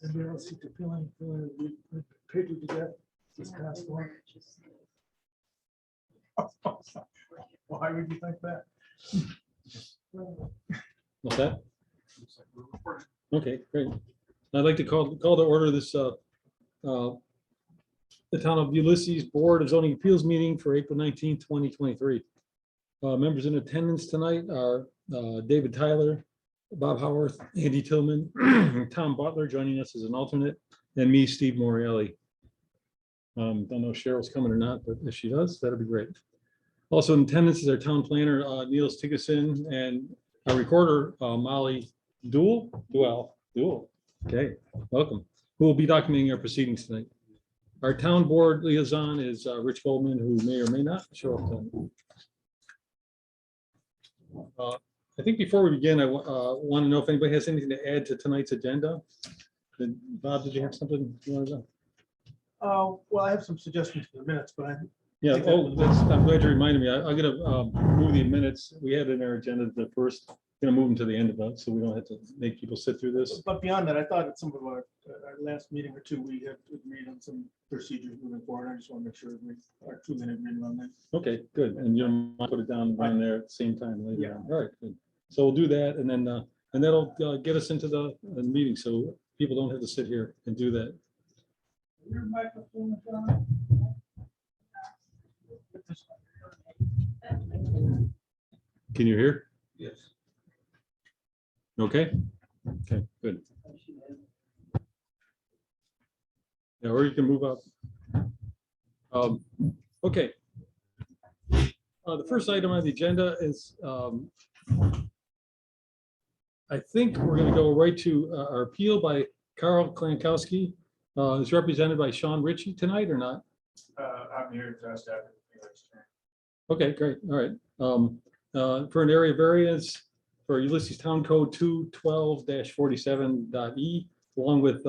Anybody else see the feeling paper to get this past one? Why would you think that? What's that? Okay, great. I'd like to call to order this the Town of Ulysses Board of Zoning Appeals meeting for April 19th, 2023. Members in attendance tonight are David Tyler, Bob Howarth, Andy Tillman, Tom Butler joining us as an alternate, and me, Steve Morelli. Don't know if Cheryl's coming or not, but if she does, that'd be great. Also in attendance is our town planner, Niels Tiggeson, and our recorder, Molly Duell. Okay, welcome. Who will be documenting our proceedings tonight. Our town board liaison is Rich Goldman, who may or may not show up tonight. I think before we begin, I want to know if anybody has anything to add to tonight's agenda. Bob, did you have something you wanted to? Well, I have some suggestions for the minutes, but I. Yeah, I'm glad you reminded me. I'm gonna move the minutes. We had in our agenda the first, gonna move them to the end of it, so we don't have to make people sit through this. But beyond that, I thought at some of our last meeting or two, we had agreed on some procedures moving forward. I just want to make sure we are truly in agreement on that. Okay, good. And you know, I'll put it down there at the same time later. Yeah. On. All right, good. So we'll do that, and then and that'll get us into the meeting, so people don't have to sit here and do that. Your microphone is on. Can you hear? Yes. Okay. Okay, good. Yeah, or you can move up. Okay. The first item on the agenda is, I think we're going to go right to our appeal by Carl Klankowski. Is represented by Sean Ritchie tonight or not? I'm here to test that. Okay, great. All right. For an area variance for Ulysses Town Code 212-47.e, along with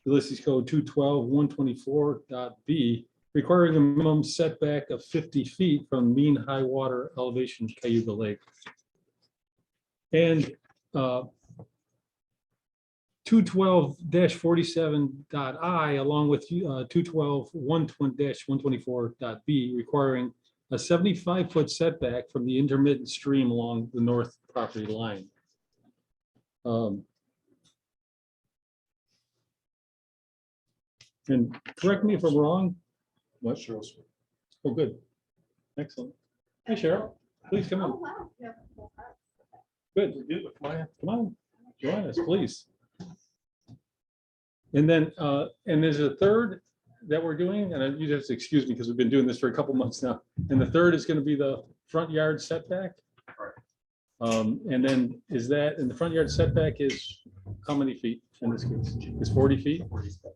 Ulysses Code 212-124.b, requiring a minimum setback of 50 feet from mean high water elevation Cayuga Lake. And 212-47.i, along with 212-124.b, requiring a 75-foot setback from the intermittent stream along the north property line. And correct me if I'm wrong. What? Oh, good. Excellent. Hey, Cheryl, please come on. Good. Come on, join us, please. And then, and there's a third that we're doing, and you just excuse me because we've been doing this for a couple months now. And the third is going to be the front yard setback. And then is that, and the front yard setback is how many feet in this case? Is 40 feet?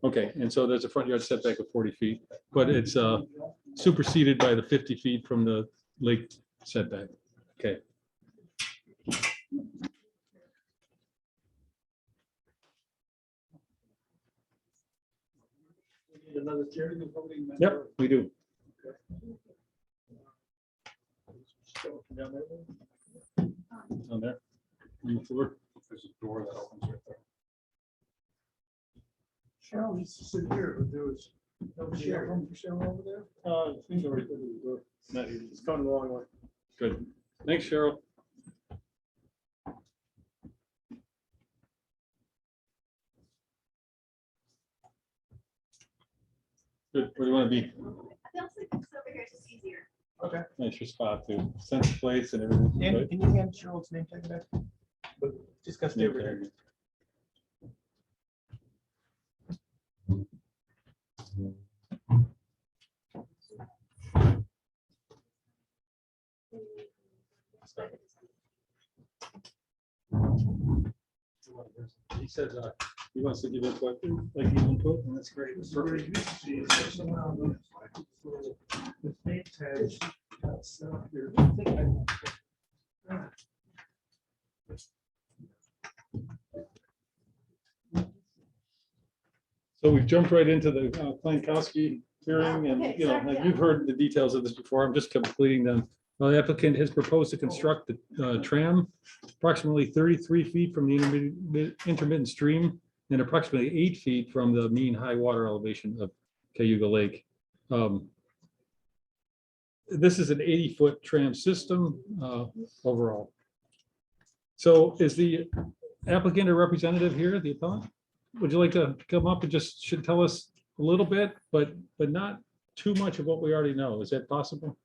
Okay, and so there's a front yard setback of 40 feet, but it's superseded by the 50 feet from the lake setback. Okay. Another chair. Yep, we do. On there, on the floor. There's a door that opens right there. Cheryl used to sit here, but there was no chair room for Cheryl over there. Things already put in the door. Not here. It's coming the wrong way. Good. Thanks, Cheryl. Good. Where do you want to be? I feel like it's over here, it's just easier. Okay. Nice your spot too. Sense of place and everything. And right? can you hand Cheryl's name tag back? But just got to stay over here. He says he wants to give input, like input, and that's great. That's So where perfect. you used to see is somehow the name tags got set up here. I think So we've jumped right into the Klankowski hearing, and Okay, you know, sorry, yeah. you've heard the details of this before. I'm just completing them. The applicant has proposed to construct the tram approximately 33 feet from the intermittent stream and approximately 8 feet from the mean high water elevation of Cayuga Lake. This is an 80-foot tram system overall. So is the applicant or representative here, the appellant? Would you like to come up and just should tell us a little bit, but not too much of what we already know? Is that possible?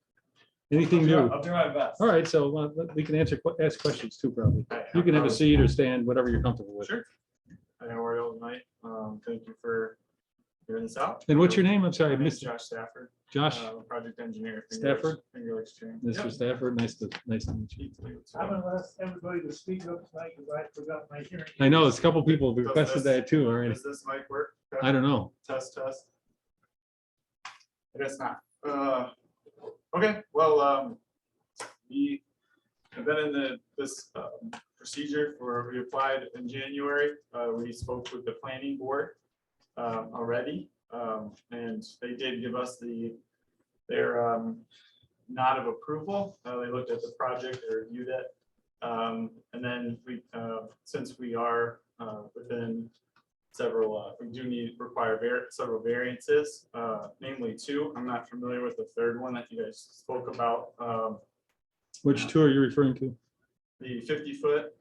Anything new? I'll do my best. All right, so we can ask questions too, probably. Hi, You can have a seat or stand, whatever you're comfortable with. Sure. Hi, how are you all tonight? Thank you for hearing this out. And what's your name? I'm sorry, I My name's missed it. Josh Stafford. Josh Project engineer. Stafford? Finger Lakes Stream. Mr. Stafford, nice to meet you. I'm gonna ask everybody to speak up tonight because I forgot my hearing. I know, it's a couple people have Does requested this- that too already. Does this mic work? I don't know. Test. I guess not. Okay, well, we have been in this procedure we applied in January. We spoke with the planning board already, and they did give us their nod of approval. They looked at the project, they reviewed it. And then since we are within several, we do require several variances, namely 2. I'm not familiar with the third one that you guys spoke about. Which two are you referring to? The 50-foot.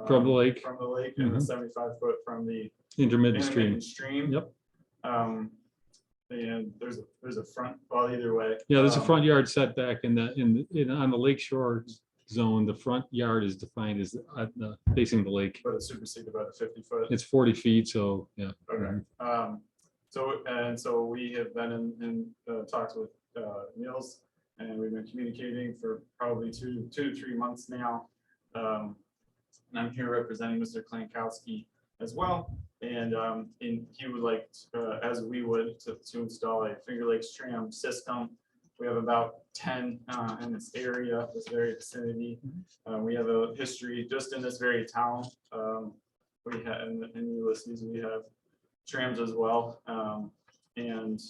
From the lake. From the lake and the 75-foot from the Intermittent stream. intermittent stream. Yep. And there's a front, well, either way. Yeah, there's a front yard setback on the lake shore zone. The front yard is defined as facing the lake. But it's superseded by the 50-foot. It's 40 feet, so yeah. Okay. So we have been in talks with Niels, and we've been communicating for probably 2 to 3 months now. And I'm here representing Mr. Klankowski as well. And he would like, as we would, to install a Finger Lakes tram system. We have about 10 in this area, this very vicinity. We have a history just in this very town. We have in Ulysses, we have trams as well. And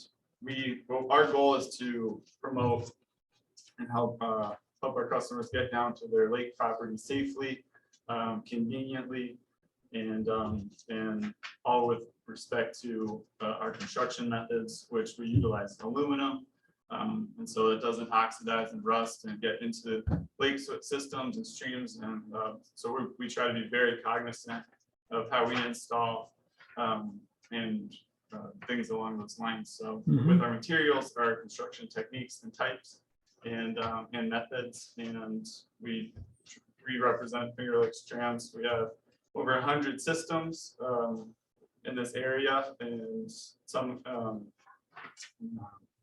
our goal is to promote and help our customers get down to their lake property safely, conveniently, and all with respect to our construction methods, which we utilize aluminum. And so it doesn't oxidize and rust and get into lake systems and streams. And so we try to be very cognizant of how we install and things along those lines. So with our materials, our construction techniques and types and methods, and we represent Finger Lakes trams. We have over 100 systems in this area, and some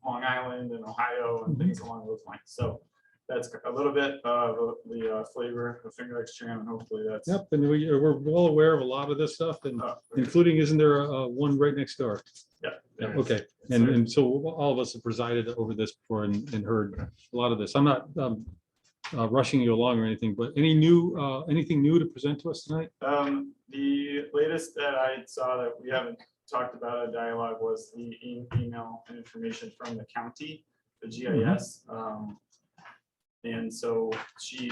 Long Island and Ohio and things along those lines. So that's a little bit of the flavor of Finger Lakes tram, and hopefully that's. Yep, and we're well aware of a lot of this stuff, and including, isn't there one right next door? Yeah. Okay, and so all of us have presided over this before and heard a lot of this. I'm not rushing you along or anything, but anything new to present to us tonight? The latest that I saw that we haven't talked about a dialogue was the email and information from the county, the GIS. And so she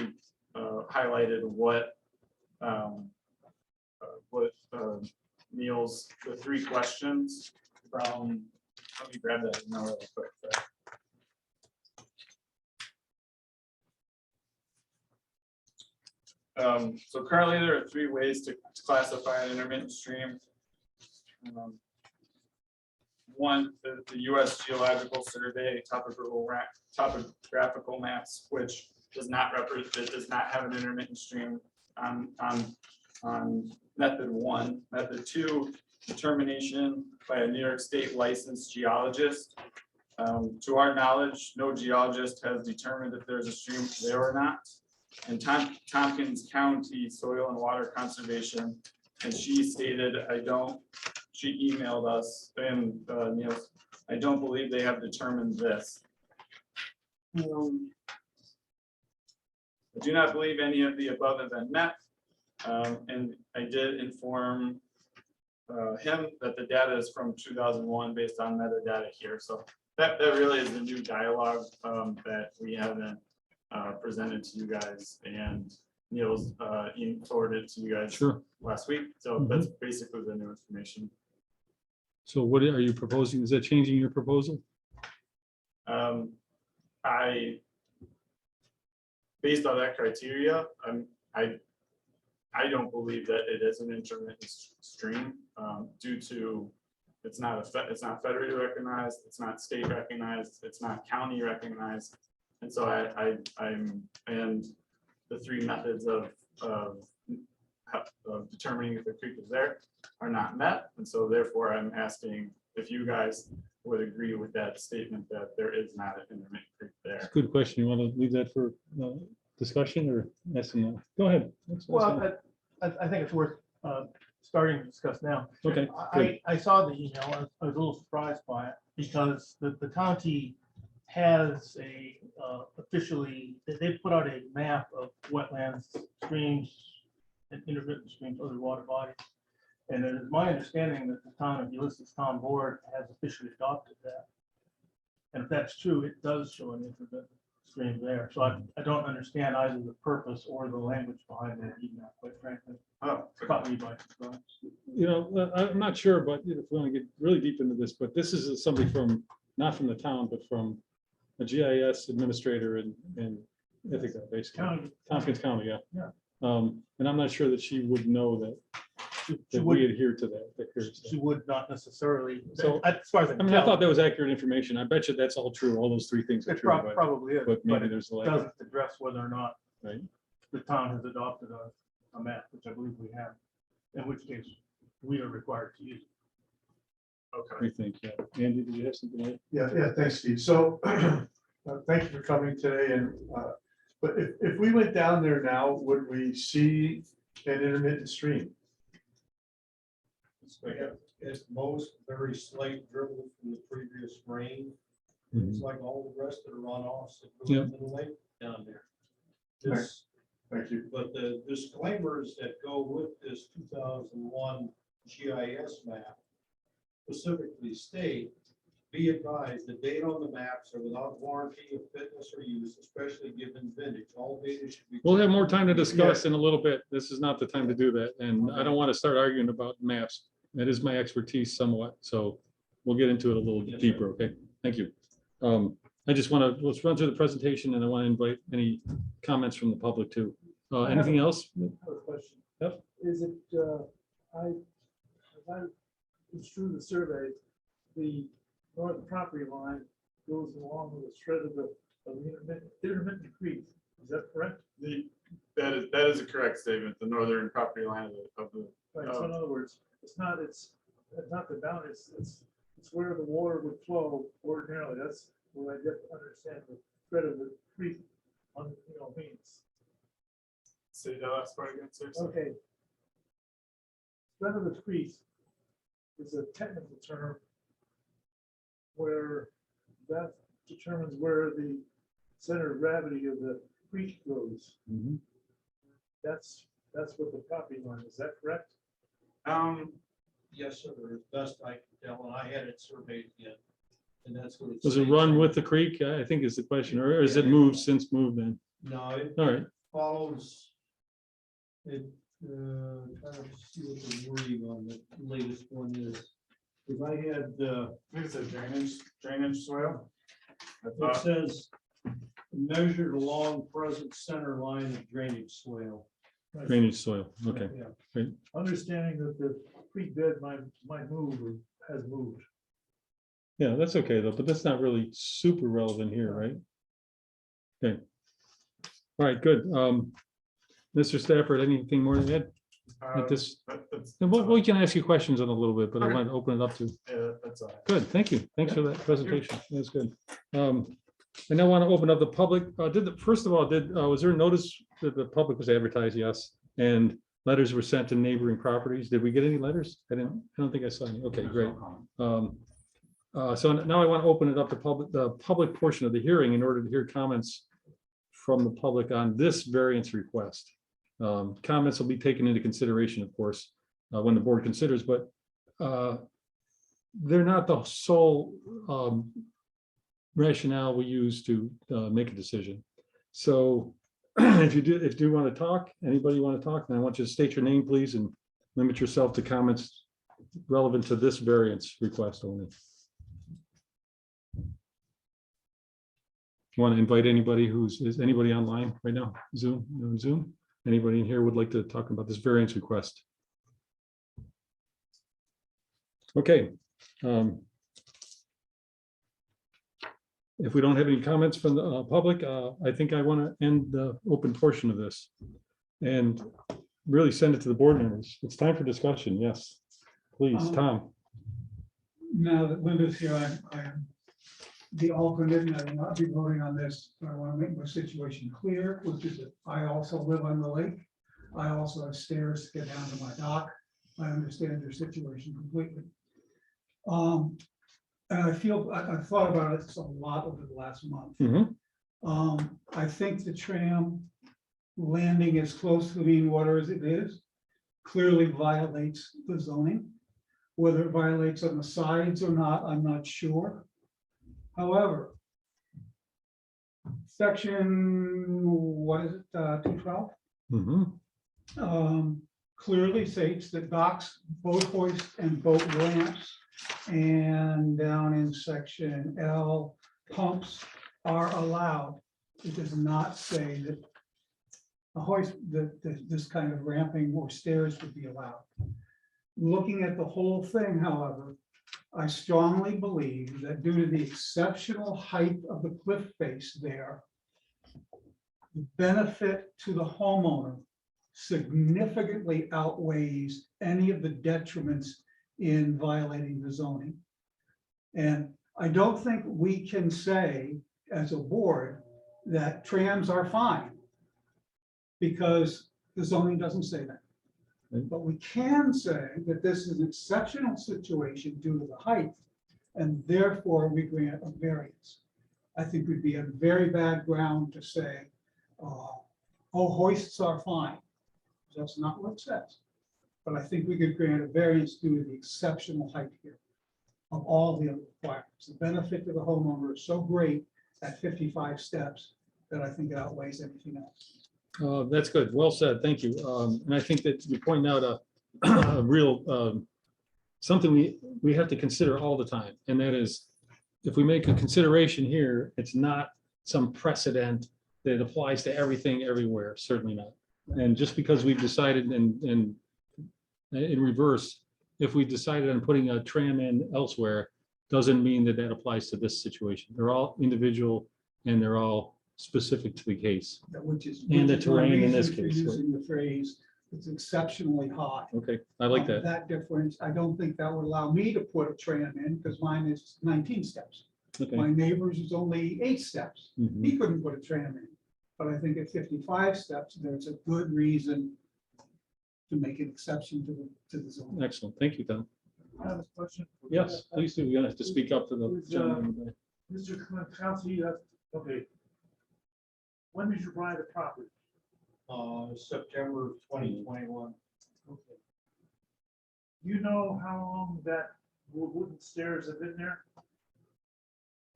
highlighted what Neil's, the 3 questions from, let me grab that email really quick. So currently there are 3 ways to classify an intermittent stream. One, the U.S. Geological Survey topographical maps, which does not have an intermittent stream on method 1. Method 2, determination by a New York State licensed geologist. To our knowledge, no geologist has determined if there's a stream there or not. And Tompkins County Soil and Water Conservation, and she stated, she emailed us, and I don't believe they have determined this. I do not believe any of the above have been met. And I did inform him that the data is from 2001 based on metadata here. So that really is the new dialogue that we haven't presented to you guys. And Neil's forwarded to you guys Sure. last week. So Mhm. that's basically the new information. So what are you proposing? Is that changing your proposal? Based on that criteria, I don't believe that it is an intermittent stream due to it's not federally recognized, it's not state recognized, it's not county recognized, and so and the three methods of determining if the creek is there are not met, and so therefore I'm asking if you guys would agree with that statement that there is not an intermittent creek there. It's a good question. You want to leave that for discussion or asking? Go ahead. Well, I think it's worth starting to discuss now. Okay, good. I saw the email. I was a little surprised by it because the county has officially, they put out a map of wetlands, streams, and intermittent streams, other water bodies. And it is my understanding that the town of Ulysses Town Board has officially adopted that. And if that's true, it does show an intermittent stream there. So I don't understand either the purpose or the language behind that email, quite frankly. Oh, Caught me by surprise. You know, I'm not sure, but if we want to get really deep into this, but this is somebody from, not from the town, but from a GIS administrator in Ithaca, basically. County. Tompkins County, yeah. Yeah. And I'm not sure that she would know that She we would, adhere to that. she would not necessarily, So, as far as I I can mean, I thought tell, that was accurate information. I bet you that's all true. All those three things are it true, but probably is, but but maybe it there's a lack. doesn't address whether or not Right. the town has adopted a map, which I believe we have, in which case we are required to use. okay. We think, yeah. Andy, did you have something? Like? Yeah, thanks, Steve. So thank you for coming today. And but if we went down there now, would we see an intermittent stream? At most, very slight dribble from the previous rain. Mhm. It's like all the rest of the runoffs that go Yep. into the lake down there. This, Thank you. but the disclaimers that go with this 2001 GIS map specifically state, be advised, the data on the maps are without warranty of fitness or use, especially given vintage. All data should be. We'll have more time to discuss in a little bit. This is not the time to do that. And I don't want to start arguing about maps. That is my expertise somewhat. So we'll get into it a little Yes, sir. deeper. Okay, thank you. I just want to, let's run through the presentation and I want to invite any comments from the public too. Anything else? I have a question. Yep. Is it, as I construe the survey, the northern property line goes along with a shred of the intermittent creek. Is that correct? That is a correct statement. The northern property line of the Right, so in other words, it's not the boundary, it's where the water would flow ordinarily. That's what I get to understand the thread of the creek on, means. say that last part again, sir. Okay. Thread of the creek is a technical term where that determines where the center of gravity of the creek goes. Mhm. That's what the property line is. That correct? Yes, sir, as best I can tell, and I had it surveyed again. And that's what it Does it states. run with the creek? I think is the question, or is it moved since moved then? No, it All right, follows. It, trying to see what the wording on the latest one is. If I had, I think it's a drainage soil. I it thought- says measured along present center line of drainage swale. drainage soil. Okay, Yeah. Understanding that the creek bed might move or has moved. yeah, that's okay though, but that's not really super relevant here, right? Okay. All right, good. Mr. Stafford, anything more to add at this? That's And we can ask you questions in a little bit, but I Okay. want to open it up to. yeah, that's all. Good, thank you. Thanks for that presentation. That's good. I now want to open up the public. First of all, was there a notice that the public was advertised? Yes. And letters were sent to neighboring properties. Did we get any letters? I don't think I saw any. Okay, great. So now I want to open it up to the public portion of the hearing in order to hear comments from the public on this variance request. Comments will be taken into consideration, of course, when the board considers, but they're not the sole rationale we use to make a decision. So if you do want to talk, anybody want to talk, then I want you to state your name, please, and limit yourself to comments relevant to this variance request only. Want to invite anybody is anybody online right now? Zoom, on Zoom? Anybody in here would like to talk about this variance request? Okay. If we don't have any comments from the public, I think I want to end the open portion of this and really send it to the board members. It's time for discussion. Yes, please, Tom. Now that Linda's here, I am the alternate, and I will not be voting on this, but I want to make my situation clear, which is that I also live on the lake. I also have stairs to get down to my dock. I understand your situation completely. And I feel, I've thought about it a lot over the last month. Mhm. I think the tram landing as close to the mean water as it is clearly violates the zoning. Whether it violates on the sides or not, I'm not sure. However, section, what is it, 212? Mhm. Clearly states that docks, boat hoist and boat ramps, and down in section L, pumps are allowed. It does not say that a hoist, that this kind of ramping or stairs would be allowed. Looking at the whole thing, however, I strongly believe that due to the exceptional height of the cliff face there, the benefit to the homeowner significantly outweighs any of the detriments in violating the zoning. And I don't think we can say as a board that trams are fine, because the zoning doesn't say that. But we can say that this is an exceptional situation due to the height, and therefore we grant a variance. I think would be a very bad ground to say, oh, hoists are fine. That's not what it says. But I think we could grant a variance due to the exceptional height here of all the other requirements. The benefit to the homeowner is so great at 55 steps that I think it outweighs everything else. That's good. Well said. Thank you. And I think that you point out a real something we have to consider all the time. And that is, if we make a consideration here, it's not some precedent that applies to everything everywhere. Certainly not. And just because we've decided in reverse, if we decided on putting a tram in elsewhere, doesn't mean that that applies to this situation. They're all individual and they're all specific to the case. Which is And the which is my terrain in this reason for case, right. using the phrase, it's exceptionally high. Okay, I like that. That difference, I don't think that would allow me to put a tram in, because mine is 19 steps. Okay. My neighbor's is only 8 steps. Mhm. He couldn't put a tram in. But I think at 55 steps, there's a good reason to make an exception to the zone. Excellent. Thank you, Tom. I have a question. Yes, please do. You're gonna have to speak up to the gentleman. Mr. Council, okay. When did you buy the property? September 2021. Okay. You know how long that wooden stairs have been there?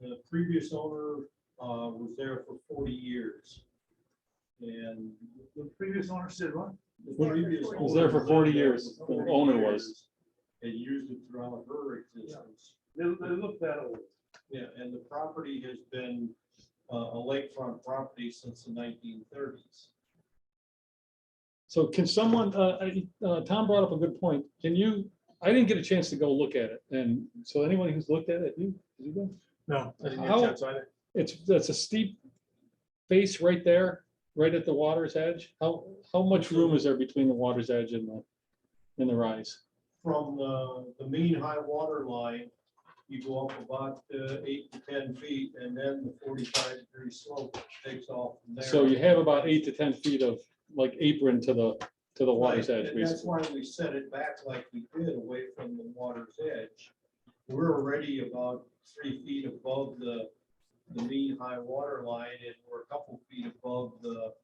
The previous owner was there for 40 years. And The previous owner said what? the previous Was there for 40 years. The owner was. And used it throughout her existence. They look that old. Yeah, and the property has been a lakefront property since the 1930s. So can someone, Tom brought up a good point. Can you, I didn't get a chance to go look at it. And so anyone who's looked at it, did you go? No, I didn't How- get a chance either. That's a steep face right there, right at the water's edge. How much room is there between the water's edge and the rise? From the mean high water line, you go up about 8 to 10 feet, and then the 45-degree slope takes off from there. So you have about 8 to 10 feet of like apron to the water's Right, edge, and that's basically. why we set it back like we did, away from the water's edge. We're already about 3 feet above the mean high water line, and we're a couple feet above the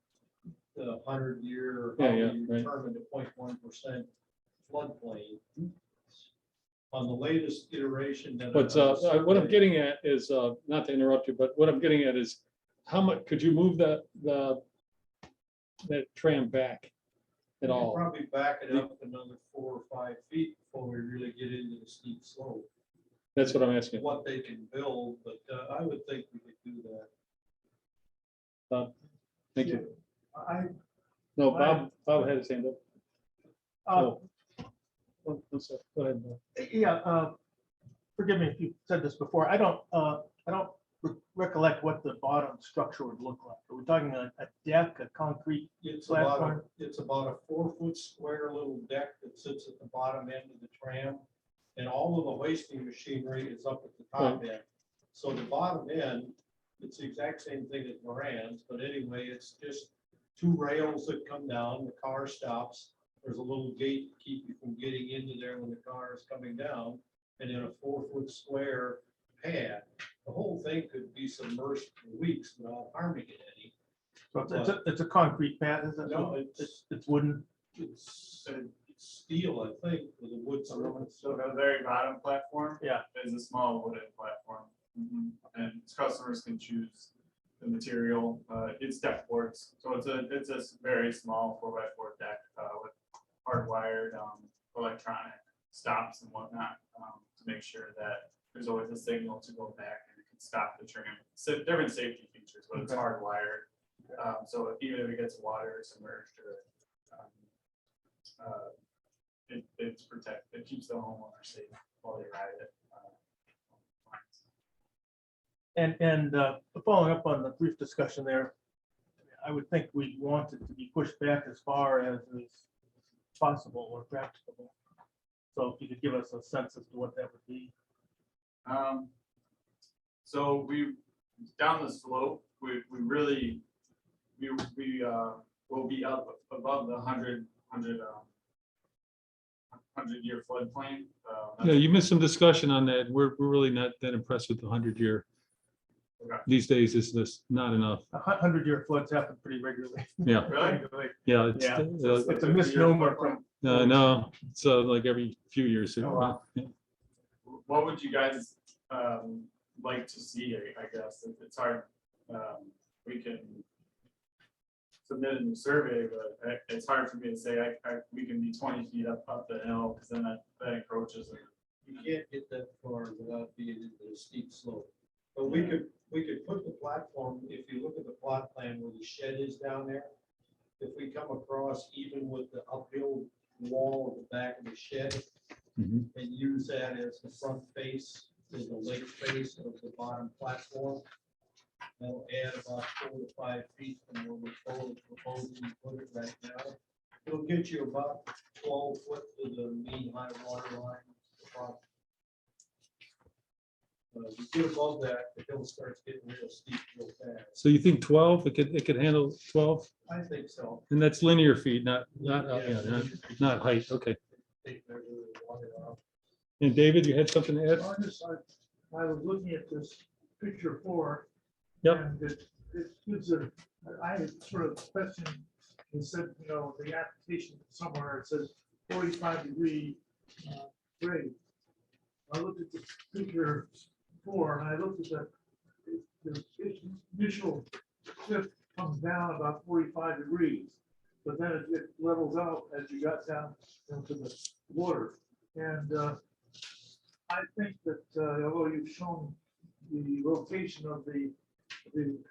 100-year, Yeah, how yeah, you right. determine the 0.1% floodplain. On the latest iteration that. But what I'm getting at is, not to interrupt you, but what I'm getting at is how much, could you move the that tram back at You could all. probably back it up another 4 or 5 feet before we really get into the steep slope. That's what I'm asking. What they can build, but I would think we could do that. Thank you. I, No, Bob had his hand up. Uh, Oh, I'm sorry. Go ahead, Bob. Yeah, forgive me if you said this before. I don't recollect what the bottom structure would look like. Are we talking a deck, a concrete? It's Platform. about a 4-foot square little deck that sits at the bottom end of the tram. And all of the hoisting machinery is up at the top end. So the bottom end, it's the exact same thing as Moran's, but anyway, it's just 2 rails that come down, the car stops. There's a little gate to keep you from getting into there when the car is coming down, and then a 4-foot square pad. The whole thing could be submerged for weeks without harming it any. So it's a concrete pad, is it? No, It's wooden. It's steel, I think, with a wood surface. So the very bottom platform. Yeah. Is a small wooden platform. And customers can choose the material. It's deck boards, so it's a very small 4x4 deck with hardwired electronic stops and whatnot to make sure that there's always a signal to go back and it can stop the tram. So different safety features, but it's Okay. hardwired. So even if it gets water submerged or it's protected, it keeps the homeowner safe while they ride it. And following up on the brief discussion there, I would think we want it to be pushed back as far as is possible or practicable. So if you could give us a sense as to what that would be. So we, down the slope, we really, we will be up above the 100-year floodplain. Yeah, you missed some discussion on that. We're really not that impressed with the 100-year. Okay. These days, it's just not enough. 100-year floods happen pretty regularly. Yeah, Really? yeah. Yeah, it's a misnomer from. No, it's like every few years. Oh, wow. Yeah. What would you guys like to see? I guess it's hard. We can submit a new survey, but it's hard for me to say we can be 20 feet up the hill because then that encroaches. You can't get that far without being into a steep slope. But we could put the platform, if you look at the plot plan where the shed is down there, if we come across even with the uphill wall at the back of the shed Mhm. and use that as the front face, as the lake face of the bottom platform, that'll add about 4 to 5 feet from where we're proposing to put it right now. It'll get you about 12 foot to the mean high water line. You get above that, the hill starts getting real steep real fast. So you think 12? It could handle 12, I think so. and that's linear feet, not not height. Okay. Take their water off. And David, you had something to add? I was looking at this picture 4. Yep. And it gives I sort of questioned, it said, the application somewhere, it says 45-degree grade. I looked at the picture 4 and I looked at the initial cliff comes down about 45 degrees, but then it levels out as you got down into the water. And I think that although you've shown the location of the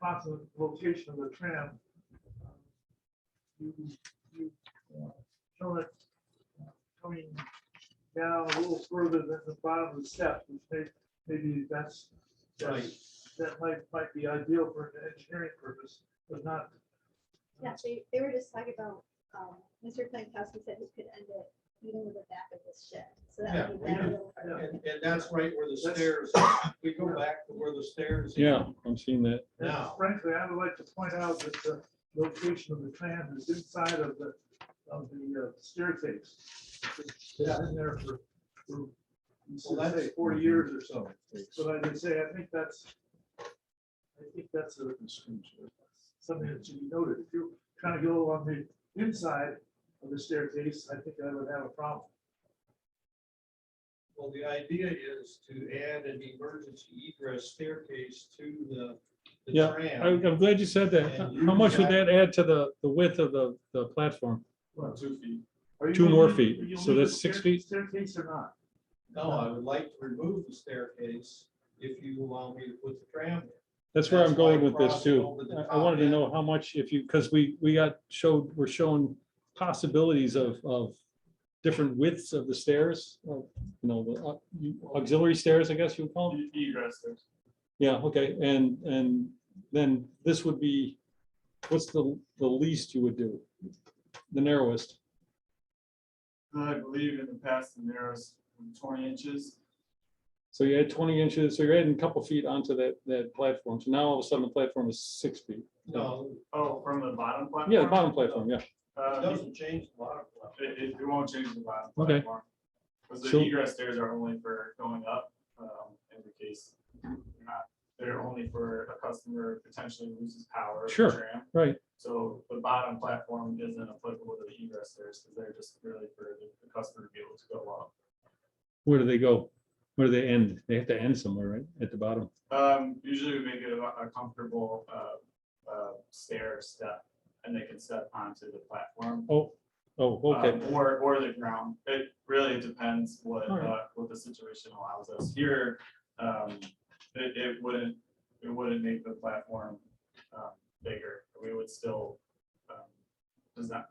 constant location of the tram, you show it coming down a little further than the bottom of the steps, which maybe Right. that might be ideal for an engineering purpose, but not. Yeah, they were just talking about, Mr. Plankowski said we could end it even with the back of this shed. So Yeah, that would be we that do. little part. Yeah. And that's right where the stairs, we go back to where the stairs. Yeah, I'm seeing that. And Now. frankly, I would like to point out that the location of the tram is inside of the staircase. It's been in there for let's say 40 years or so. So as I say, I think that's something that should be noted. If you're trying to go on the inside of the staircase, I think I would have a problem. Well, the idea is to add an emergency egress staircase to the the Yeah, tram. I'm glad you said that. And How much would use that add to the width of the platform? About 2 feet. Are you 2 gonna more leave- feet, are you so leaving that's 6 feet? Staircase or not? No, I would like to remove the staircase if you allow me to put the tram there. That's where I'm That's why going with this crossing too. over the I wanted to top know how much, if you, because we're showing possibilities of different widths of the stairs, of, the auxiliary stairs, I guess you would call them. Egress stairs. Yeah, okay, and then this would be, what's the least you would do? The narrowest? I believe in the past, the narrowest 20 inches. So you add 20 inches, so you're adding a couple feet onto that platform. So now all of a sudden the platform is 6 feet. No, Oh, from the bottom platform? Yeah, the bottom platform, yeah. it doesn't change the bottom. level. It won't change the bottom Okay. platform. Because the So- egress stairs are only for going up, in the case. They're only for a customer potentially loses power. of the Sure. tram. Right. So the bottom platform isn't applicable to the egress stairs, because they're just really for the customer to be able to go up. Where do they go? Where do they end? They have to end somewhere, right? At the bottom. Usually we make it a comfortable, stair step, and they can step onto the platform. Oh, okay. Or the ground. It really depends what, All right. what the situation allows us. Here, it wouldn't make the platform, bigger. We would still,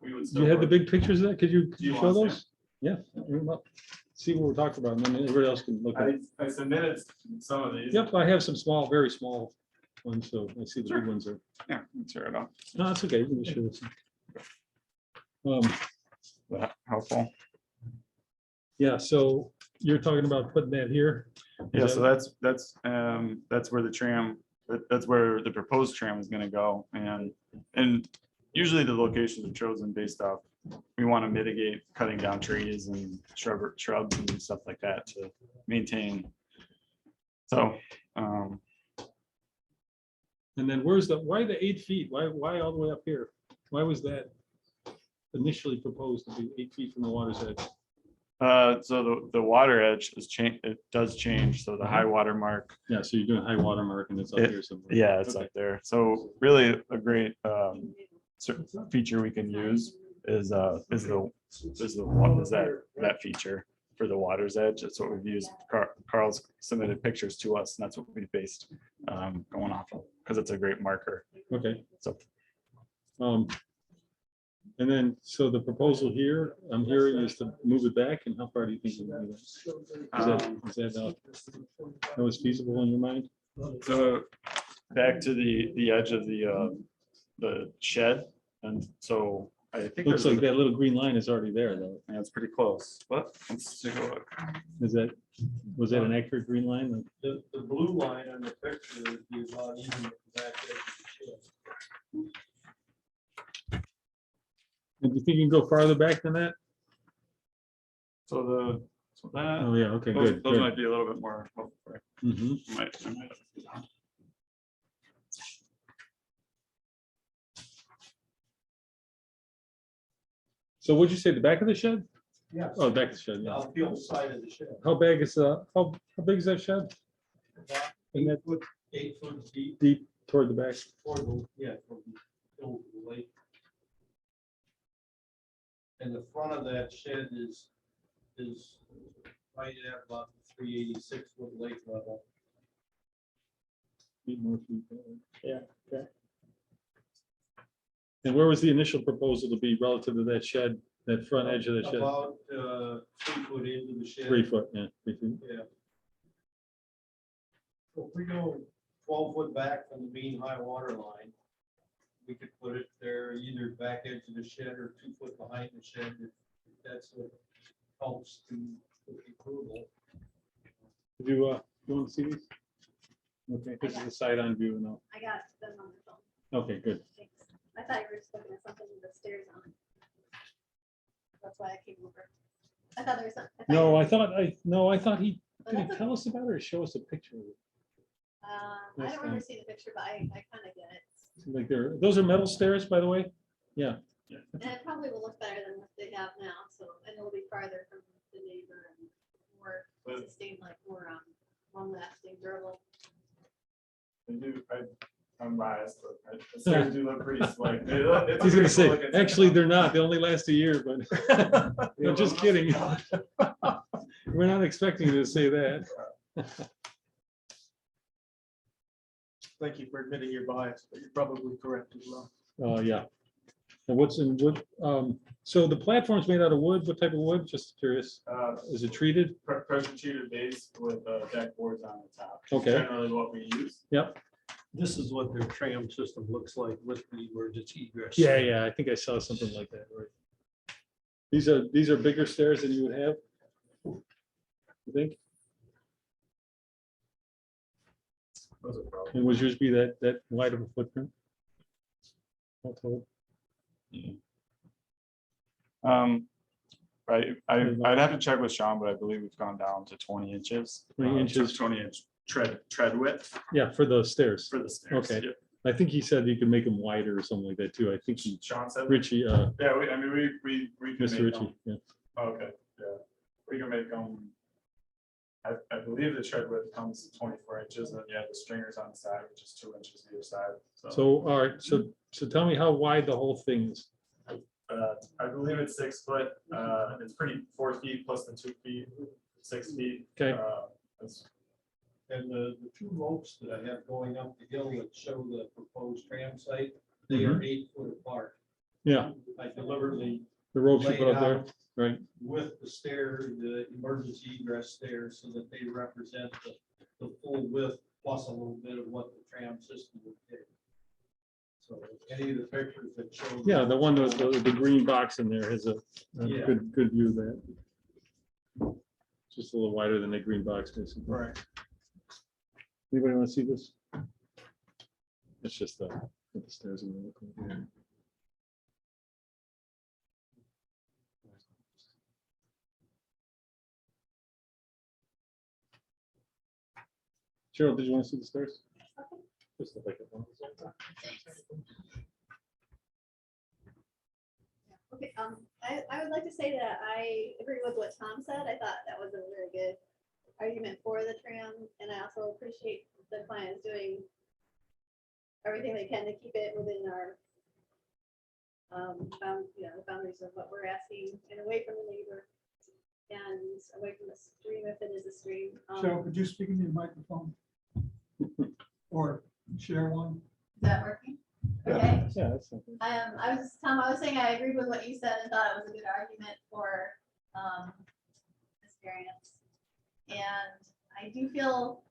we would Do still. you have the work- big pictures of that? Could you you show want to those? Yeah. bring 'em up. See what we're talking about, and then everybody else can look at it. I submitted some of these. Yep, I have some small, very small ones, so I see the big ones are. Yeah, let's tear it off. No, that's okay. You can just show this. That helpful. Yeah, so you're talking about putting that here? Yeah, Is so that- that's where the tram, that's where the proposed tram is gonna go, and usually the locations are chosen based off, we want to mitigate cutting down trees and shrubs and stuff like that to maintain. So, And then why the 8 feet? Why all the way up here? Why was that initially proposed to be 8 feet from the water's edge? so the water edge is it does change, so the high water mark, Yeah, so you're doing high water mark and it's up here somewhere. yeah, it's Okay. up there. So really a great, feature we can use is that feature for the water's edge. That's what we've used. Carl's submitted pictures to us, and that's what we based, going off of, because it's a great marker. Okay. So And then, so the proposal here, I'm hearing is to move it back, and how far do you think? We'll move it? Is that was feasible in your mind? So back to the edge of the shed, and so I think Looks there's like that little green line is already there, though. yeah, it's pretty close. But let's take a look. Was that an accurate green line? Like, The blue line on the picture would be about even with the back edge of the shed. Do you think you can go farther back than that? So that Oh, yeah, okay, those, good. those good. might be a little bit more. Mhm. I might- So what'd you say, the back of the shed? Yeah. Oh, back of the shed, The yeah. outfield side of the shed. How big is how big is that shed? About And that 8 foot deep deep toward the back? toward the, yeah, from the hill to the lake. And the front of that shed is right at about 386 foot lake level. Yeah, okay. And where was the initial proposal to be relative to that shed, that front edge of the shed? About 3 foot into the shed. 3 foot, yeah. 3 feet. Yeah. So if we go 12 foot back from the mean high water line, we could put it there either back edge of the shed or 2 foot behind the shed. If that's what helps to with the approval. Did you want to see these? Okay, this is the side on view now. I got them on the phone. Okay, good. Thanks. I thought you were just looking at something with the stairs on it. That's why I came over. I thought there was something. No, I thought he, Oh, did he that's tell us about it or show us a picture of it? I That's don't remember fine. seeing the picture, but I kind of get it. Like those are metal stairs, by the way? Yeah. And it probably will look better than what they have now, so, and it'll be farther from the neighbor and more sustained, like more long lasting, durable. I do, The stairs do look pretty slick. It's a He's gonna pretty say, cool looking actually, setup. they're not. They only last a year, but no, just kidding. We're not expecting you to say that. Thank you for admitting your bias, but you're probably correct as well. Yeah. And what's in wood? So the platform's made out of wood. What type of wood? Just curious. Is it treated? Pressure treated base with deck boards on the top. Okay. Generally what we use. Yep. This is what their tram system looks like with the emergency egress. Yeah, yeah. I think I saw something like that. Right. These are bigger stairs than you would have. You think? Those are probably. And would yours be that wide of a footprint? All told? I'd have to check with Sean, but I believe we've gone down to 20 inches. 20 inches. 20-inch tread width Yeah, for the stairs. for the stairs. Okay. Yeah. I think he said you could make them wider or something like that too. I think Sean said. Richie, Yeah, I mean, we can Mr. make Richie, them. yeah. Okay, yeah, we can make them. I believe the tread width comes to 24 inches, and then you have the stringers on the side, which is 2 inches either side. So, all right, so tell me how wide the whole thing is. I believe it's 6 foot. It's pretty 4 feet plus the 2 feet, 6 feet. Okay. It's- And the two ropes that I have going up the hill that show the proposed tram site, they are 8 foot apart. Yeah, I deliberately the ropes you laid put up there, out right? with the stair, the emergency egress stairs, so that they represent the full width plus a little bit of what the tram system would take. So any of the pictures that show. Yeah, the one with the green box in there has a Yeah. good view of that. Just a little wider than the green box, basically. Right. Anybody want to see this? It's just what the stairs are gonna look like. Cheryl, did you want to see the stairs? Just look like it. Okay, I would like to say that I agree with what Tom said. I thought that was a very good argument for the tram, and I also appreciate the client is doing everything they can to keep it within our the boundaries of what we're asking and away from the neighbor and away from the stream if it is a stream. Cheryl, could you speak into your microphone? Or share one? Is that working? Yeah. Okay. Yeah, that's something. Tom, I was saying I agreed with what you said and thought it was a good argument for this variance. And I do feel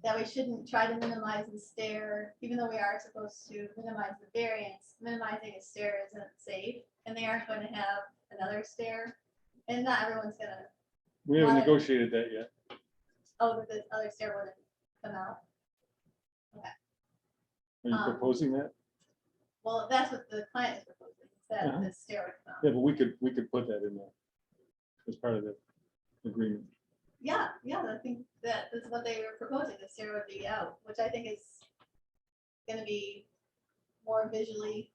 that we shouldn't try to minimize the stair, even though we are supposed to minimize the variance. Minimizing a stair isn't safe, and they aren't going to have another stair. And not everyone's gonna, We haven't Why? negotiated that yet. oh, the other stair wouldn't come out. Are you Um, proposing that? Well, that's what the client is proposing, is that Uh-huh. the stair would come out. Yeah, but we could put that in there as part of the agreement. Yeah, I think that is what they were proposing, the stair would be out, which I think is gonna be more visually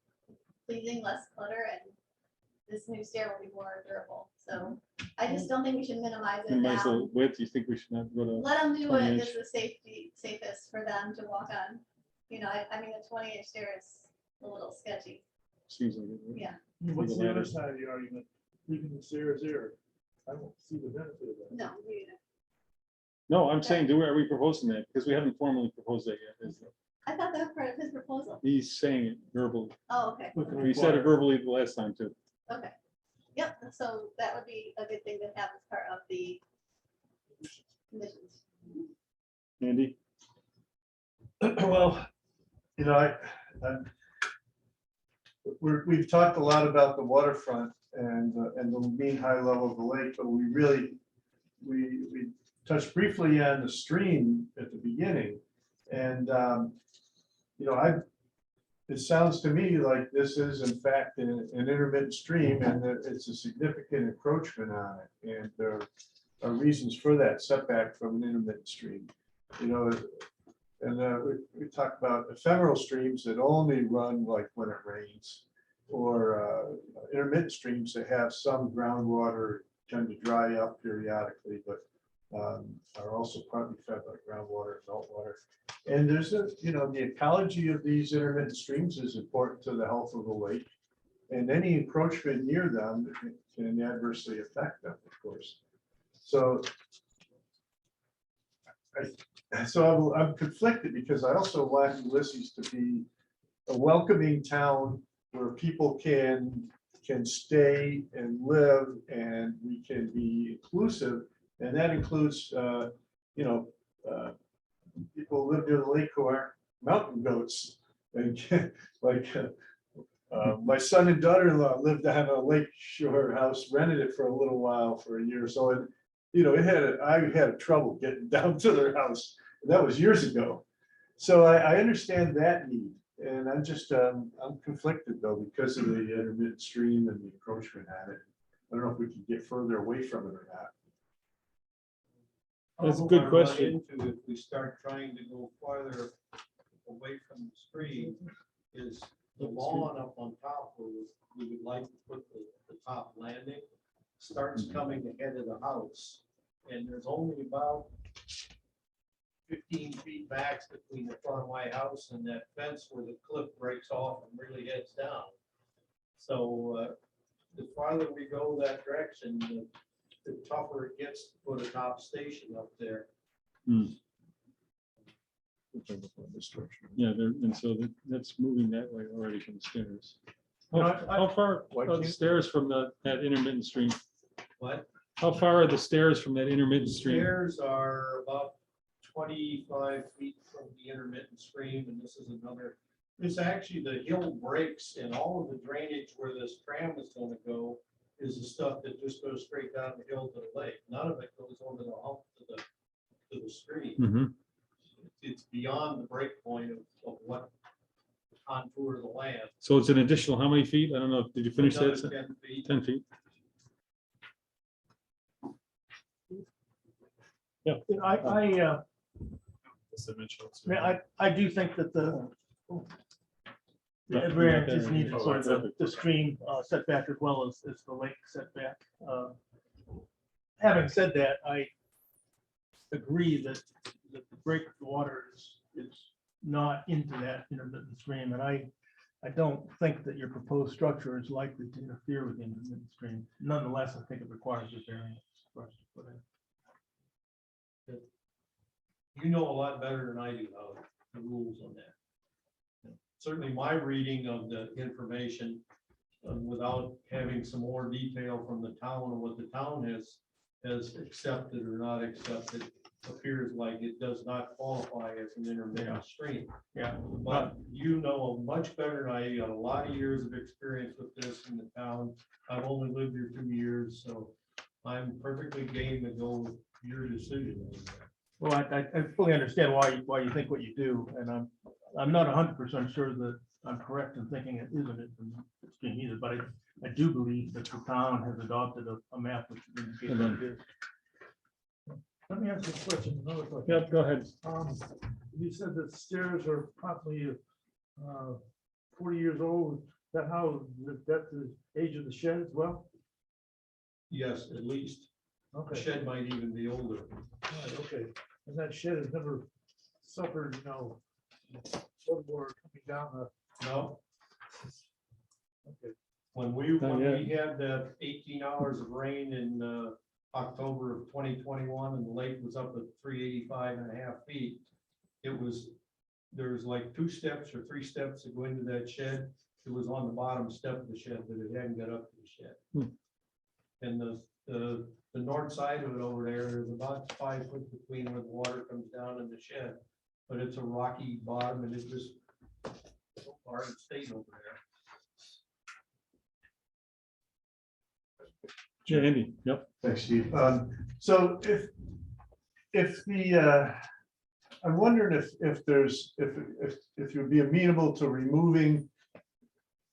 pleasing, less clutter, and this new stair will be more durable. So I just don't think we should minimize it Minimize the down. width, you think we should not go to, Let them do what 20 is inch. the safest for them to walk on. You know, I mean, the 20-inch stair is a little sketchy. seems like it, right? Yeah, What's the other side of the argument? Leaving the stairs there. I don't see the benefit of that. no, we don't. No, I'm saying, are we proposing that? Because we haven't formally proposed that yet. is it? I thought that was part of his proposal. He's saying it verbally. Oh, okay, He said it verbally the last time too. okay. Yep, so that would be a good thing to have as part of the conditions. Andy? Well, you know, we've talked a lot about the waterfront and the mean high level of the lake, but we touched briefly on the stream at the beginning. And, you know, it sounds to me like this is in fact an intermittent stream and that it's a significant encroachment on it. And there are reasons for that setback from an intermittent stream, you know. And we talked about ephemeral streams that only run like when it rains, or intermittent streams that have some groundwater, tend to dry up periodically, but are also partly fed by groundwater and meltwater. And there's the ecology of these intermittent streams is important to the health of the lake. And any encroachment near them can adversely affect them, of course. So I'm conflicted because I also want Ulysses to be a welcoming town where people can stay and live and we can be inclusive. And that includes, people who live near the lake who are mountain goats. And like my son and daughter-in-law lived on a lake shore house, rented it for a little while for a year or so. And, I had trouble getting down to their house. That was years ago. So I understand that need. And I'm just, I'm conflicted though, because of the intermittent stream and the encroachment at it. I don't know if we can get further away from it or not. That's a What good I run question. into If we start trying to go farther away from the stream, is the lawn up on top where we would like to put the top landing starts coming ahead of the house. And there's only about 15 feet max between the front of my house and that fence where the cliff breaks off and really heads down. So the farther we go that direction, the tougher it gets to put a top station up there. Yeah, and so that's moving that way already from the stairs. You know, How far Why are the can't- stairs from that intermittent stream? But How far are the stairs from that intermittent stream? stairs are about 25 feet from the intermittent stream, and this is another. This actually, the hill breaks and all of the drainage where this tram is going to go is the stuff that just goes straight down the hill to the lake. None of it goes over the hump to the stream. Mhm. It's beyond the break point of what the contour of the land. So it's an additional, how many feet? I don't know. Did you finish Another that? 10 feet. 10 feet. I do think that the variance is needed for the stream setback as well as the lake setback. Having said that, I agree that the breakwater is not into that intermittent stream, and I don't think that your proposed structure is likely to interfere with the intermittent stream. Nonetheless, I think it requires a variance for us to put in. You know a lot better than I do how the rules on that. Certainly my reading of the information, without having some more detail from the town or what the town has accepted or not accepted, appears like it does not qualify as an intermittent stream. Yeah, But you know much better than I. You got a lot of years of experience with this in the town. I've only lived here 2 years, so I'm perfectly game to go with your decision. on that. well, I fully understand why you think what you do, and I'm not 100% sure that I'm correct in thinking it isn't it stream either, but I do believe that the town has adopted a map which indicates what it is. Let me ask you a question, another question. Yeah, go ahead. You said that stairs are probably 40 years old. Is that how, that's the age of the shed as well? Yes, at least. The Okay, shed might even be older. right, okay. And that shed has never suffered, floodwater coming down the, No, okay. when we yeah. had that 18 hours of rain in October of 2021 and the lake was up at 385.5 feet, there's like 2 steps or 3 steps that go into that shed. It was on the bottom step of the shed, but it hadn't got up to the shed. And the north side of it over there is about 5 foot between where the water comes down in the shed. But it's a rocky bottom and it just so far it stayed over there. Yeah, Andy, yep. Thanks, Steve. So if the, I'm wondering if you'd be amenable to removing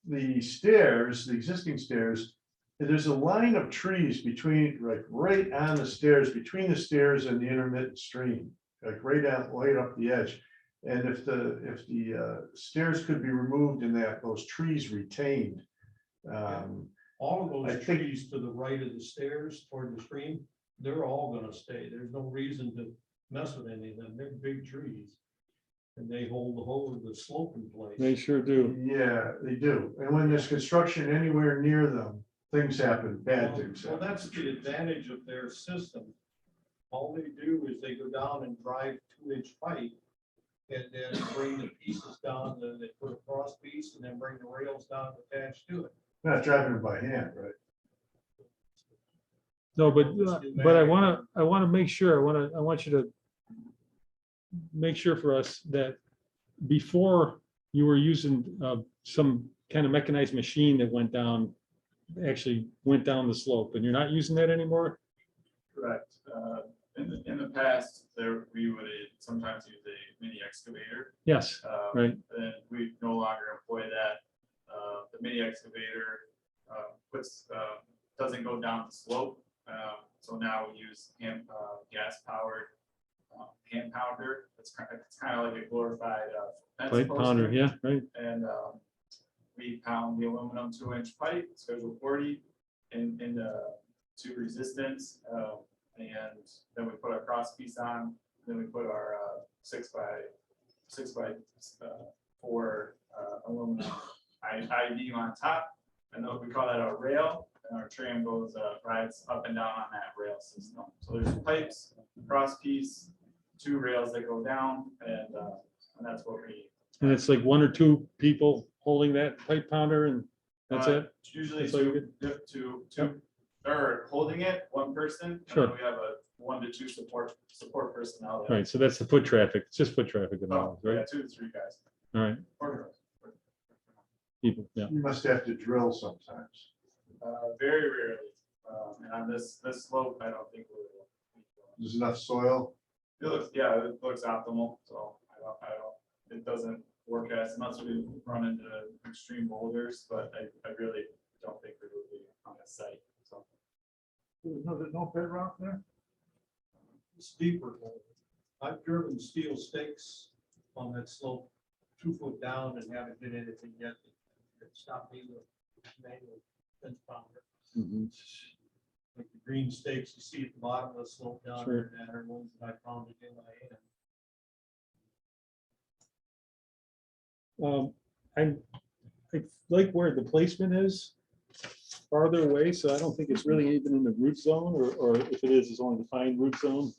the stairs, the existing stairs. There's a line of trees between, like, right on the stairs, between the stairs and the intermittent stream, like right up the edge. And if the stairs could be removed and those trees retained. All of I those think- trees to the right of the stairs toward the stream, they're all gonna stay. There's no reason to mess with any of them. They're big trees. And they hold the slope in place. They sure do. Yeah, they do. And when there's construction anywhere near them, things happen, bad things Well, happen. that's the advantage of their system. All they do is they go down and drive 2-inch pipe. And then bring the pieces down, then they put a cross piece and then bring the rails down attached to it. Not driving it by hand, right? No, but I wanna make sure, I want you to make sure for us that before you were using some kind of mechanized machine that actually went down the slope, and you're not using that anymore? Correct. In the past, we would sometimes use a mini excavator. Yes, right. And we no longer employ that. The mini excavator doesn't go down the slope. So now we use gas powered hand pounder. It's kind of like a glorified fence Pipe pounder, poster. yeah, right. And we pound the aluminum 2-inch pipe, schedule 40, to resistance. And then we put our cross piece on, then we put our 6x4 aluminum I-beam on top, and then we call that our rail, and our tram rides up and down on that rail system. So there's pipes, cross piece, 2 rails that go down, and that's what we. And it's like 1 or 2 people holding that pipe pounder, and that's it? Usually That's all you two, or holding it, 1 person. And Sure. then we have a 1 to 2 support personnel. Right, so that's the foot traffic, it's just foot traffic at Oh, all, yeah, right? 2 to 3 guys. All right, Or girls. people, yeah. You must have to drill sometimes. Very rarely. And on this slope, I don't think we're. There's enough soil. It looks optimal, so I don't, it doesn't work as much. We run into extreme boulders, but I really don't think we would be on the site, so. There's no bedrock there? It's deeper. I've driven steel stakes on that slope 2 foot down and haven't hit anything yet that stopped me with manual fence pounder. Mhm. Like the green stakes you see at the bottom of the slope down Sure. there, that are ones that I pounded in my hand. I like where the placement is farther away, so I don't think it's really even in the root zone, or if it is, it's only defined root zone.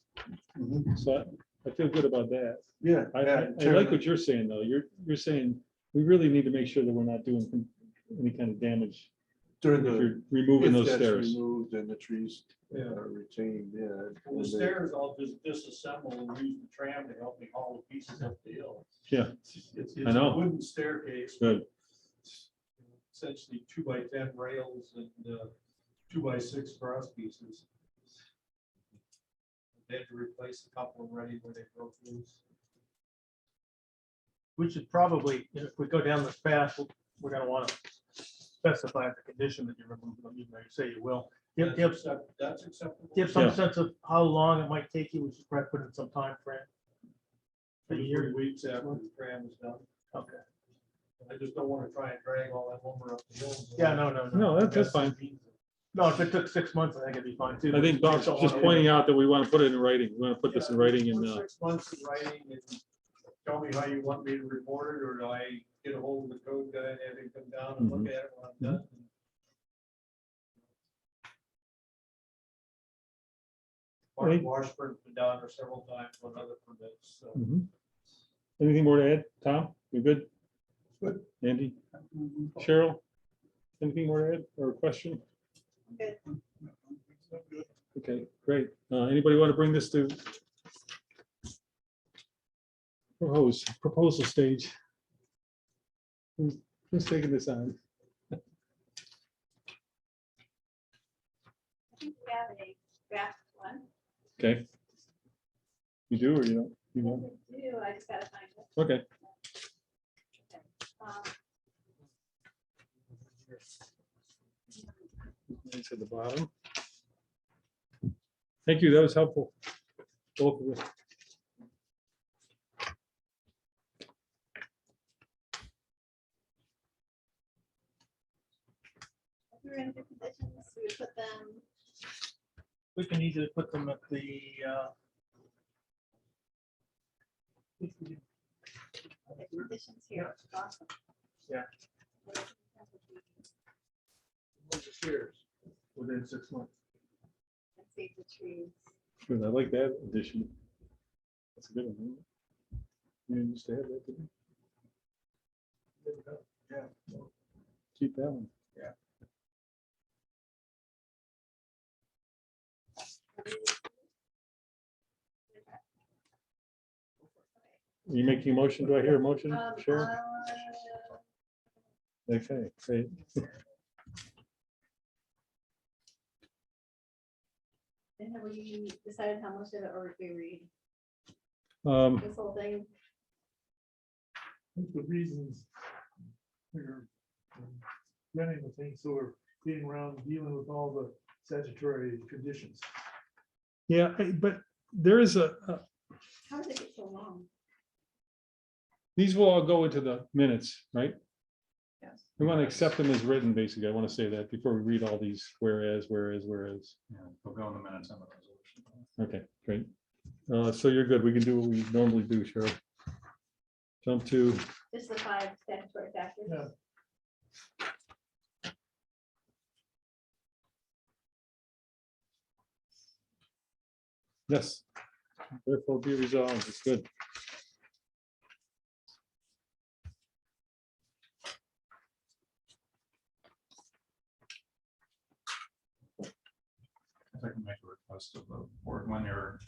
So I feel good about that. Yeah. I like what you're saying, though. You're saying we really need to make sure that we're not doing any kind of damage During if the. you're removing If those that's stairs. removed and the trees Yeah. are retained, yeah. Well, And the they- stairs, I'll just disassemble and use the tram to help me haul the pieces up the hill. Yeah. It's I know. a wooden staircase. Good. Essentially 2x10 rails and 2x6 cross pieces. They had to replace a couple already where they broke loose. We should probably, if we go down this path, we're gonna want to specify the condition that you remove them, even though you say you will. That's acceptable. Give some Yeah. sense of how long it might take you. We should probably put in some time frame. A 3 year. weeks after the tram is done. Okay. I just don't want to try and drag all that lumber up the hill. Yeah, no. No, that's fine. No, if it took 6 months, I think it'd be fine too. I think Bob's just pointing out that we want to put it in writing. We want to put this in writing and, 6 months in writing and tell me how you want me to report it, or do I get a hold of the code guy and have him come down and look at it when I'm done? Right. Mark Washburn's been down there several times on other permits, so. Mhm. Anything more to add? Tom, you good? Good. Andy? Cheryl? Anything more to add or a question? Good. Okay, great. Anybody want to bring this to proposal stage? Who's taking this on? I think we have a draft one. Okay. You do or you don't? You Yes, don't? I do. I just gotta find it. Okay. Um, It's at the bottom. Thank you, that was helpful. Both of you. If we were in good conditions, we would put them We can easily put them at the, Okay, conditions here, awesome. Yeah. What's the stairs? within 6 months. And save the trees. Good, I like that addition. That's a good one. You used to have that, didn't you? Yeah. Keep that one. Are you making a motion? Do I hear a motion, Sharon? Okay, great. And have we decided how much of it or if we read Um, this whole thing? I think the reasons we're running the thing, so we're getting around dealing with all the statutory conditions. yeah, but there is How does it get so long? these will all go into the minutes, right? Yes. We want to accept them as written, basically. I want to say that before we read all these whereas. Yeah, they'll go in the minutes on the resolution. Okay, great. So you're good. We can do what we normally do, Cheryl. Jump to, Just the 5 statutory factors? Yeah. yes. Therefore be resolved. It's good. If I can make a request of the board when you're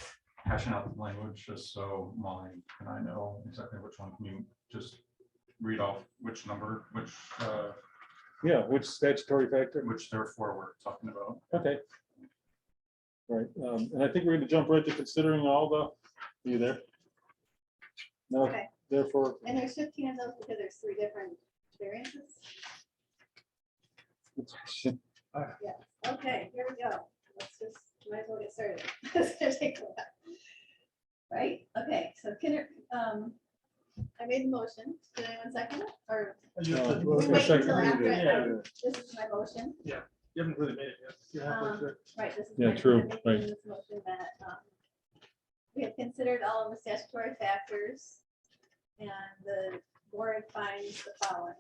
hashing out the language, just so Molly and I know exactly which one, can you just read off which number, Yeah, which statutory factor? which therefore we're talking about? Okay. Right, and I think we're going to jump right to considering all the, you there? No, Okay. therefore, And there's 15 of those because there's 3 different variances? Okay, here we go. Let's just, might as well get started. It's gonna take a while. Right, okay, so I made the motion. Did anyone second it? Or You have to- Well, we it's a wait second until after reading. it? This is my motion. you haven't really made it yet. You're halfway through. Right, this is. Yeah, my- true, I'm making right. This motion that we have considered all of the statutory factors and the board finds the following.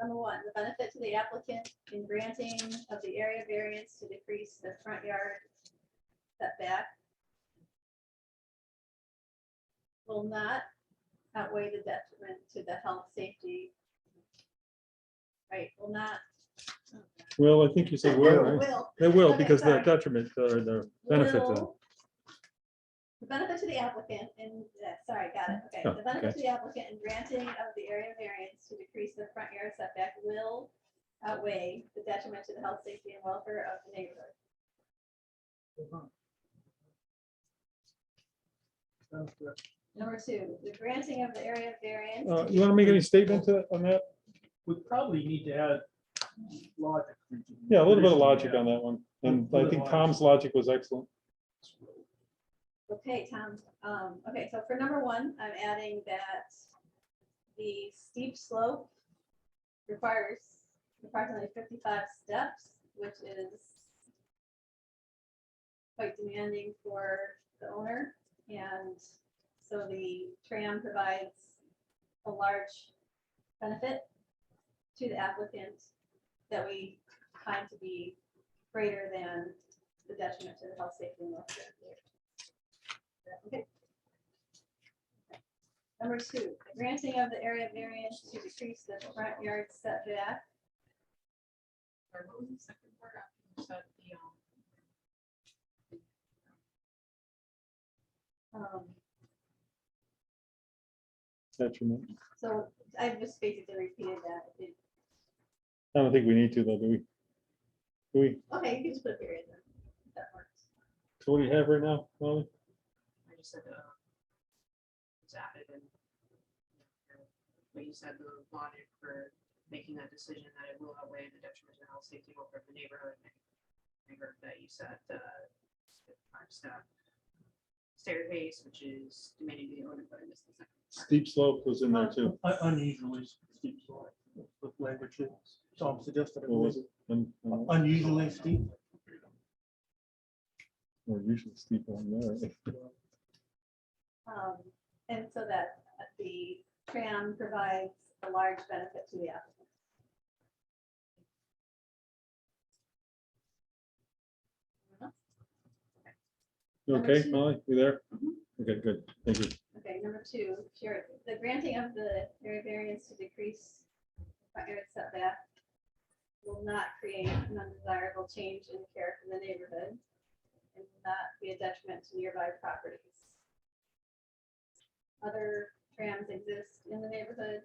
Number 1, the benefit to the applicant in granting of the area variance to decrease the front yard setback will not outweigh the detriment to the health, safety. Right, will not. well, I think you said will, right? Will. They will, Okay, because the sorry. detriment or the benefit to them. Will- The benefit to the applicant in, sorry, got it, okay. Oh, The benefit okay. to the applicant in granting of the area variance to decrease the front yard setback will outweigh the detriment to the health, safety, and welfare of the neighborhood. Sounds good. Number 2, the granting of the area variance. You want to make any statement on that? We probably need to add logic. Yeah, a little bit of logic on that one. And I think Tom's logic was excellent. Okay, Tom, okay, so for number 1, I'm adding that the steep slope requires approximately 55 steps, which is quite demanding for the owner. And so the tram provides a large benefit to the applicant that we find to be greater than the detriment to the health, safety, and welfare. Okay. Number 2, the granting of the area variance to decrease the front yard setback. Or what was the second part after you said Detriment. So I just basically repeated that. I don't think we need to though, do we? Do we? Okay, you can just put a period there. That works. So what do you have right now, Molly? I just said, it's added and what you said, the logic for making that decision that it will outweigh the detriment to health, safety, welfare of the neighborhood. I heard that you said, 5-step staircase, which is demanding the owner, but I missed the second part. Steep slope was in there too. Unusually steep slope. With language, Tom suggested it What was was it? unusually steep. Or usually steep on there. And so that the tram provides a large benefit to the applicant. You Number okay, two. Molly? You there? Mhm. Okay, good. Thank you. Okay, number two, sure, the granting of the area variance to decrease front yard setback will not create an undesirable change in character in the neighborhood and will not be a detriment to nearby properties. Other trams exist in the neighborhood.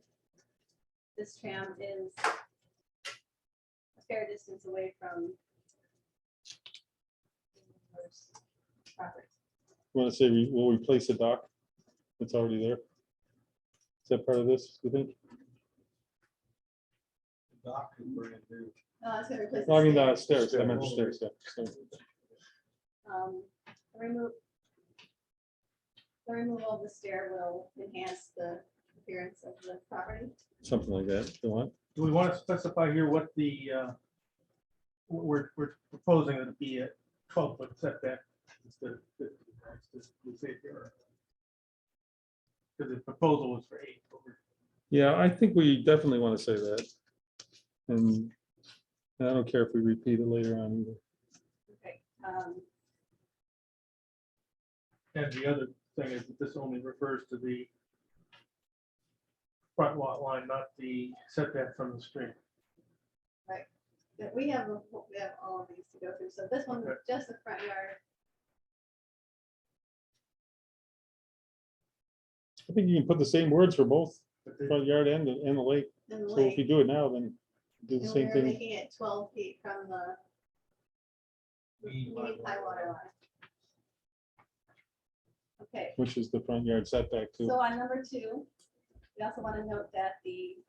This tram is a fair distance away from property. Want to say we'll replace the dock that's already there? Is that part of this, you think? The dock is brand new. It's gonna replace. No, I mean, the stairs, I meant stairs, yeah. So, Remove. The removal of the stair will enhance the appearance of the property. something like that, if you want. Do we want to specify here what the, we're proposing it to be a 12-foot setback instead of 50? Because the proposal was for 8. but we're- Yeah, I think we definitely want to say that. And I don't care if we repeat it later on either. Okay, And the other thing is that this only refers to the front lot line, not the setback from the street. that we have all of these to go through, so this one, Okay. just the front yard. I think you can put the same words for both But the- front yard and the lake. And the So if you lake, do it now, then do the and same we're thing. making it 12 feet from the Mean high water line. Okay, Which is the front yard setback too. so on number 2, we also want to note that the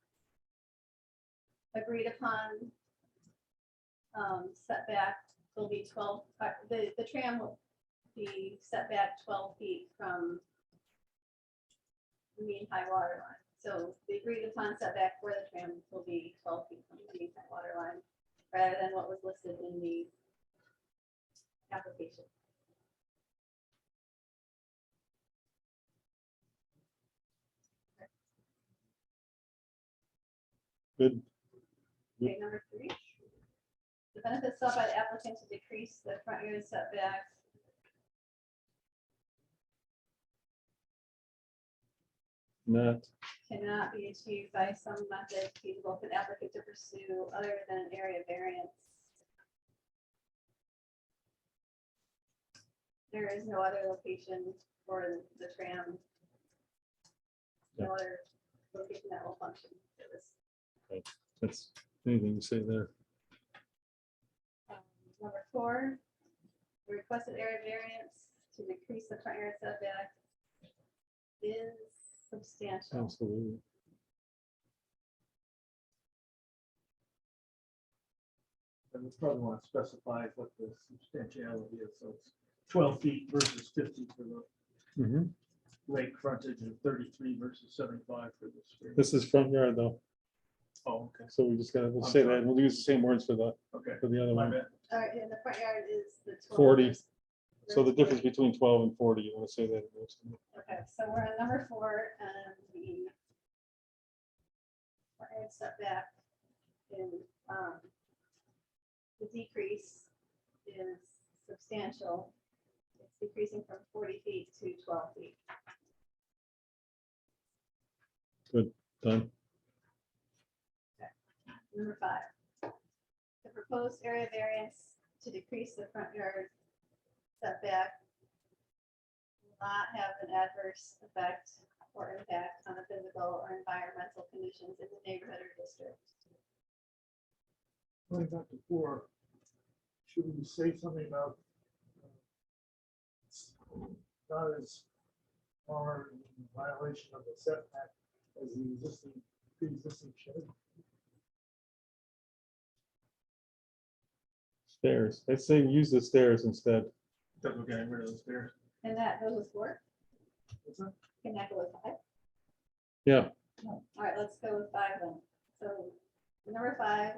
agreed upon setback will be 12, the tram will be setback 12 feet from the mean high water line. So the agreed upon setback for the tram will be 12 feet from the mean high water line, rather than what was listed in the application. Good. Okay, number 3. The benefits sought by the applicant to decrease the front yard setback Not, cannot be achieved by some method feasible for the applicant to pursue other than an area variance. There is no other location for the tram. No other location that will function for this. that's anything you say there. Number 4, the requested area variance to decrease the front yard setback is substantial. Absolutely. And we probably want to specify what the substantiality is, so it's 12 feet versus 50 for the Mhm. lake frontage and 33 versus 75 for the street. This is front yard though, Oh, okay, so we just gotta, we'll I'm say sorry. that, we'll use the same words for the, okay, for the other my one. bad. All right, and the front yard is the 12. 40. versus- So the versus difference 40. between 12 and 40, you wanna say that? Okay, so we're on number 4, and the front yard setback in, the decrease is substantial. It's decreasing from 40 feet to 12 feet. Done. Number 5, the proposed area variance to decrease the front yard setback will not have an adverse effect or impact on the physical or environmental conditions in the neighborhood or district. Going back to 4, should we say something about not as far in violation of the setback as the pre-existing shed? Stairs, let's say use the stairs instead. Because we're getting rid of the stairs. And that goes with 4? What's that? Can that go with 5? Yeah, All right, let's go with 5 then. So number 5,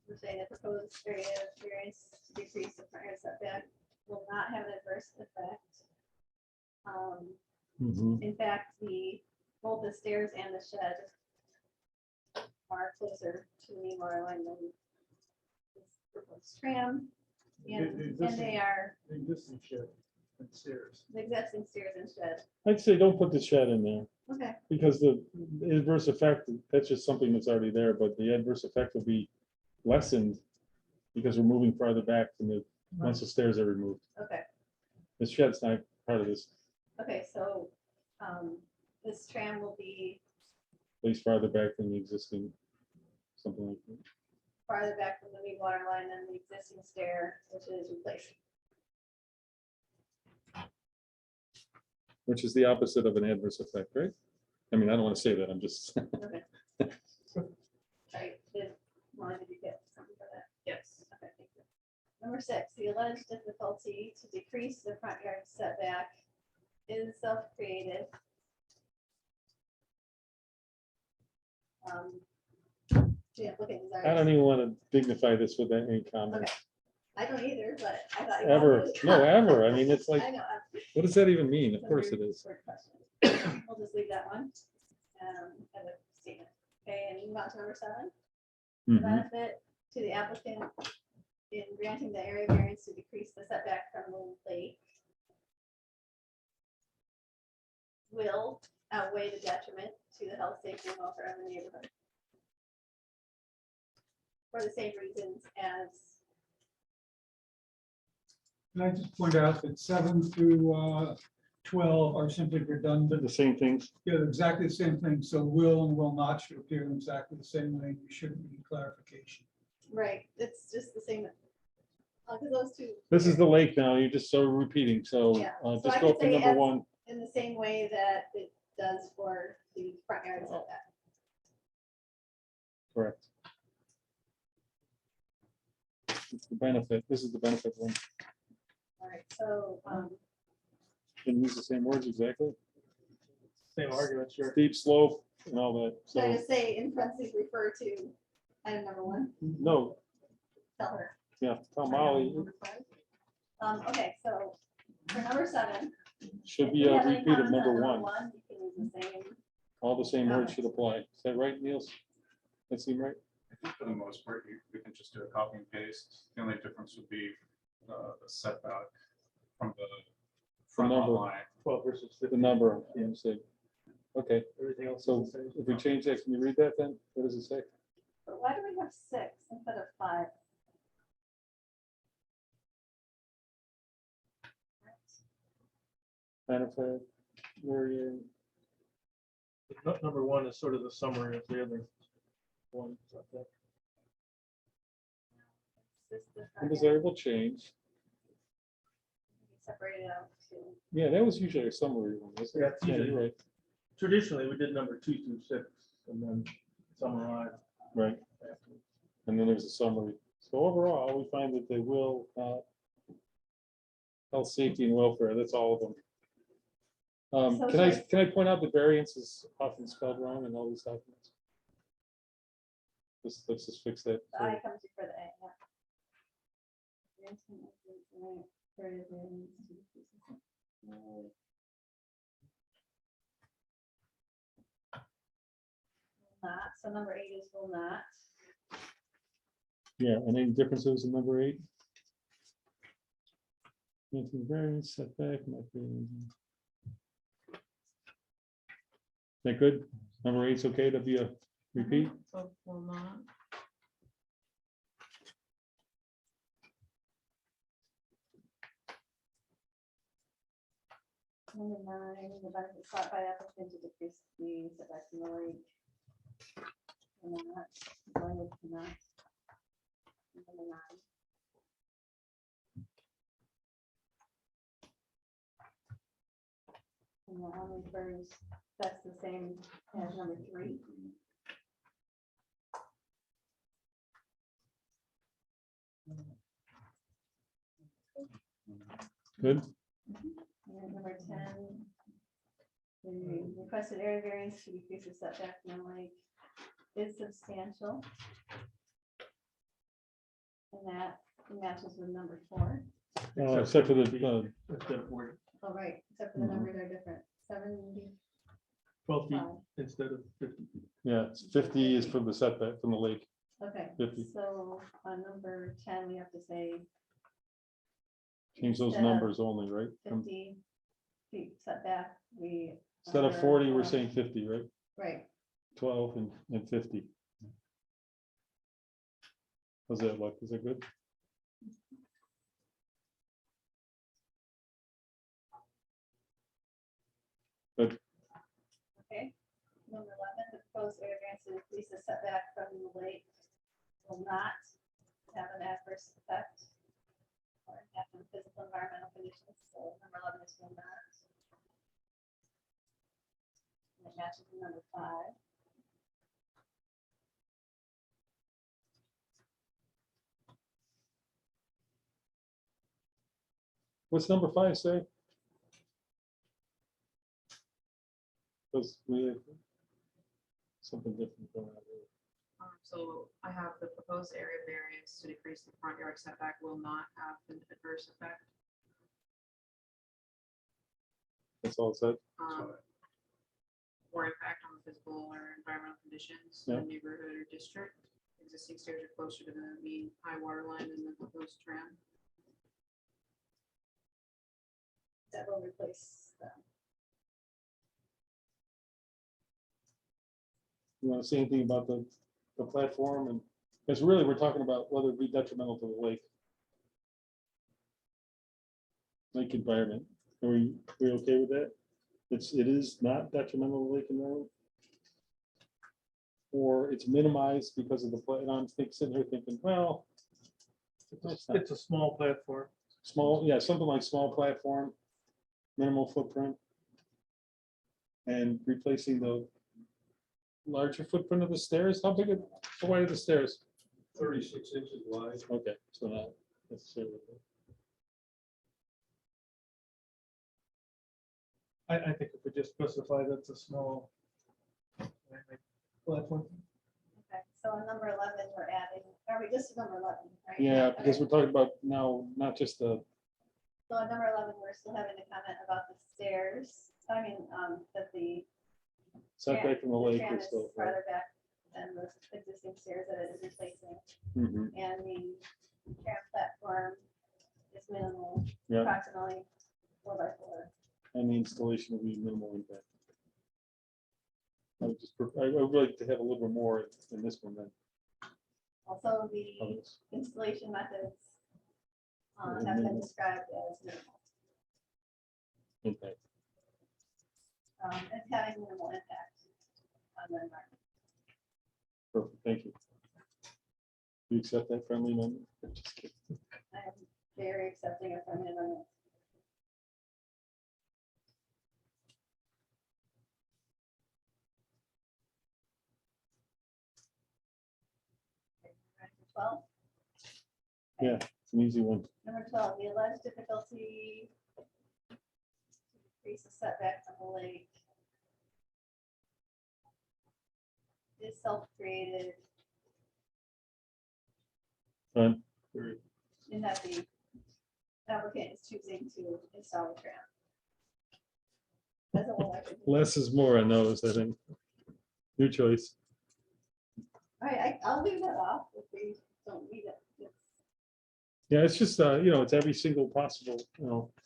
we're saying the proposed area variance to decrease the front yard setback not have an adverse effect. Mhm. In fact, both the stairs and the shed are closer to the main water line than this proposed tram. And they are The existing shed and stairs. the existing stairs and shed. I'd say don't put the shed in there, Okay, because the adverse effect, that's just something that's already there, but the adverse effect will be lessened because we're moving farther back from once the stairs are removed. okay, The shed's not part of this, okay, so, this tram will be at least farther back than the existing, something like that. farther back from the main water line than the existing stair, which is replaced. Which is the opposite of an adverse effect, right? I mean, I don't want to say that, I'm just, Okay. Right, did you get something for that? Yes. Okay, thank you. Number 6, the alleged difficulty to decrease the front yard setback is self-created. Yeah, look at I don't even want to dignify this with any comment, Okay. I don't either, but I thought. ever, no, ever, I mean, it's like, I know. what does that even mean? Of It's a course it weird- is. weird question. We'll just leave that one. As a statement. Okay, and move on to number 7. The Mhm. benefit to the applicant in granting the area variance to decrease the setback from the lake will outweigh the detriment to the health, safety, and welfare of the neighborhood. For the same reasons as, Can I just point out that 7 through 12 are simply They're redundant? the same things. Yeah, exactly the same thing. So will and will not should appear in exactly the same way. You shouldn't need clarification. right, it's just the same. Because those two. This is the lake now, you're just so repeating, so Yeah, so I just go could up to say number as- 1. In the same way that it does for the front yard setback. Correct. It's the benefit, this is the benefit one. All right, so, Can use the same words exactly. Same argument, sure. Steep slope and all that, should I so, just say in parentheses refer to item number 1? no, Tell her. yeah, tell Molly, Okay, so for number 7. should if be you a have any repeat of comments on number 1. You can use the same. All the same words Okay. should apply. Is that right, Niels? That seem right? I think for the most part, we can just do a copy and paste. The only difference would be the setback from the front lot number. line. 12 versus The 15. number, you say. Okay, Everything else. so is the same. if we change that, can you read that then? What does it say? But why do we have 6 instead of 5? Benefit, area, Number 1 is sort of the summary of the other one. Okay. It's just the front yard. undesirable change. Separated out to. Yeah, that was usually a summary one. Wasn't Yeah, it? it's Yeah, usually- you're right, Traditionally, we did number 2 through 6 and then summarize. right. And then there's a summary. So overall, we find that they will, health, safety, and welfare, that's all of them. So Can I point out that variance is often spelled wrong in all these documents? Let's just fix that. The I comes before the A, yeah. Not, so number 8 is will not. Yeah, and any differences in number 8? Granting variance, setback, might be. Is that good? Number 8's okay to be a repeat? So will not. Number 9, the benefit sought by applicant to decrease the setback from the lake. Not, language not. Number 9. And that one refers, that's the same as number 3. Good? And number 10, the requested area variance to decrease the setback from the lake is substantial. And that matches with number 4. Except for the, Instead of 40, Oh, right, except for the Mhm. numbers are different, 75. 12 feet instead of 50 feet. yeah, it's 50 is from the setback from the lake. Okay, 50. so on number 10, we have to say Change those Instead of numbers only, right? 50 feet setback, we. Instead of under, 40, we're saying 50, right? Right, 12 and 50. How's that look? Is that good? okay. Number 11, the proposed area variance to increase the setback from the lake will not have an adverse effect or impact on physical environmental conditions, so number 11 is will not. And it matches with number 5. What's number 5 say? Because we have something different going on there. So I have the proposed area variance to decrease the front yard setback will not have an adverse effect. That's all it said. Or impact on the physical or environmental conditions Yeah. in the neighborhood or district. Existing stairs are closer to the mean high water line than the proposed tram. That will replace them. You want to say anything about the platform? And because really, we're talking about whether it be detrimental to the lake environment. Are we okay with that? It is not detrimental to lake environment? Or it's minimized because of the, and I'm sitting here thinking, well, It's a small platform. small, yeah, something like small platform, minimal footprint. And replacing the larger footprint of the stairs. How big, how wide are the stairs? 36 inches wide. Okay, so not necessarily. I think if we just specify that's a small platform. Okay, so on number 11, we're adding, are we just number 11, right? Yeah, because Okay. we're talking about now, not just the, So on number 11, we're still having a comment about the stairs. I mean, that the setback from the lake tram is is still. farther back than the existing stairs that it is replacing. Mhm, And the tram platform is minimal, yeah, approximately 4x4. and the installation will be minimal impact. I would like to have a little bit more in this one than Also, the others. installation methods Yeah, have been minimal. described as minimal, Impact. as having minimal impact on the environment. Perfect, thank you. You accept that friendly amendment? Just kidding. I am very accepting of friendly amendment. Ready for 12? Yeah, it's an easy one. Number 12, the alleged difficulty to increase the setback from the lake is self-created Fine. in that the applicant is choosing to install a tram. That's all I can do. Less is more on those, I think. Your choice. All right, I'll leave that off if we don't need it. It's- Yeah, it's just, it's every single possible,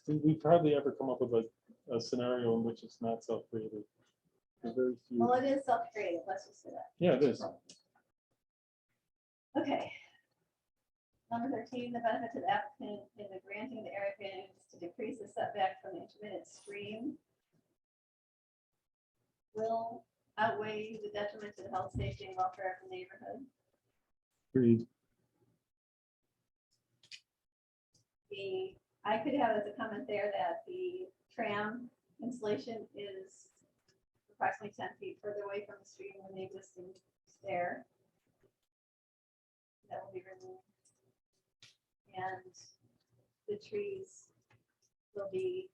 we hardly ever come up with a scenario in which it's not self-created. There's very few. Well, it is self-created, let's just say that. Yeah, it is. Okay. Number 13, the benefit to the applicant in the granting of the area variance to decrease the setback from the intermittent stream will outweigh the detriment to the health, safety, and welfare of the neighborhood. Agreed. I could have as a comment there that the tram installation is approximately 10 feet further away from the stream than the existing stair. That will be removed. And the trees will be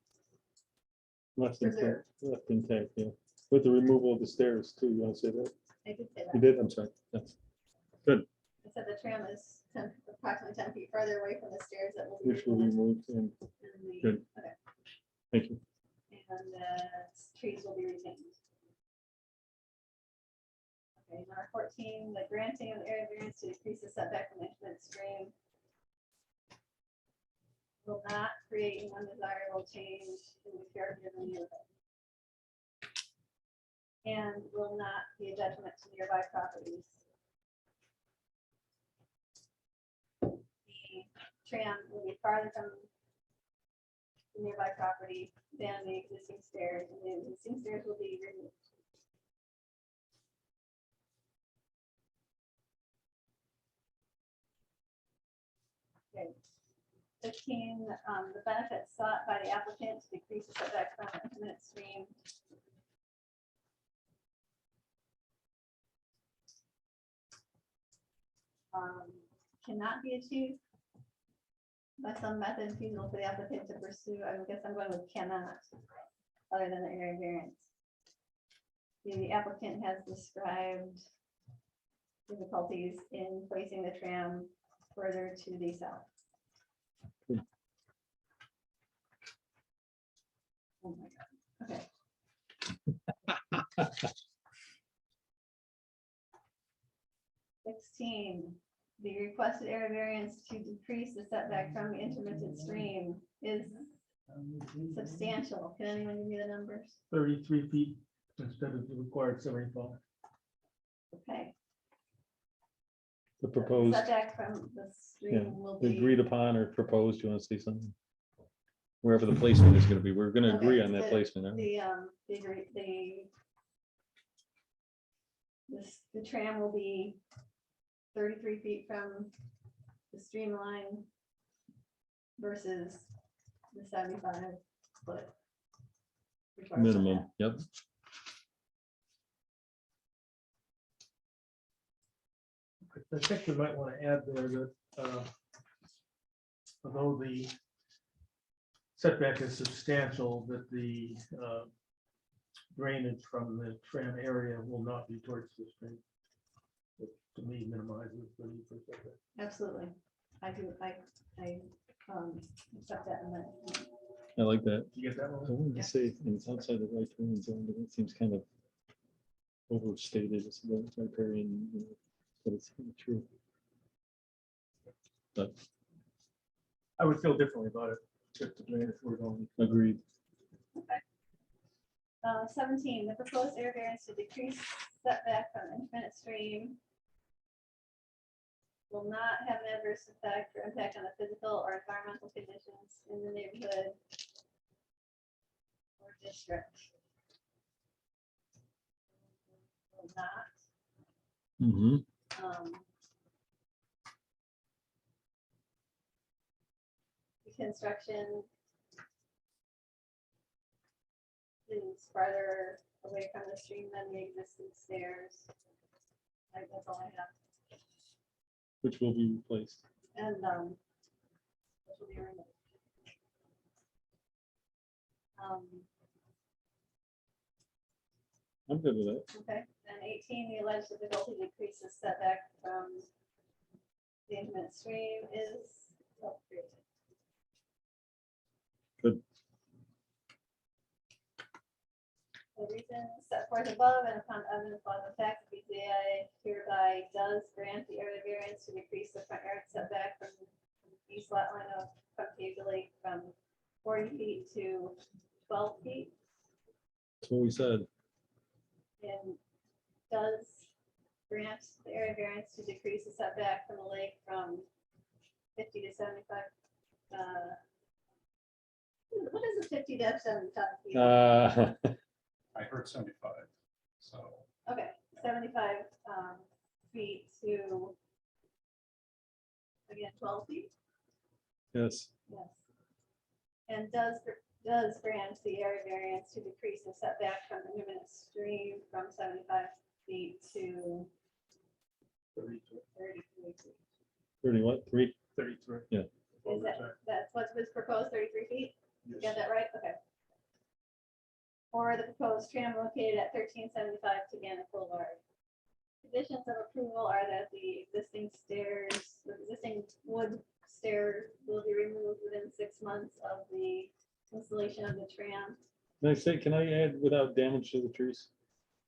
Left Preserved. intact, yeah. With the removal of the stairs too, you want to say that? I did say You that. did, I'm sorry. That's I said the tram is approximately 10 feet further away from the stairs that will be. Which will be removed moved in. in the- Good. Okay, Thank you. and trees will be retained. Okay, number 14, the granting of area variance to decrease the setback from the infinite stream will not create an undesirable change in the character of the neighborhood. And will not be a detriment to nearby properties. The tram will be farther from the nearby property than the existing stairs, and the existing stairs will be removed. Okay. 15, the benefits sought by the applicant to decrease the setback from an infinite stream cannot be achieved by some method feasible for the applicant to pursue. I guess I'm going with cannot, other than the area variance. The applicant has described difficulties in placing the tram further to the south. Oh my God. Okay. 16, the requested area variance to decrease the setback from the intermittent stream is substantial. Can anyone give me the numbers? 33 feet instead of the required 75. Okay. The proposed, Setback from the stream will the be. agreed upon or proposed, you want to say something? Wherever the placement is gonna be, we're gonna agree Okay, on that placement. aren't we? The tram will be 33 feet from the streamline versus the 75 foot. required Minimum, setback. yep. I think we might want to add there that although the setback is substantial, that the drainage from the tram area will not be towards the stream. Which to me minimizes the need for setback. Absolutely. I do, I accept that amendment. I like that. You get that I one? wanted to say, and it's outside the right turn zone, but it seems kind of overstated. It's the riparian, you know, but it's kind of true. But I would feel differently about it if the drainage were going. agreed. 17, the proposed area variance to decrease setback from infinite stream will not have an adverse effect or impact on the physical or environmental conditions in the neighborhood or district. Will not. The construction is farther away from the stream than the existing stairs. That's all I have. Which will be replaced. And which will be removed. I'm good with that. Okay, and 18, the alleged difficulty decreases setback from the infinite stream is self-created. Good. The reasons set forth above and upon evidence of the fact that BZA hereby does grant the area variance to decrease the front yard setback from the east lot line of Concave Lake from 40 feet to 12 feet. That's what we said. And does grant the area variance to decrease the setback from the lake from 50 to 75. What is the 50 to 75 feet? I heard 75, so. Okay, 75 feet to, again, 12 feet? Yes. Yes. And does grant the area variance to decrease the setback from the Newman stream from 75 feet to 33 feet. 30 what? 3? 33. Yeah. Is that's what was proposed, 33 feet? You got that right? Okay. Or the proposed tram located at 1375 to Gannett Boulevard. conditions of approval are that the existing stairs, the existing wood stairs will be removed within 6 months of the installation of the tram. Can I add without damage to the trees?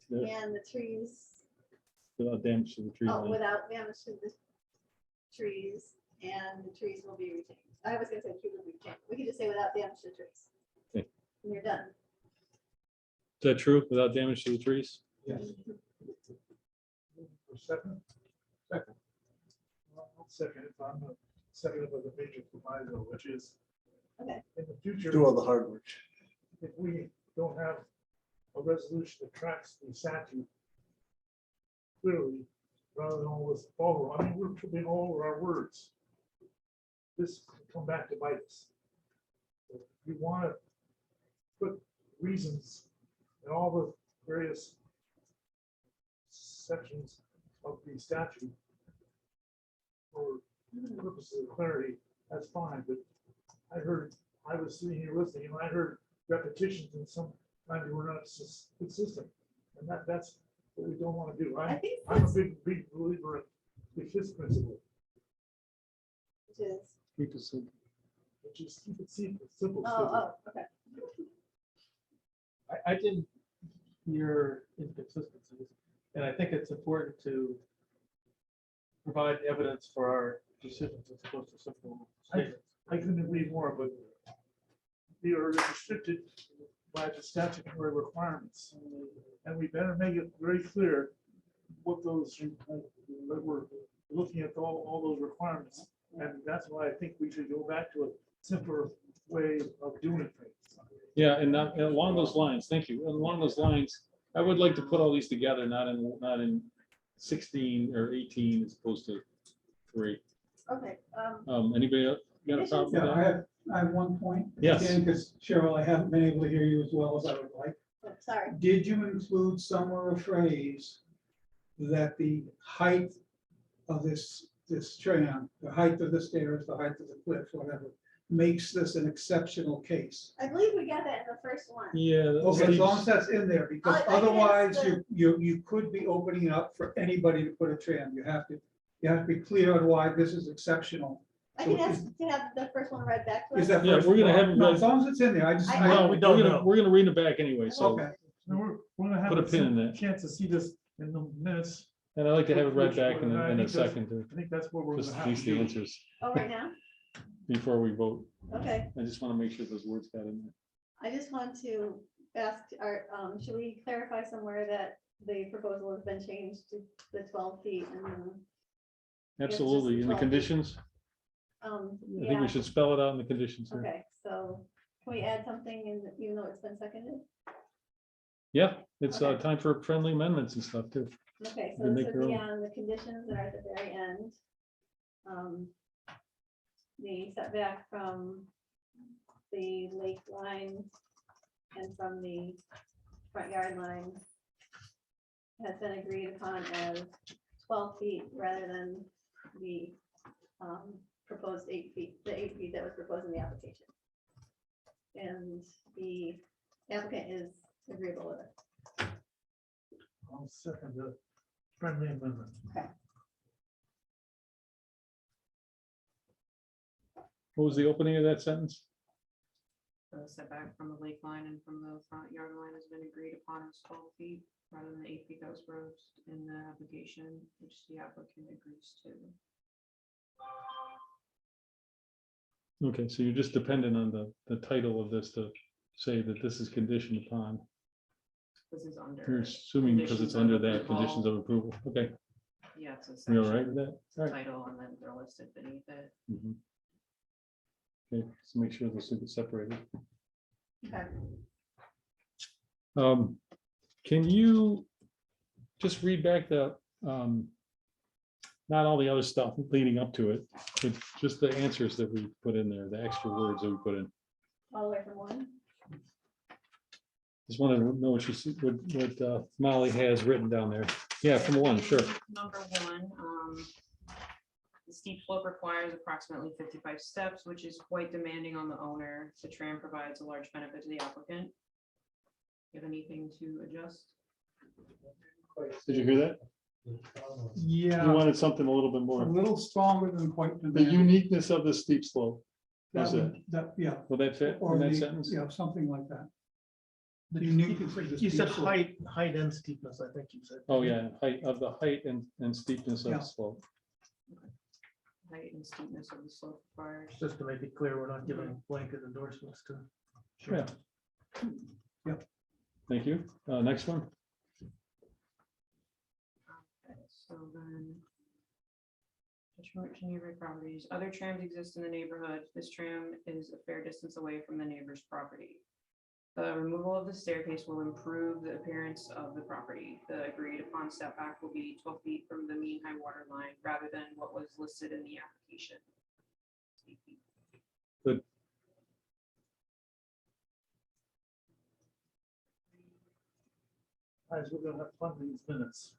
Yeah, And the trees, without damage to the trees. oh, without damage to the trees, and the trees will be retained. I was gonna say trees will be retained. We could just say without damage to the trees. Okay. And you're done. Is that true? Without damage to the trees? Yes. Second? Second. I'll second if I'm a second of the major proviso, which is. Okay. In the future. Do all the hard work. If we don't have a resolution that tracks the statute clearly, rather than all this, I mean, we're tripping all over our words. This can come back to bite us. If we want to put reasons in all the various sections of the statute for purposes of clarity, that's fine, but I was sitting here listening, and I heard repetitions, and sometimes they were not consistent, and that's what we don't want to do. I think I'm a that's, big believer in the fifth principle, which is, Keep it simple. which is keep it simple. okay. I didn't hear inconsistencies, and I think it's important to provide evidence for our decisions as opposed to simple statements. I couldn't agree more, but we are restricted by the statutory requirements. And we better make it very clear what those, that we're looking at all those requirements. And that's why I think we should go back to a simpler way of doing things. Yeah, and along those lines, thank you. Along those lines, I would like to put all these together, not in 16 or 18 as opposed to 3. Okay, Anybody else got a problem with Yeah, that? I have one point. Yes. Because Cheryl, I haven't been able to hear you as well as I would like. sorry. Did you include somewhere a phrase that the height of this tram, the height of the stairs, the height of the cliff, whatever, makes this an exceptional case? I believe we got that in the first one. Yeah. Okay, as long as that's in there, because I can ask otherwise the- you could be opening up for anybody to put a tram. You have to be clear on why this is exceptional. I can ask to have the first one read back to us. Is that? Yeah, first we're gonna one? have it No, read- as long as it's in there, I just. I- No, we don't know. we're gonna read it back anyway, so, Okay, And we're gonna have Put a pin in that. chance to see this in the minutes. and I'd like to have it read back in I a think that's- second, to I think that's what we're just gonna at have least to the do. answers Oh, right now? before we vote. Okay, I just want to make sure those words got in there. I just want to ask, should we clarify somewhere that the proposal has been changed to the 12 feet and then, Absolutely, in the 12. conditions, I think yeah, we should spell it out in the conditions here. okay, so can we add something in, even though it's been seconded? Yeah, it's Okay. time for friendly amendments and stuff too. Okay, You so make this your would be own. on the conditions that are at the very end. The setback from the lake line and from the front yard line has been agreed upon as 12 feet rather than the proposed 8 feet, the 8 feet that was proposed in the application. And the applicant is agreeable with it. I'll second the friendly amendment. What was the opening of that sentence? The setback from the lake line and from the front yard line has been agreed upon as 12 feet rather than the 8 feet that was proposed in the application, which the applicant agrees to. Okay, so you're just dependent on the title of this to say that this is conditioned upon. This is under. You're assuming because it's under that conditions of approval. approval. Okay, Yeah, it's a you all right with section that? All right. title and then they're listed beneath it. Mhm. Okay, so make sure those are separated. Okay. Can you just read back the, not all the other stuff leading up to it, but just the answers that we put in there, the extra words that we put in? All the way from 1. Just want to know what you see, what Molly has written down there. Yeah, from 1, sure. Number 1, the steep slope requires approximately 55 steps, which is quite demanding on the owner. The tram provides a large benefit to the applicant. You have anything to adjust? Did you hear that? You Yeah, wanted something a little bit a more, little stronger than quite. the uniqueness of the steep slope. That How's would, that, yeah. Will that fit Or in that the, sentence? yeah, something like that. The- The uniqueness of the You said steep slope. height and steepness, I think you said. Oh, yeah, height and steepness of Yeah. the slope. Height and steepness of the slope required. Just to make it clear, we're not giving blanket endorsements to. Yeah. Thank you. Next one. Okay, so then. Detroit neighboring properties, other trams exist in the neighborhood. This tram is a fair distance away from the neighbor's property. The removal of the staircase will improve the appearance of the property. The agreed upon setback will be 12 feet from the mean high water line rather than what was listed in the application. 8 feet. Guys, we're gonna have fun with these minutes.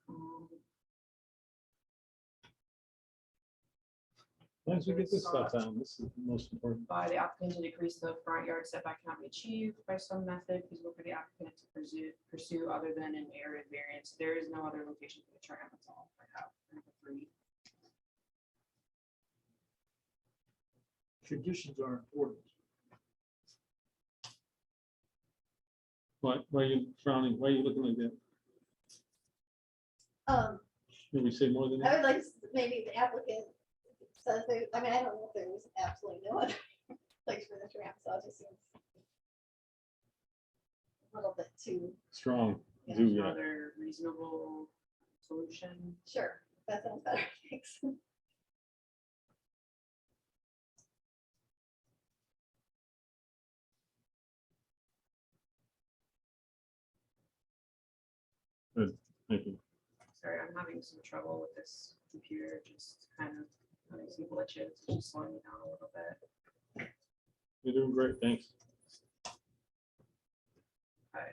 As long as we get this stuff down, this is the most important. By the applicant to decrease the front yard setback cannot be achieved by some method feasible for the applicant to pursue other than an area variance. There is no other location for the tram. That's all I have. Number 3. Traditions are important. Why are you frowning? Why are you looking like that? Can we say more than I that? would like, maybe the applicant says there, I mean, I don't know if there was absolutely no other place for the tram, so it just seems a little bit too, Strong. Yeah, Do, yeah. Another reasonable solution. sure, that sounds better, thanks. Thank you. Sorry, I'm having some trouble with this computer, just kind of having some glitches, it's just slowing me down a little bit. You're doing great. Thanks. Okay,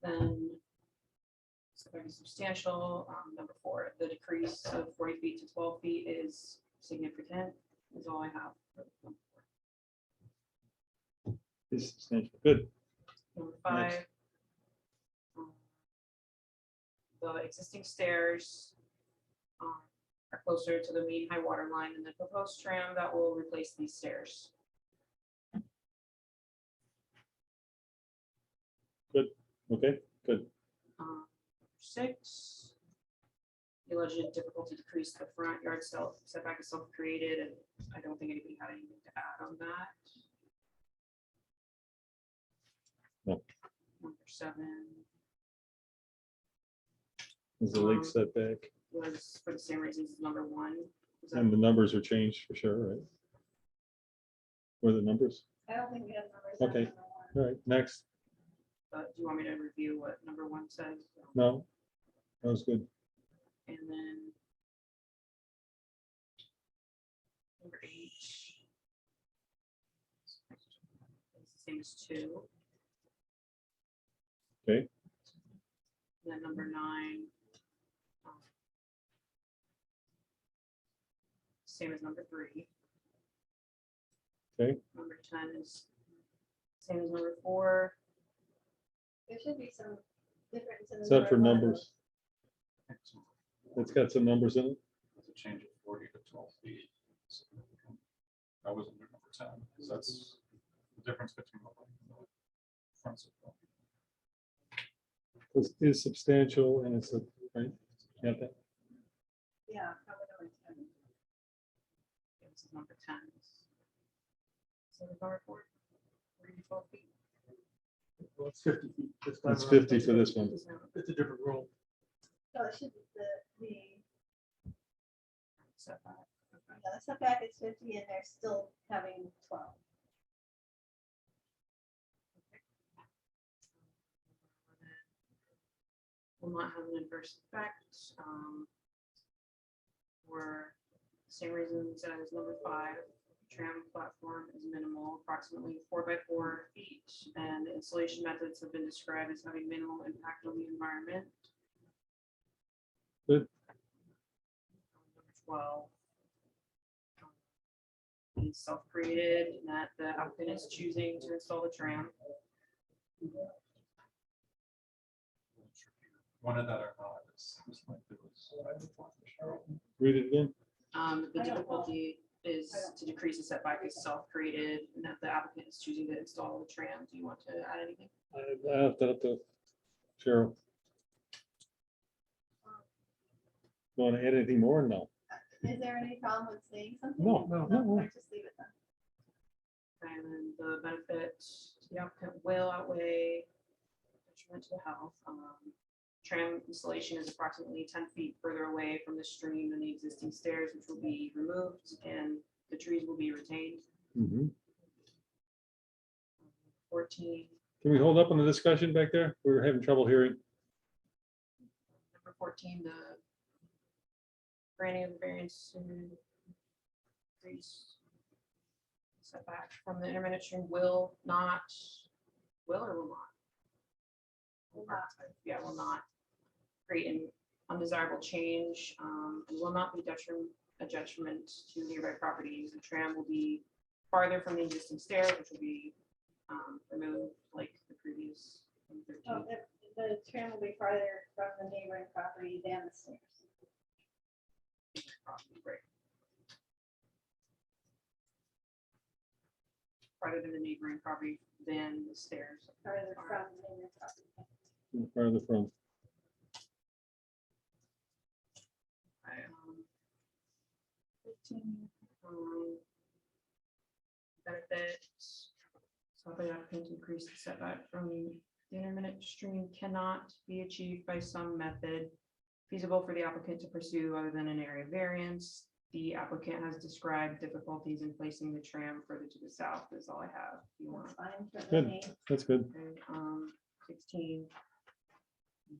then setback is substantial. Number 4, the decrease of 40 feet to 12 feet is significant, is all I have. For number 4. It's substantial. Good. Number 5. The existing stairs are closer to the mean high water line than the proposed tram that will replace these stairs. Okay, good. 6. The alleged difficulty to decrease the front yard setback is self-created, and I don't think anybody had anything to add on that. No. Number 7 Is the lake setback was for the same reasons as number 1. Was and that, the numbers are changed for sure, right? Were the numbers? I don't think we have numbers. on Okay. number 1. All right, next. do you want me to review what number 1 says? No, that was good. And then number 8. It's the same as 2. Okay. Then number 9. Same as number 3. Okay. Number 10 is same as number 4. There should be some difference in. the Is that for number of numbers? It's got some numbers in it. It's a change of 40 to 12 feet. That was under number 10, because that's the difference between the length and the front setback. It's substantial and it's a, right? You have that? Yeah. probably number 10. This is number 10. So number 4. 40 to 12 feet. Well, it's 50 feet this time It's around. 50 for this one. It's a different rule. No, it should be the, Setback. yeah, the setback is 50 and they're still having 12. Will not have an adverse effect. For the same reasons as number 5, tram platform is minimal, approximately 4 by 4 feet, and the installation methods have been described as having minimal impact on the environment. Good. Number 12. Is self-created in that the applicant is choosing to install the tram. Wanted that or not, Read it again. The I don't know. difficulty is to decrease the setback is self-created and that the applicant is choosing to install the tram. Do you want to add anything? I have to, Cheryl. Want to add anything more? No. Is there any problem with saying something? No, no. Or just leave it then. And the benefit to the applicant will outweigh detriment to the health. Tram installation is approximately 10 feet further away from the stream than the existing stairs, which will be removed, and the trees will be retained. Mhm. 14, Can we hold up on the discussion back there? We're having trouble hearing. number 14, the granting of the variance to increase setback from the intermittent stream will not, will or will not? Will not. Yeah, will not create an undesirable change, and will not be a detriment to nearby properties. The tram will be farther from the existing stairs, which will be removed like the previous. Oh, the tram will be farther from the neighboring property than the stairs. Right. Farther than the neighboring property than the stairs. Farther from the neighboring property. Farther from. Um, 15, benefits. So the applicant to increase the setback from the intermittent stream cannot be achieved by some method feasible for the applicant to pursue other than an area variance. The applicant has described difficulties in placing the tram further to the south. Is all I have. Do you want? That's fine for Good. me. That's good. Okay, 16.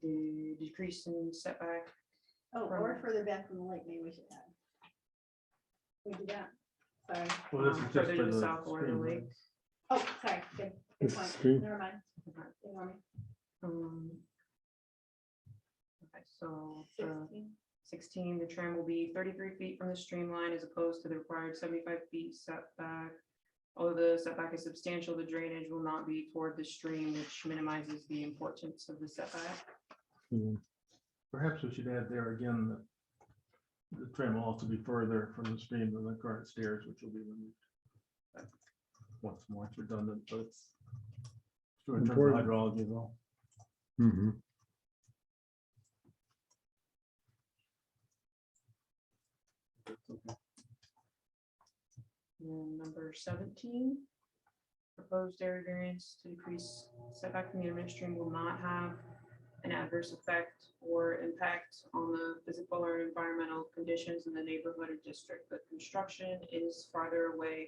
The decrease in setback. Oh, or further back from the lake, maybe we should add. We do that. Sorry. Well, this is just Further for to the the south or the stream, lake. right? Oh, sorry. Good This point. stream. Never mind. Ignore me. Okay, so the 16. 16, the tram will be 33 feet from the stream line as opposed to the required 75 feet setback. Although the setback is substantial, the drainage will not be toward the stream, which minimizes the importance of the setback. Mhm. Perhaps we should add there again, that the tram will also be further from the stream than the current stairs, which will be removed. Once more, it's redundant, but it's true in terms of Important. hydrology as well. Mhm. And number 17, proposed area variance to decrease setback from the intermittent stream will not have an adverse effect or impact on the physical or environmental conditions in the neighborhood or district. The construction is farther away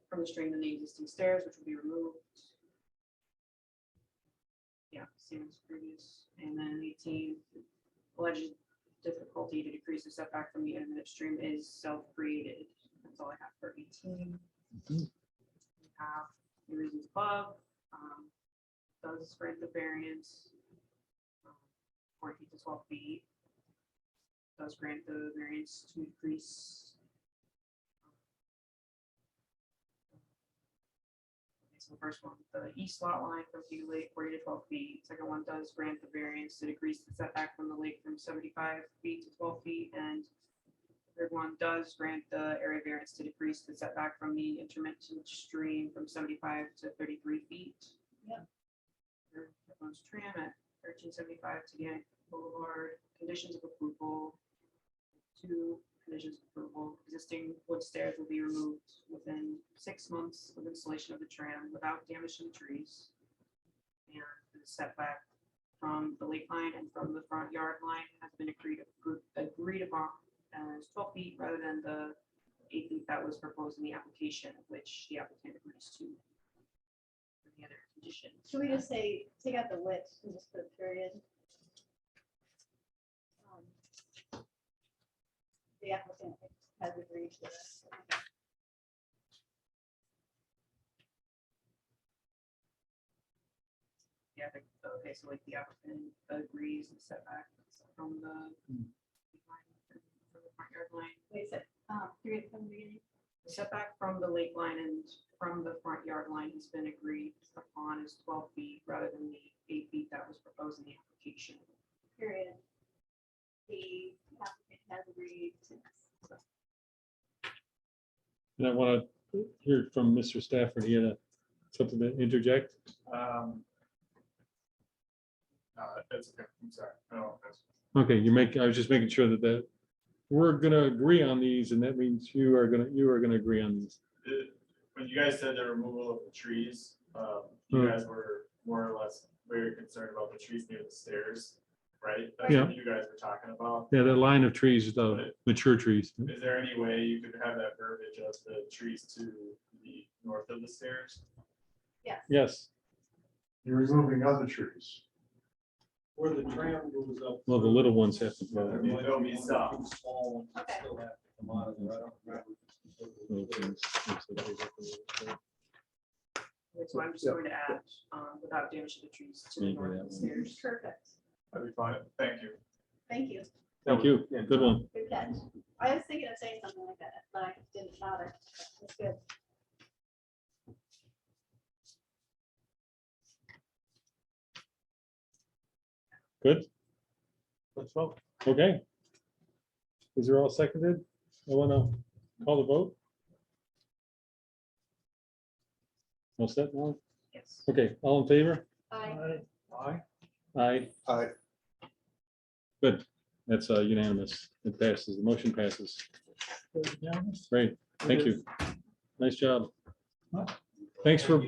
from the stream than the existing stairs, which will be removed. Yeah, same as previous. And then 18, alleged difficulty to decrease the setback from the intermittent stream is self-created. That's all I have for 18. Mhm. We have the reasons above. Does grant the variance 4 feet to 12 feet. Does grant the variance to decrease. Okay, so the first one, the east lot line from the lake 40 to 12 feet. Second one does grant the variance to decrease the setback from the lake from 75 feet to 12 feet. And third one does grant the area variance to decrease the setback from the intermittent stream from 75 to 33 feet. Yep. Third one's tram at 1375 to Gannett Boulevard. Conditions of approval. 2 conditions of approval. Existing wood stairs will be removed within 6 months of installation of the tram without damage to the trees. And the setback from the lake line and from the front yard line has been agreed upon as 12 feet rather than the 8 feet that was proposed in the application, which the applicant agrees to. For the other conditions. Should we just say, take out the width and just put a period? The applicant has agreed to this. Yeah, okay, so like the applicant agrees the setback from the from the front yard line. Wait, so, period from the beginning. The setback from the lake line and from the front yard line has been agreed upon as 12 feet rather than the 8 feet that was proposed in the application. Period. And I want to hear from Mr. Stafford. He had something to interject. That's okay, I'm sorry. No, that's, Okay, I was just making sure that we're gonna agree on these, and that means you are gonna agree on these. when you guys said the removal of the trees, you Hmm. guys were more or less very concerned about the trees near the stairs, right? That's Yeah. what you guys were talking about. Yeah, that line of trees, the mature trees. Is there any way you could have that verbiage of the trees to the north of the stairs? Yes. Yes, You're removing other trees. Where the tram goes up. well, the little ones have to go. I mean, there'll be some. Small ones that Okay. still have to come out of there. I don't remember. So I'm just going to add, without damage to the trees to the north of the stairs. Perfect. That'd be fine. Thank you. Thank you. Thank you. Good one. Good catch. I was thinking of saying something like that, but I didn't bother. That's good. Good. Let's vote. Okay. These are all seconded. I want to call the vote. All set now? Yes. Okay, all in favor? Aye. Aye. Aye. Aye. Good. That's unanimous. It passes. The motion passes. Great. Thank you. Nice job. Thanks for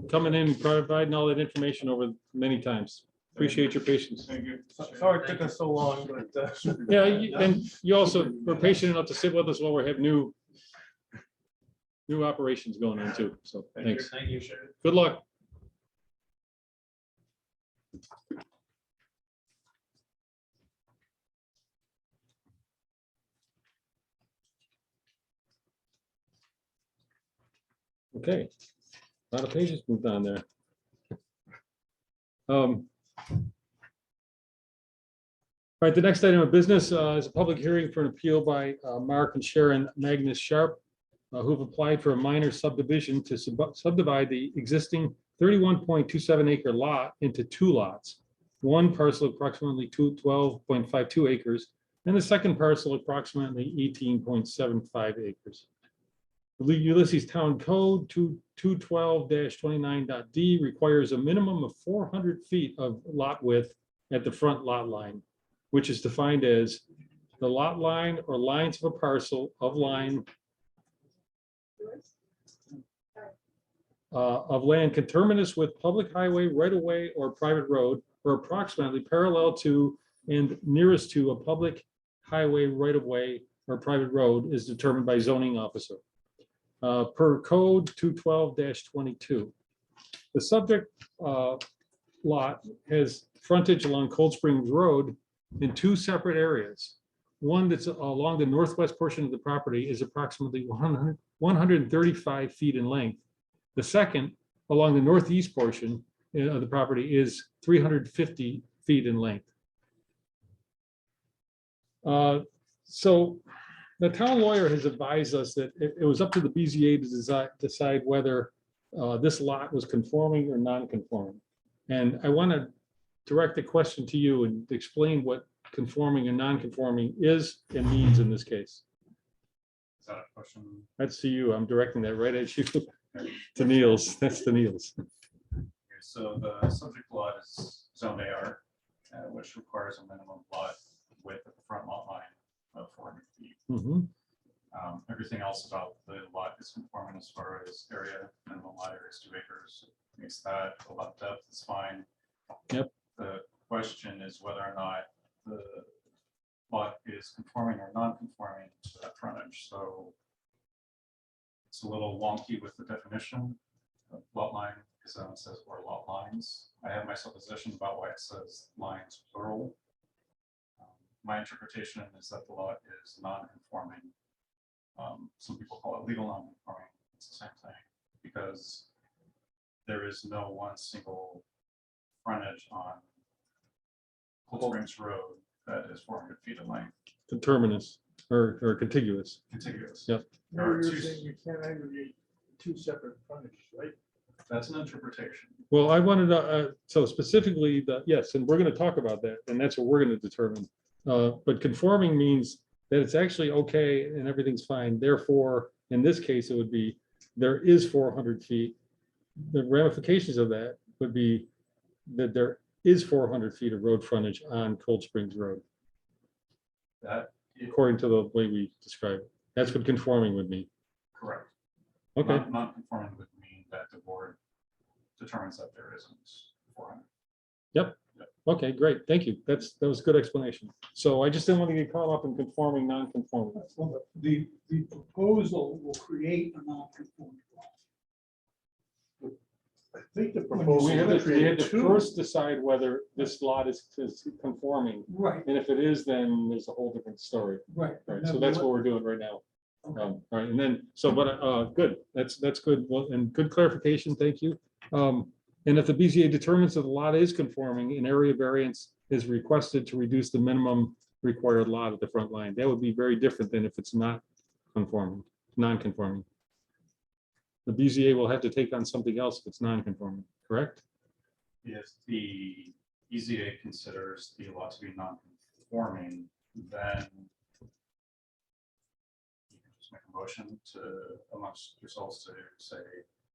coming in, and providing all that information over many times. Appreciate your patience. Thank you. Sorry it took us so long, but. Yeah, and you also were patient enough to sit with us while we have new operations going on too. So thanks. Thank you. Good luck. Okay, a lot of pages moved on there. All right, the next item of business is a public hearing for an appeal by Mark and Sharon Magnus Sharp, who've applied for a minor subdivision to subdivide the existing 31.27 acre lot into two lots. One parcel approximately 12.52 acres, and the second parcel approximately 18.75 acres. The Ulysses Town Code 212-29.d requires a minimum of 400 feet of lot width at the front lot line, which is defined as the lot line or lines of a parcel of line of land conterminous with public highway, right-of-way, or private road, or approximately parallel to and nearest to a public highway, right-of-way, or private road is determined by zoning officer. Per code 212-22. The subject lot has frontage along Cold Springs Road in two separate areas. One that's along the northwest portion of the property is approximately 135 feet in length. The second, along the northeast portion of the property, is 350 feet in length. So the town lawyer has advised us that it was up to the BZA to decide whether this lot was conforming or non-conforming. And I want to direct the question to you and explain what conforming and non-conforming is and means in this case. Is that a question? That's to you. I'm directing that right at you. To Niels. That's to Niels. Okay, so the subject lot is zone AR, which requires a minimum lot width at the front lot line of 400 feet. Mhm. Everything else about the lot is conforming as far as area, minimum lot area is 2 acres. Makes that a lot depth is fine. Yep. The question is whether or not the lot is conforming or non-conforming to that frontage. So it's a little wonky with the definition of lot line because then it says or lot lines. I have my supposition about why it says lines plural. My interpretation is that the lot is non-conforming. Some people call it legal non-conforming. It's the same thing because there is no one single frontage on Cold Springs Road that is 400 feet in length, Coterminous or contiguous. contiguous. Yep. There are You're two- saying you can't aggregate two separate frontages, right? That's an interpretation. Well, I wanted to, so specifically yes, and we're going to talk about that, and that's what we're going to determine. But conforming means that it's actually okay and everything's fine. Therefore, In this case, it would be, there is 400 feet. The ramifications of that would be that there is 400 feet of road frontage on Cold Springs Road, That, according to the way we describe it. That's what conforming would mean. correct. Okay, Non-conforming would mean that the board determines that there isn't 400. okay, great. Thank you. That was a good explanation. So I just didn't want to get caught up in conforming, non-conforming. Well, the proposal will create a non-conforming lot. I think the We proposal had would to, we had create to two. first decide whether this lot is conforming. Right, And if it is, then there's a whole different story. right. Right, so that's what we're doing right now. All right, and then, so, but, good, that's good, well, and good clarification, thank you. And if the BZA determines that the lot is conforming, an area variance is requested to reduce the minimum required lot at the front line. That would be very different than if it's not conforming, non-conforming. The BZA will have to take on something else if it's non-conforming, correct? If the BZA considers the lot to be non-conforming, then you can just make a motion to amongst yourselves to say,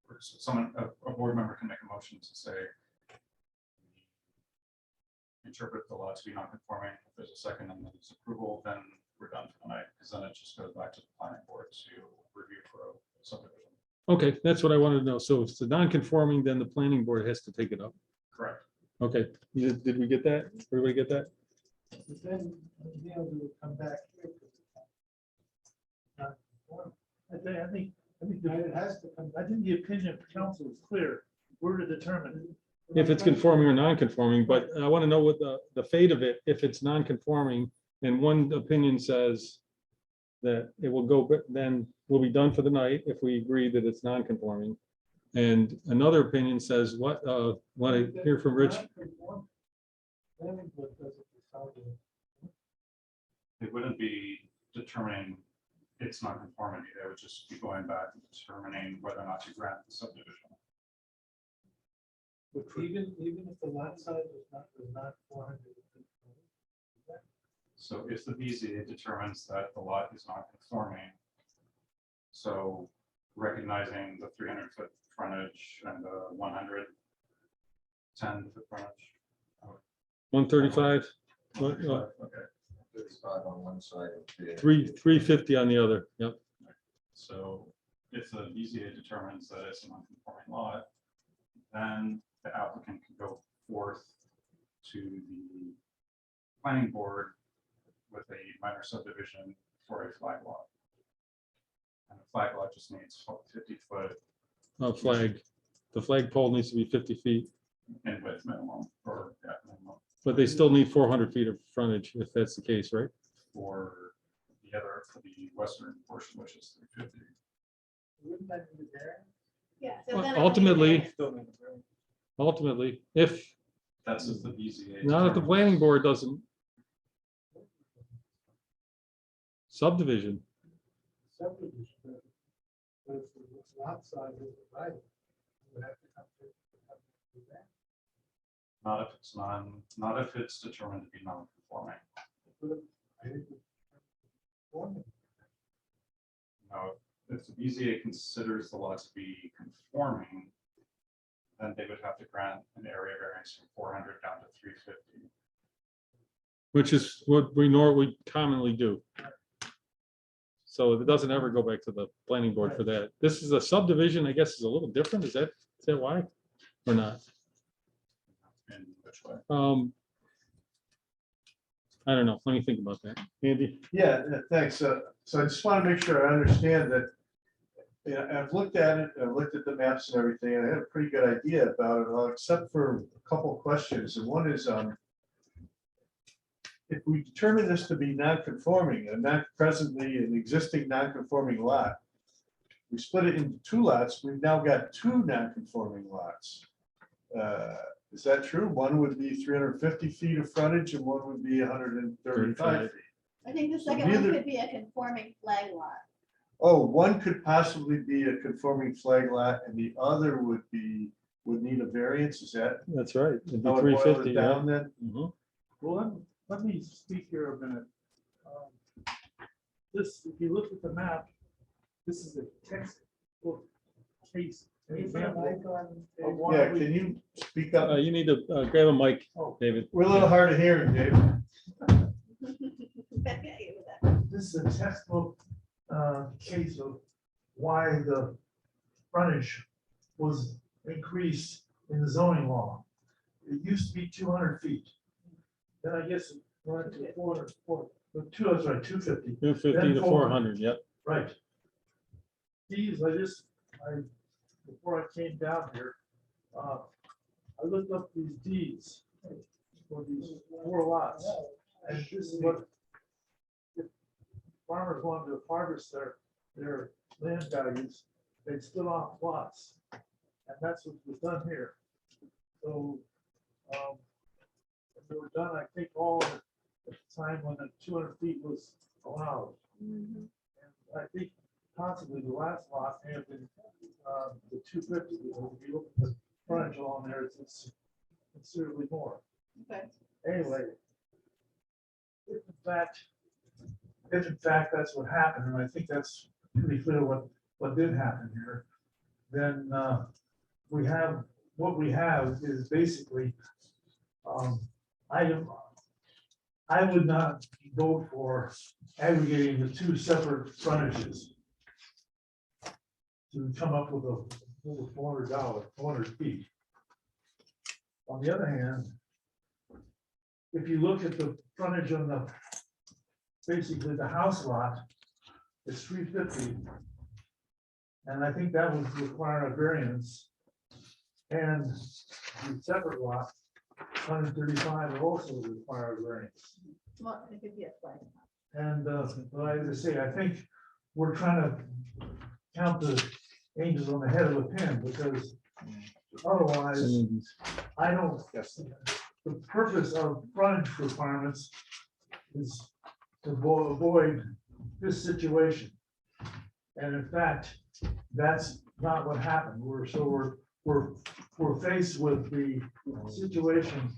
or someone, a board member can make a motion to say, interpret the lot to be non-conforming. If there's a second and then it's approval, then we're done for tonight, because then it just goes back to the planning board to review for a subdivision. Okay, that's what I wanted to know. So if it's the non-conforming, then the planning board has to take it up. Correct. Okay, did we get that? Everybody get that? But then, Neil, do it come back here? 'Cause it's not conforming. I think it has to come, I think the opinion of council is clear. We're to determine. If it's conforming or non-conforming, but I want to know what the fate of it, if it's non-conforming, and one opinion says that it will go, but then we'll be done for the night if we agree that it's non-conforming. And another opinion says, what I hear from Rich, Planning board doesn't decide it. It wouldn't be determining its non-conformity. They would just be going back and determining whether or not to grant the subdivision. But even if the lot size is not 400. So if the BZA determines that the lot is not conforming, so recognizing the 300-foot frontage and the 110-foot frontage. 135, Okay. 35 on one side. 350 on the other. Yep. So if the BZA determines that it's a non-conforming lot, then the applicant can go forth to the planning board with a minor subdivision for a flag lot. And a flag lot just needs 50-foot Flag. The flag pole needs to be 50 feet, in width minimum, or yeah, minimum but they still need 400 feet of frontage if that's the case, right? for the western portion, which is 350. Wouldn't that be there? Yeah. so Well, then it would be Ultimately, if, That's if the BZA. not if the planning board doesn't. Subdivision, Subdivision. But if the lot size isn't right, you would have to come to that. Not if it's not if it's determined to be non-conforming. I think it's conforming. Now, if the BZA considers the lot to be conforming, then they would have to grant an area variance from 400 down to 350. which is what we normally commonly do. So it doesn't ever go back to the planning board for that. This is a subdivision, I guess is a little different. Is that why? Or not? In which way? I don't know. Let me think about that. Andy? Yeah, thanks. So I just want to make sure I understand that. Yeah, I've looked at it, I've looked at the maps and everything, and I had a pretty good idea about it all, except for a couple of questions. And one is, if we determine this to be non-conforming and not presently an existing non-conforming lot, we split it into two lots, we've now got two non-conforming lots. Is that true? One would be 350 feet of frontage and one would be 135 feet. I think the So second one neither- could be a conforming flag lot. Oh, one could possibly be a conforming flag lot and the other would need a variance, is that That's right. It'd be how it boils 350. it Yeah. down then? Mhm. Well, let me speak here a minute. This, if you look at the map, this is a textbook case. Is there a example mic on? of why Yeah, we- can you speak up? You need to grab a mic, Oh, David. We're a little hard of hearing, Dave. this is a textbook case of why the frontage was increased in the zoning law. It used to be 200 feet. Then I guess it went to 400, that's right, 250, 250 to 400, yep. right. These, before I came down here, I looked up these deeds for these 4 lots. And this is what, if farmers wanted to harvest their land values, they'd split off lots. And that's what was done here. So, they were done, I think, all at the time when the 200 feet was allowed. And I think possibly the last lot may have been the 250, because if you look at the frontage along there, it's considerably more. Okay. Anyway, if in fact that's what happened, and I think that's pretty clear what did happen here, then what we have is basically, I would not vote for aggregating the 2 separate frontages to come up with over $400 feet. On the other hand, if you look at the frontage on basically the house lot, it's 350. And I think that would require a variance. And the separate lot, 135 would also require a variance. Well, it could be a flag. And, but I just say, I think we're trying to count the angels on the head of a pin, because otherwise, I don't, the purpose of frontage requirements is to avoid this situation. And in fact, that's not what happened. We're faced with the situation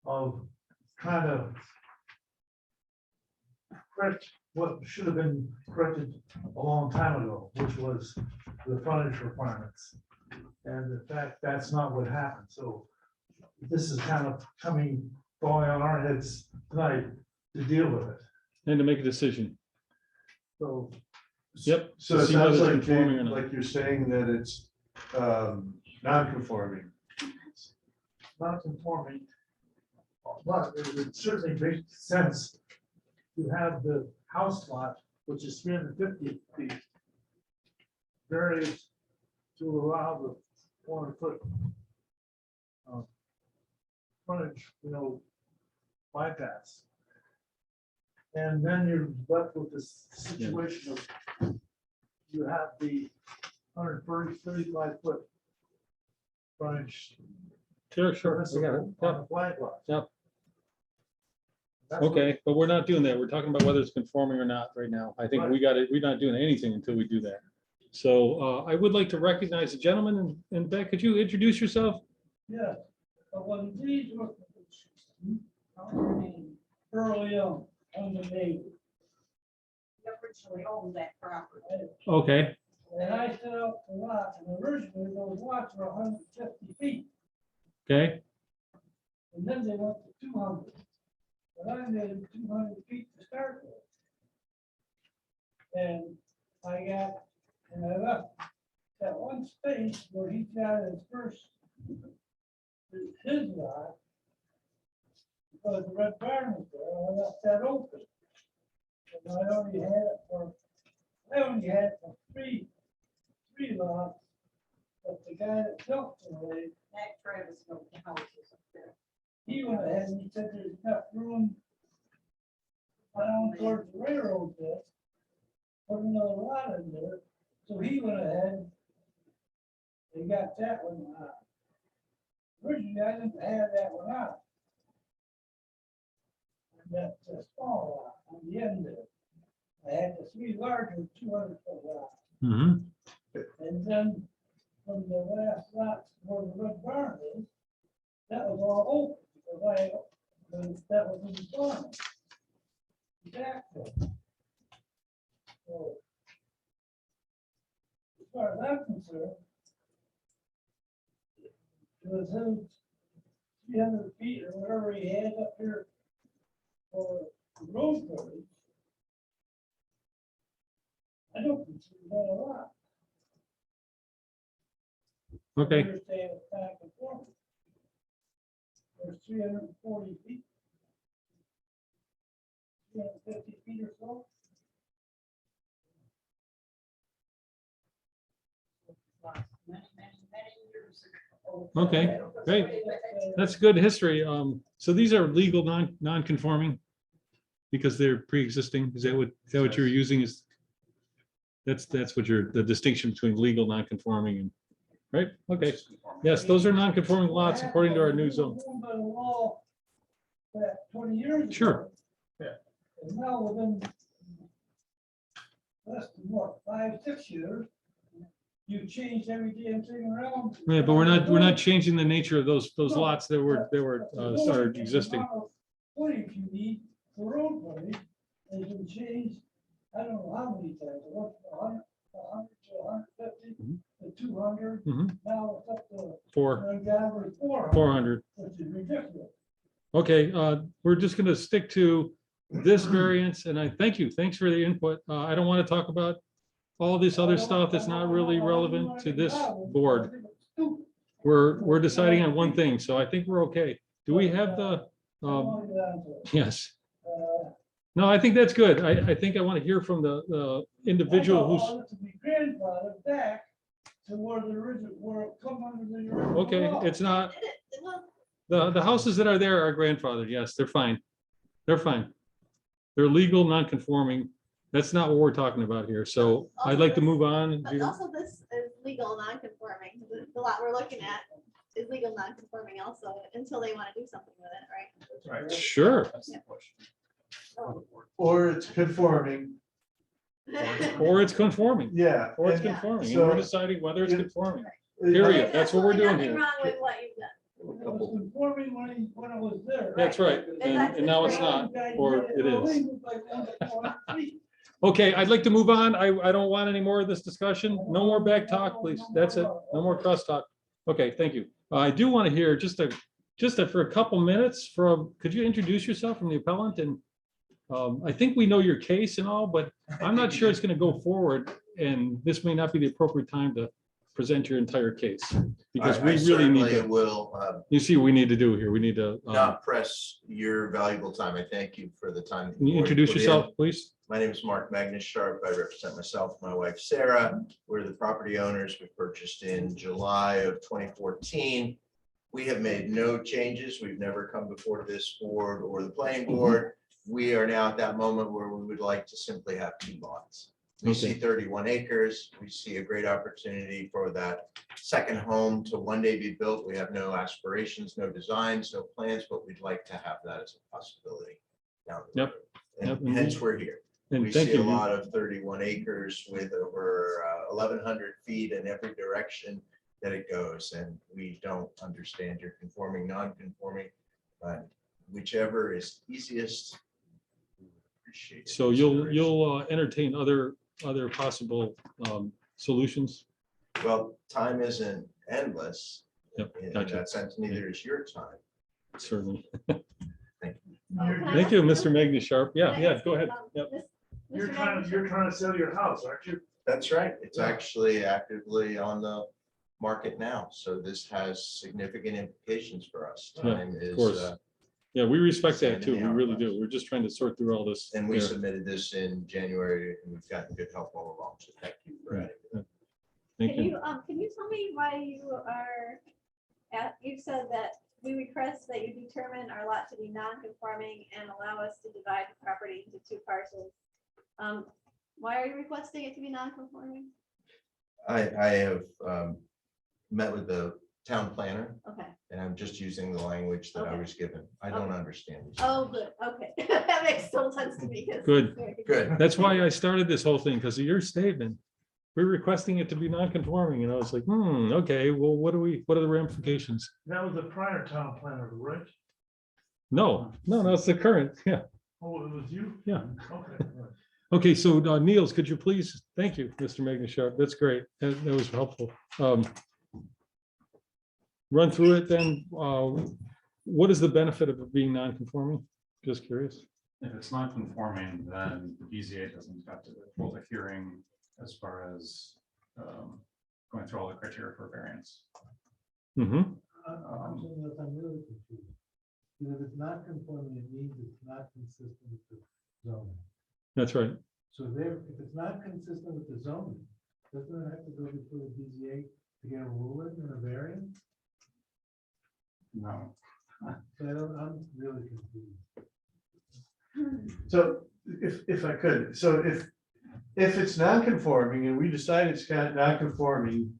of trying to correct what should have been corrected a long time ago, which was the frontage requirements. And in fact, that's not what happened. So this is kind of falling on our heads tonight to deal with it. And to make a decision. So Yep. So it See whether sounds it's like, conforming or Dave, not. like you're saying that it's non-conforming. not conforming. But it would certainly make sense to have the house lot, which is 350 feet, varied to allow the 400-foot frontage, bypass. And then you're left with this situation of you have the 135-foot frontage. Sure, sure. I got it. On Yep. the flag lot. Yep. That's what- Okay, but we're not doing that. We're talking about whether it's conforming or not right now. I think we got it. We're not doing anything until we do that. So I would like to recognize the gentleman and Beck, could you introduce yourself? Yeah, but when these were, early on, the neighbor, We originally owned that property. Okay, and I set up the lot, and originally those lots were 150 feet, okay, and then they went to 200. But I made it 200 feet to start with. And I left that one space where he got his first, his lot, because the red barn was there, and I left that open. And I only had it for three lots, but the guy that built the way, That Travis built the houses up there. he went ahead and he said there's enough room down towards the railroad bit, put another lot in there, so he went ahead and got that one out. Originally, I didn't have that one out. And that's a small lot on the end there. I had the 3 larger 200-foot lots. mhm, And then from the last lot where the red barn is, that was all open, because that was in the farm. Back there. So far as I'm concerned, was him 300 feet or whatever he had up here for the road coverage. I don't consider that a lot. Okay, Understand it's not conforming. There's 340 feet. 350 feet or so. okay, great. That's good history. So these are legal non-conforming because they're pre-existing. Is that what you're using is? That's what the distinction between legal non-conforming and, right? Okay, yes, those are non-conforming lots according to our new zone. By the law that 20 years ago. Sure. Yeah. And now within less than what, 5-6 years, you've changed every damn thing around. Yeah, but we're not changing the nature of those lots that were started existing. Footage you need for road footage has been changed, I don't know how many times, what, 100 to 150 to 200. Mhm. Now it's up to For ungodly 400, 400. which is ridiculous. Okay, we're just gonna stick to this variance, and thanks for the input. I don't want to talk about all this other stuff that's not really relevant to this board. We're deciding on one thing, so I think we're okay. Do we have the, yes. No, I think that's good. I think I want to hear from the individual who's, To be grandfathered back to where the original, where it come under the original. okay, law. it's not, Well, the houses that are there are grandfathered. Yes, they're fine. They're fine. They're legal, non-conforming. That's not what we're talking about here. So I'd like to move on. but also this is legal non-conforming. The lot we're looking at is legal non-conforming also until they want to do something with it, right? Right. Sure. That's the question. Oh. Or it's conforming, Or it's conforming, yeah. or it's and conforming, and we're so- deciding whether it's conforming. it- Period. That's what we're doing Nothing here. wrong with what you've done. It was conforming when it was there. That's right. And now it's not, or it is. Okay, I'd like to move on. I don't want any more of this discussion. No more back talk, please. That's it. No more cross talk. Okay, thank you. I do want to hear just for a couple minutes from, could you introduce yourself from the appellant? And I think we know your case and all, but I'm not sure it's going to go forward. And this may not be the appropriate time to present your entire case. Because I we really certainly need to, will you see what we need to do here. We need to, not press your valuable time. I thank you for the time. can you introduce yourself, please? My name is Mark Magnus Sharp. I represent myself, and my wife Sarah. We're the property owners. We purchased in July of 2014. We have made no changes. We've never come before this board or the planning board. We are now at that moment where we would like to simply have 2 lots. We see 31 acres. We see a great opportunity for that second home to one day be built. We have no aspirations, no designs, no plans, but we'd like to have that as a possibility down the Yep. road. Yep. And hence we're here. And We thank see a you. lot of 31 acres with over 1,100 feet in every direction that it goes. And we don't understand your conforming, non-conforming, but whichever is easiest. we would appreciate it. So you'll entertain other possible solutions? Well, time isn't endless. Yep, In gotcha. that sense, neither is your time. Certainly. Thank you. Thank you, Mr. Magnus Sharp. Yeah, Can I yeah, ask go you, ahead. um, Yep. Mr. Magnus? You're trying to sell your house, aren't you? That's right. It's actually actively on the market now. So this has significant implications for us. Yeah, Time is, course. Yeah, we respect that Sand too. in We the really hourglass. do. We're just trying to sort through all this. and we here. submitted this in January and we've gotten good help all along. So thank you for adding that. Thank you. Can you tell me why you are, you said that we request that you determine our lot to be non-conforming and allow us to divide the property into 2 parcels. Why are you requesting it to be non-conforming? I have met with the town planner Okay, and I'm just using the language that I Okay. was given. I don't Okay. understand. these oh, things. good, okay, that makes total sense to me. 'Cause Good. it's very Good. That's why I started this whole thing, because of your statement. We're requesting it to be non-conforming, and I was like, okay, well, what are the ramifications? That was the prior town planner, right? No, it's the current, yeah. Oh, it was you? Yeah. Okay. Okay, so Niels, could you please, thank you, Mr. Magnisharp, that's great, that was helpful. Run through it then, what is the benefit of it being non-conforming? Just curious. If it's not conforming, then the BZA doesn't have to hold a hearing as far as going through all the criteria for variance. Mm-hmm. I'm really confused. If it's not conforming, it means it's not consistent with the zoning. That's right. So there, if it's not consistent with the zoning, doesn't it have to go before the BZA to get a ruling and a variance? No. I'm really confused. So if I could, so if it's non-conforming and we decide it's kind of non-conforming,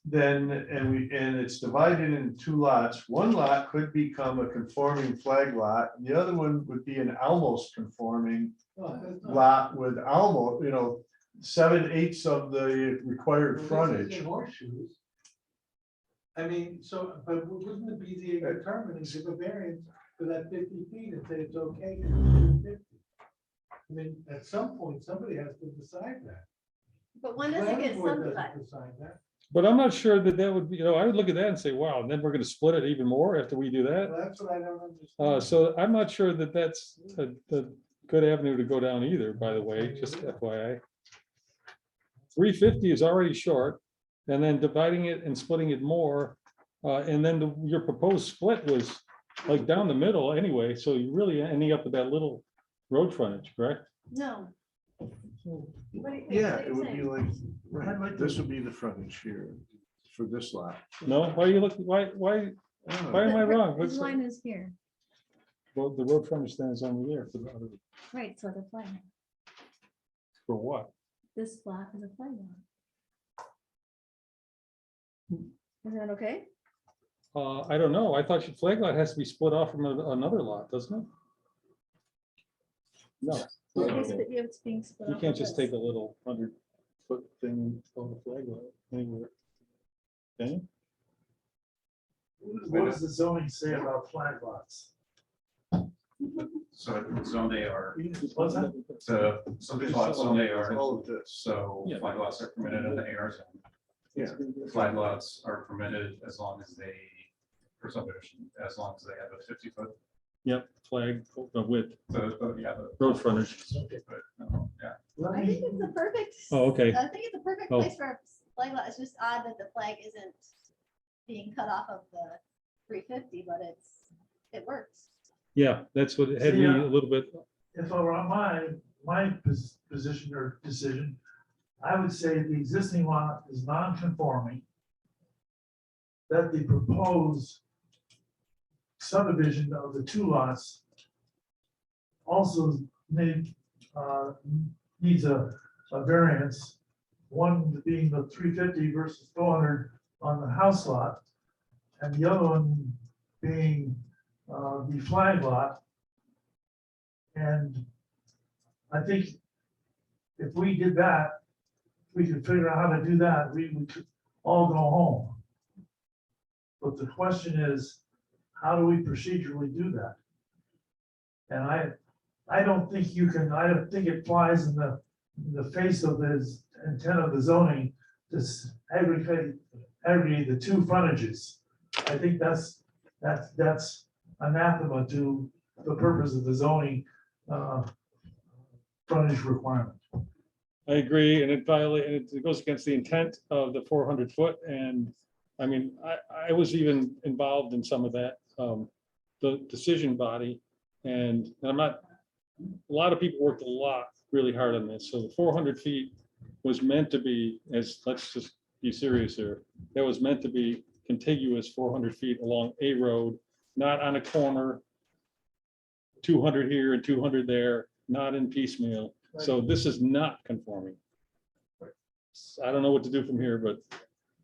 then, and it's divided into 2 lots, one lot could become a conforming flag lot, and the other one would be an almost conforming lot with almost, 7/8 of the required frontage. Horseshoes. I mean, so, but wouldn't the BZA determine and give a variance for that 50 feet and say it's okay to do 50? I mean, at some point, somebody has to decide that. But when does it Planning get board doesn't subdivided? decide that. But I'm not sure that would be, I would look at that and say, wow, and then we're gonna split it even more after we do that. Well, that's what I don't understand. So I'm not sure that that's a good avenue to go down either, by the way, just FYI. 350 is already short, and then dividing it and splitting it more, and then your proposed split was like down the middle anyway, so you're really ending up with that little road frontage, correct? No. What do you think? Yeah, What are it you would be saying? like, right, this would be the frontage here for this lot. No, why are you looking, why am I wrong? What's His the- line is here, Well, the road frontage then is only there for the other, right, so the flag, for what? this block is a flag lot. Is that okay? I don't know. I thought your flag lot has to be split off from another lot, doesn't it? No, It's being split you off can't of just this. take a little 100-foot thing and call it a flag lot anywhere. Okay? What does the zoning say about flag lots? So zone AR, What's that? so these lots zone AR, All of this. so Yeah. flag lots are permitted in the AR zone. Yeah. Flag lots are permitted as long as they, for subdivision, as long as they have a 50-foot, Yep, flag width, the road frontage. But, yeah. Let I me, think it's the perfect. Oh, okay. I think it's a perfect Oh. place for a flag lot. It's just odd that the flag isn't being cut off of the 350, but it works. Yeah, that's what had me a little bit. if I were on my position or decision, I would say the existing lot is non-conforming. That the proposed subdivision of the 2 lots also needs a variance. One being the 350 versus 400 on the house lot, and the other one being the flag lot. And I think if we did that, we could figure out how to do that, we could all go home. But the question is, how do we procedurally do that? And I don't think you can, I don't think it flies in the face of the intent of the zoning to aggregate the 2 frontages. I think that's anathema to the purpose of the zoning frontage requirement. I agree, and it goes against the intent of the 400-foot, and I mean, I was even involved in some of that, the decision body, and I'm not, a lot of people worked really hard on this, so the 400 feet was meant to be, let's just be serious here, that was meant to be contiguous 400 feet along a road, not on a corner, 200 here and 200 there, not in piecemeal. So this is not conforming. I don't know what to do from here, but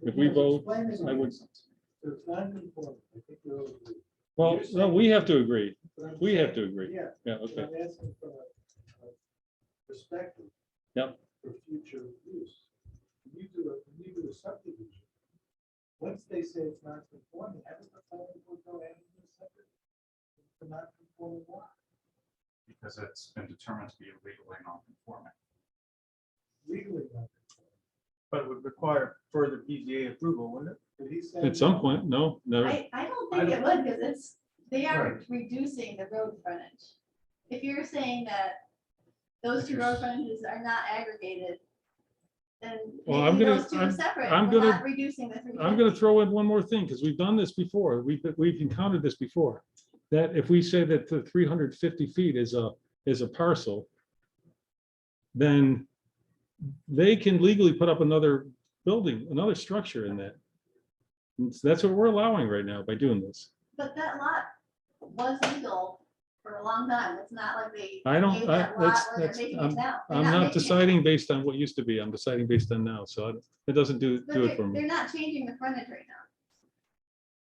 if we vote, I would. It's non-conforming, I think you'll agree. Well, no, we have to agree. But I'm We have saying- to agree. Yeah. Yeah, but okay. I'm asking for a perspective. Yep. For future use. When you do a subdivision, once they say it's not conforming, haven't the planning board go ahead and do a subdivision? It's a not conforming lot. because it's been determined to be legally non-conforming. Legally. But it would require further BZA approval, wouldn't it? Did he say? At some point, no, never. I don't think it would, because they are reducing the road frontage. If you're saying that those two road frontages are not aggregated, then Well, I'm maybe gonna- those two are separate, I'm we're gonna- not reducing the 350. I'm gonna throw in one more thing, because we've done this before. We've encountered this before. That if we say that the 350 feet is a parcel, then they can legally put up another building, another structure in that. That's what we're allowing right now by doing this. But that lot was legal for a long time. It's not like they I don't- made that I- lot that's- where they're that's- making I'm- it now. They're I'm not making it. deciding based on what used to be. I'm deciding based on now. So it doesn't do But it for they're me. not changing the frontage right now.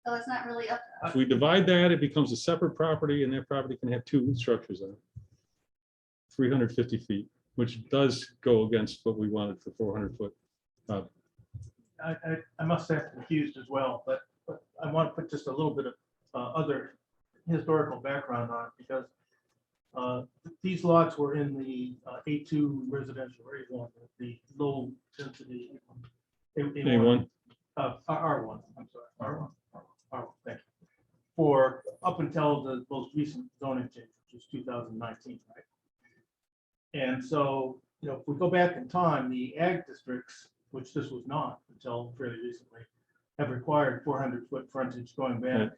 So it's not really up to us. If we divide that, it becomes a separate property, and that property can have two structures on it. 350 feet, which does go against what we wanted for 400 foot. I must say I'm confused as well, but I want to put just a little bit of other historical background on it, because these lots were in the A2 residential area, the low density. A1. R1, I'm sorry, R1, thank you. For up until the most recent zoning change, which was 2019, right? And so, if we go back in time, the ag districts, which this was not until fairly recently, have required 400-foot frontage going back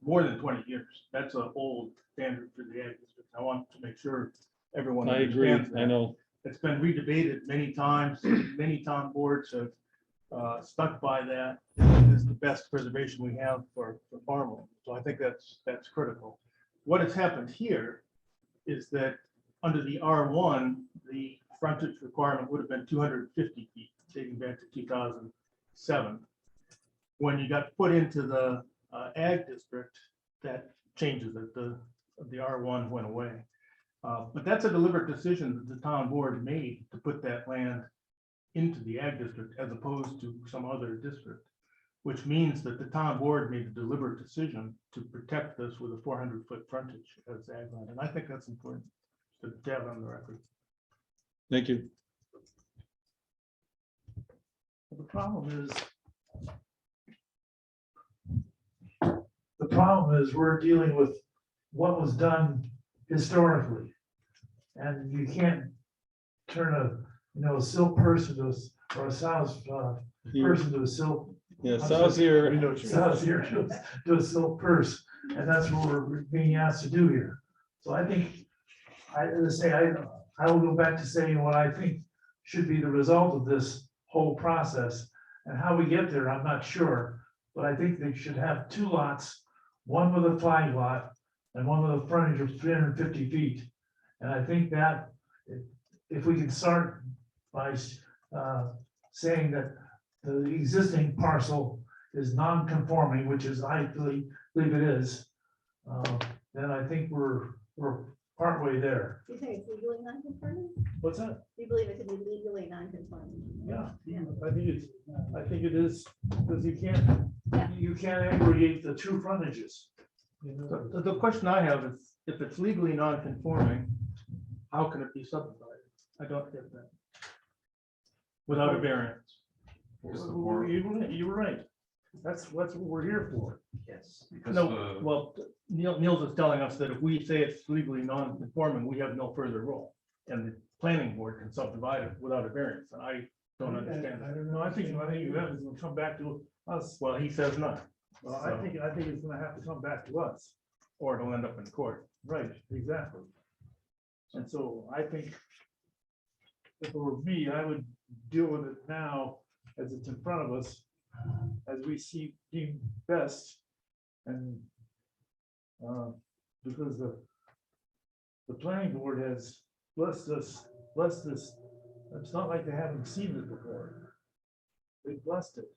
more than 20 years. That's an old standard for the ag districts. I want to make sure everyone I agree. understands that. I know. It's been redebated many times. Many town boards have stuck by that. It's the best preservation we have for farmland. So I think that's critical. What has happened here is that under the R1, the frontage requirement would have been 250 feet, dating back to 2007. When you got put into the ag district, that changes it. The R1 went away. But that's a deliberate decision that the town board made to put that land into the ag district as opposed to some other district, which means that the town board made a deliberate decision to protect this with a 400-foot frontage as ag land. And I think that's important to have on the record. Thank you. The problem is we're dealing with what was done historically. And you can't turn a silk person to or a sow's person to a silk. Yeah, Sal's here. Sow's here to a silk purse. And that's what we're being asked to do here. So I think, I will go back to saying what I think should be the result of this whole process. And how we get there, I'm not sure, but I think they should have two lots, one with a flag lot and one with a frontage of 350 feet. And I think that if we can start by saying that the existing parcel is non-conforming, which is, I believe it is, then I think we're partway there. You think it's legally non-conforming? What's that? You believe it could be legally non-conforming? Yeah, I think it is, because you can't aggregate the two frontages. The question I have is, if it's legally non-conforming, how can it be subdivided? I don't get that. Without a variance. You're right. That's what we're here for. Yes. Because No, well, Niels is telling us that if we say it's legally non-conforming, we have no further role. And the planning board can subdivide it without a variance. And I don't understand I that. don't know, I think you have is gonna come back to us. Well, he says not. Well, I think it's gonna have to come back to us. Or it'll end up in court. Right, exactly. And so I think if it were me, I would deal with it now as it's in front of us, as we see deemed best. And because the planning board has blessed this, it's not like they haven't seen it before. They blessed it.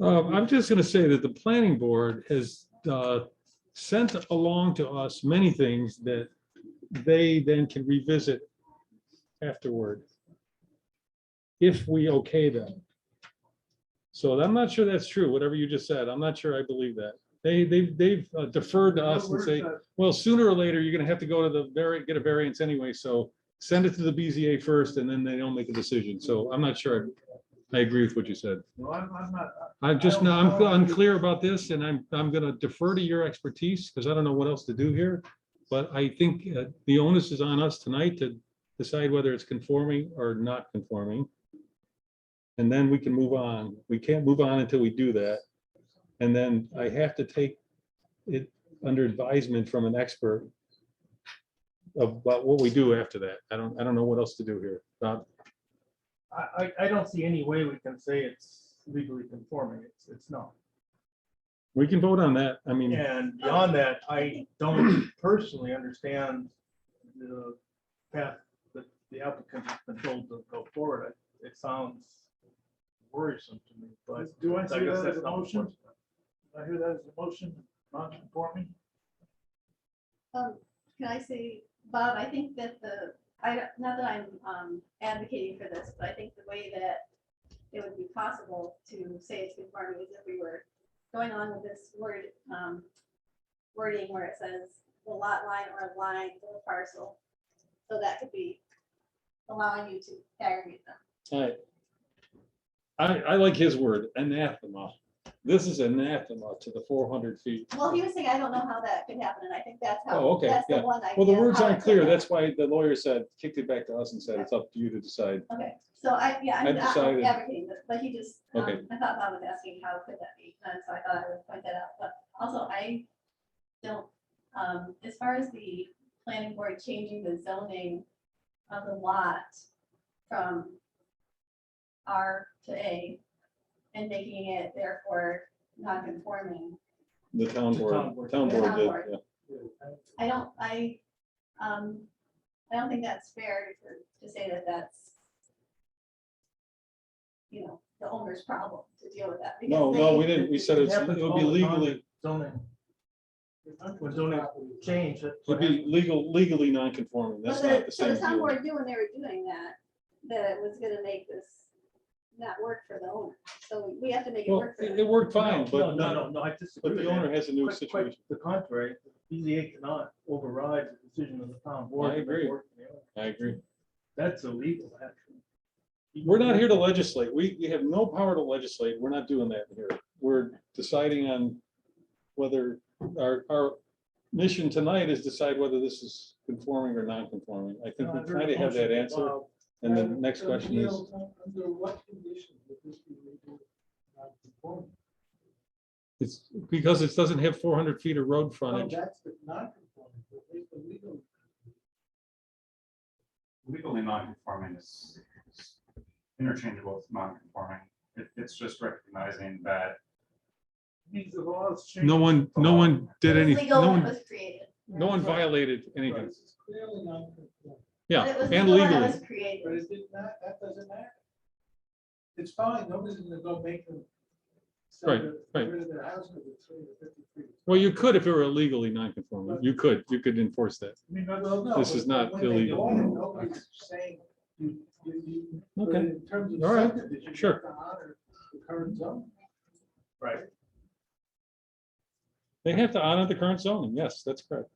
I'm just going to say that the planning board has sent along to us many things that they then can revisit afterward, if we okay them. So I'm not sure that's true, whatever you just said. I'm not sure I believe that. They've deferred to us and say, well, sooner or later, you're gonna have to go to get a variance anyway, so send it to the BZA first, and then they don't make a decision. So I'm not sure. I agree with what you said. No, I'm not. I'm just, I no, don't I'm know. unclear about this, and I'm gonna defer to your expertise, because I don't know what else to do here. But I think the onus is on us tonight to decide whether it's conforming or not conforming. And then we can move on. We can't move on until we do that. And then I have to take it under advisement from an expert about what we do after that. I don't know what else to do here. I don't see any way we can say it's legally conforming. It's not. We can vote on that. I mean, And beyond that, I don't personally understand the path that the applicant has been told to go forward. It sounds worrisome to me, but. Do I see guess that that's as a not motion? enforcement. I hear that as a motion, non-conforming. Can I say, Bob, I think that not that I'm advocating for this, but I think the way that it would be possible to say it's conforming is if we were going on with this wording where it says the lot line or line of the parcel. So that could be allowing you to aggregate them. I like his word, anathema. This is anathema to the 400 feet. Well, he was saying, I don't know how that could happen, and I think that's how. Oh, okay, That's the yeah. one idea. Well, the of words how it aren't could clear. happen. That's why the lawyer said, kicked it back to us and said, it's up to you to decide. Okay, so I'm I not decided- advocating this, but he just, Okay. I thought Bob was asking how could that be, and so I thought I would point that out, but also I don't, as far as the planning board changing the zoning of the lot from R to A and making it therefore non-conforming, The town The board, town board. town The board town did, board. yeah. I don't think that's fair to say that that's, the owner's problem to deal with that. because No, they- no, we didn't. We said It it happens would all be the time legally, with zoning. When zoning change. that's would what be happens. legally non-conforming. That's But not the so same the town deal. board knew when they were doing that, that it was gonna make this not work for the owner. So we have to make it Well, work for it them. worked fine, No, but no, I disagree. but the with that. owner has a new Quite situation. The contrary, BZA cannot override the decision of the town board. I agree. I agree. That's illegal, actually. We're not here to legislate. We have no power to legislate. We're not doing that here. We're deciding on whether our mission tonight is decide whether this is conforming or non-conforming. I think we kind of have that answer. And the next question is, Under what conditions would this be legally non-conforming? it's because it doesn't have 400 feet of road No, frontage. that's the non-conforming, but where's the legal? Legally non-conforming is interchangeable with non-conforming. It's just recognizing that Means the laws change. No one did It was anything. legal No when it one, was created. no one violated anything. It's clearly non-conforming, Yeah, But it was and legal when it legally. was created. but it did not, that doesn't matter. It's fine, nobody's gonna go make them. sell Right, their- right. get rid of their house because it's 350 feet. Well, you could if it were illegally non-conforming. You could enforce that. I mean, that's- Well, no, This is but not when they illegal. go in, nobody's saying but Okay. in terms of All right, subdivision, you sure. have to honor the current zone. Right. They have to honor the current zoning. Yes, that's correct.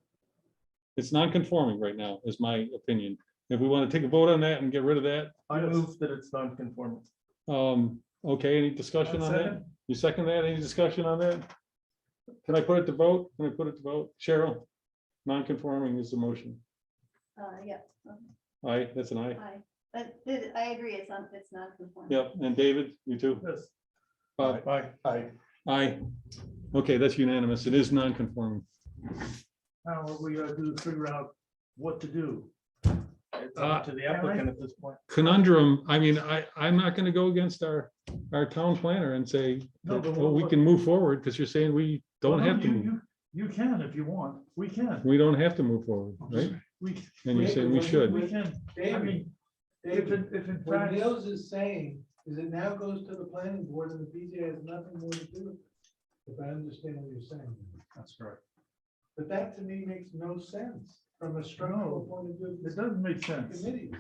It's non-conforming right now, is my opinion. If we want to take a vote on that and get rid of that, I move that it's non-conforming. okay, any discussion on that? Second. You second that? Any discussion on that? Can I put it to vote? Can I put it to vote? Cheryl? Non-conforming is the motion. Yeah, Aye, that's an aye. I agree, it's non-conforming. Yep, and David, you too? Yes. Bob? Aye. Aye. Okay, that's unanimous. It is non-conforming. Now, what we gotta do is figure out what to do. It's Uh, up to the applicant at this point. Conundrum, I mean, I'm not gonna go against our town planner and say, No, but well, we what- can move forward, because you're saying we don't Well, no, have to move. You can if you want. We can. We don't have to move forward, right? We. And you're saying we should. We can. I David, mean, if David, in what fact. Niels is saying is it now goes to the planning board and the BZA has nothing more to do with it. If I understand what you're saying. that's correct. But that to me makes no sense from a structural point of view. It doesn't make sense. Committees.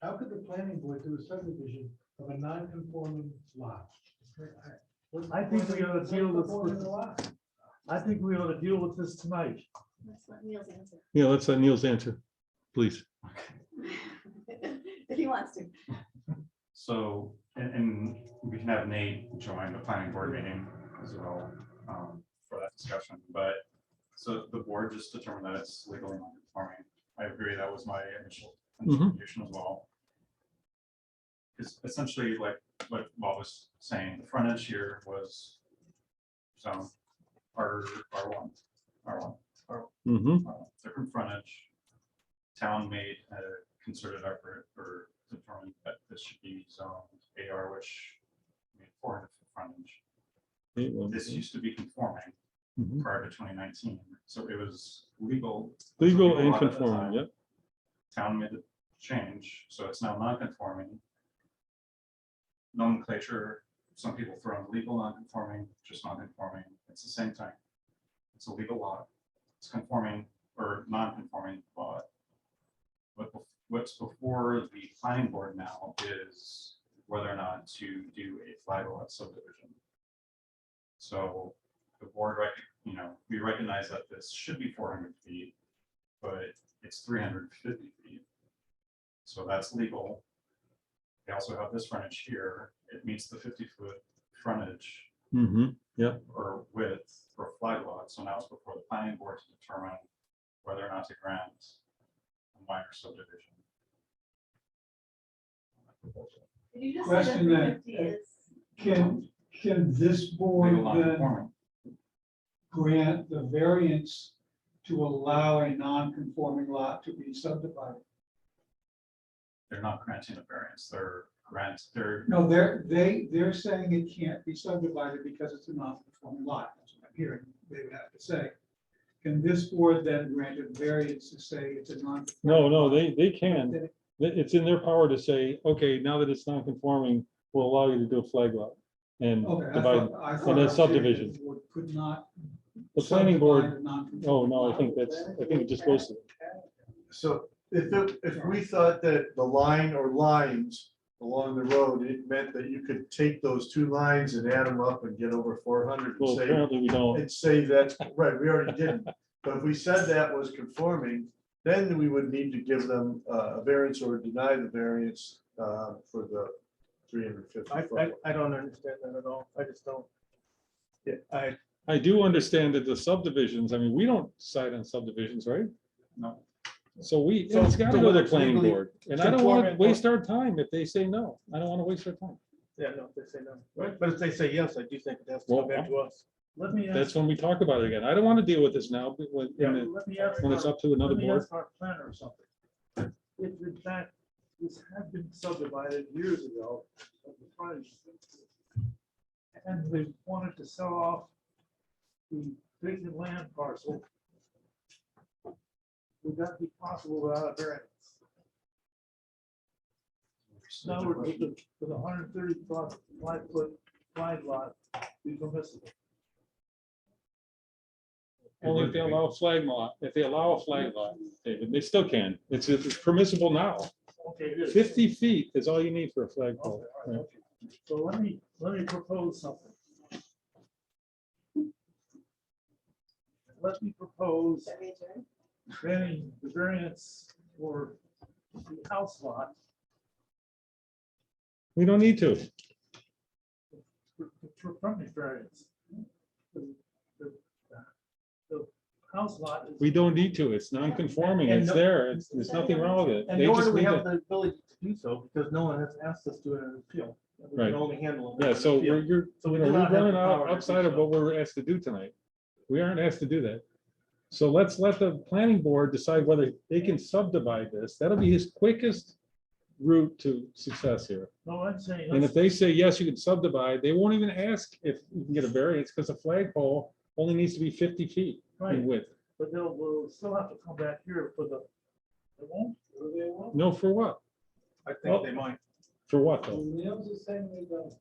How could the planning board do a subdivision of a non-conforming lot? I think we ought to deal with- What's conforming lot? I think we ought to deal with this tonight. Let's let Niels answer. Yeah, let's let Niels answer, please. If he wants to. So, and we can have Nate join the planning board meeting as well for that discussion, but so the board just determined that it's legally non-conforming. I agree, that was my initial interpretation as well. Because essentially, like what Bob was saying, the frontage here was zone R1, different frontage. Town made a concerted effort for determining that this should be zoned AR, which made 400 foot frontage. This used to be conforming prior to 2019, so it was legal. Legal and at the conforming, time. yep. Town made the change, so it's now non-conforming. Nomenclature, some people throw in legal non-conforming, just non-conforming, it's the same thing. It's a legal lot, it's conforming or non-conforming lot. What's before the planning board now is whether or not to do a flag lot subdivision. So the board, we recognize that this should be 400 feet, but it's 350 feet. So that's legal. They also have this frontage here. It meets the 50-foot frontage or width for a flag lot. So now it's before the planning board to determine whether or not to grant a minor subdivision. Did you just say Question that then, 350 is? Can this board Legal then non-conforming. grant the variance to allow a non-conforming lot to be subdivided? They're not granting a variance. They're No, they're saying it can't be subdivided because it's a non-conforming lot. That's what I'm hearing they would have to say. Can this board then grant a variance to say it's a non? No, they can. It's in their power to say, okay, now that it's non-conforming, we'll allow you to do a flag lot and Okay, divide. I and thought then the subdivision. board could not. The planning board, subdivide a non-conforming oh, no, I lot. think it just goes to. So if we thought that the line or lines along the road, it meant that you could take those two lines and add them up and get over 400 Well, apparently we don't. and say that's, right, we already didn't. But if we said that was conforming, then we would need to give them a variance or deny the variance for the 350 foot. I don't understand that at all. I just don't. Yeah, I do understand that the subdivisions, I mean, we don't decide on subdivisions, right? no. So So- it's gotta so go to whether the it's planning legally board, and I don't wanna conforming or- waste our time if they say no. I don't wanna waste our time. yeah, no, if they say no. Right, but if they say yes, I do think it has to Well, come back to us. Let me That's ask, when we talk about it again. I don't wanna deal with this now, but when let me ask. it's up to another Let me board. ask our planner something. If in fact this had been subdivided years ago, of the frontage, and they wanted to sell off the vacant land parcel, would that be possible without a variance? Now, with a 135-foot flag lot, be permissible. Only if they allow a flag lot, if they allow a flag lot, David, they still can. It's permissible now. Okay, good. 50 feet is all you need for a flag Okay, pole. all right, okay. So let me propose something. Let me propose Shall we adjourn? granting the variance for the house lot, We don't need to. for frontage variance. The house lot is. We don't need to. It's non-conforming. And It's no- there. There's nothing wrong with it. And They nor just do we need have to. the ability to do so because no one has asked us to do an appeal. We Right. can only handle it. Yeah, so appeal. you're, So we you know, do we're not have running the out power to do outside of so. what we're asked to do tonight. We aren't asked to do that. So let's let the planning board decide whether they can subdivide this. That'll be his quickest route to success here. No, I'm saying. And if they say, yes, you can subdivide, they won't even ask if you can get a variance because a flagpole only needs to be 50 feet Right. in width. But we'll still have to come back here for the, they won't, or they won't. No, for what? I think they might. For what though?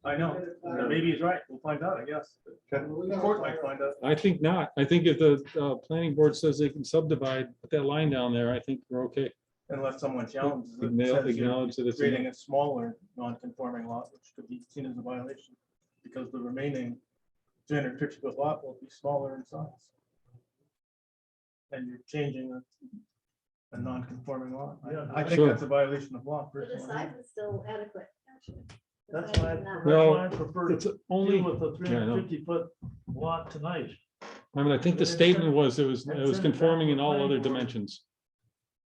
I know. Maybe he's right. We'll find out, I guess. The court might find out. I think not. I think if the planning board says they can subdivide, put that line down there, I think we're okay. Unless someone challenges it. They'll says you're acknowledge that it's. creating a smaller non-conforming lot, which could be seen as a violation. Because the remaining 350-foot lot will be smaller in size. And you're changing a non-conforming lot. I think Sure. that's a violation of law. But the personally. size is still adequate, actually. The That's size why is not- Well, I prefer It's to only, deal with a Yeah, I know. 350-foot lot tonight. I mean, I think the statement was it was conforming in all other dimensions.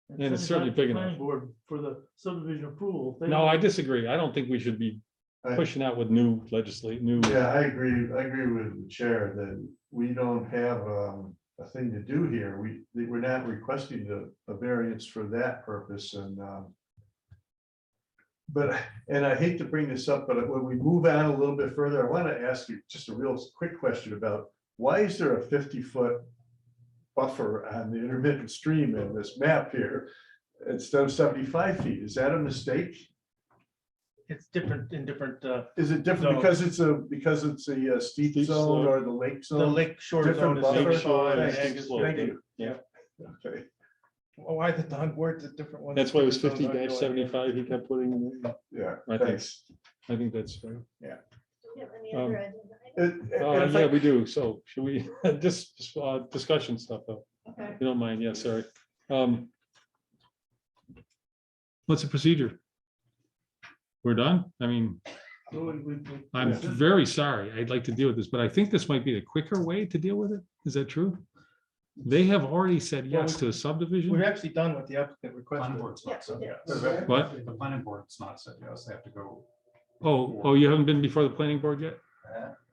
And it's send it certainly back to big the enough. planning board for the subdivision approval. If they No, don't- I disagree. I don't think we should be I- pushing out with new new. Yeah, I agree with the chair that we don't have a thing to do here. We're not requesting a variance for that purpose and. But, and I hate to bring this up, but when we move on a little bit further, I want to ask you just a real quick question about why is there a 50-foot buffer on the intermittent stream in this map here instead of 75 feet? Is that a mistake? It's different in different, Is it different because it's a steep Steep zone slope. or the lake the zone? lake shore Different zone is buffer. 75 and Thank ag is you. 50. Yeah. Okay. Well, why did the word's a different one? That's why it was Different zones, I have no idea. 50-75 he kept putting in there. Yeah, I think- thanks. I think that's right. Do we have any other agenda items? And if Yeah, I- we do. So should we, just discussion stuff though, Okay. if you don't mind. Yeah, sorry. What's the procedure? We're done? I mean, I'm Yeah. very sorry. I'd like to deal with this, but I think this might be the quicker way to deal with it. Is that true? They have already said yes to a We're subdivision. actually done what the applicant Planning requested. board's Yeah, not said we yes. What? The planning board's not said yes, they have to go Oh, you haven't been before the planning board yet?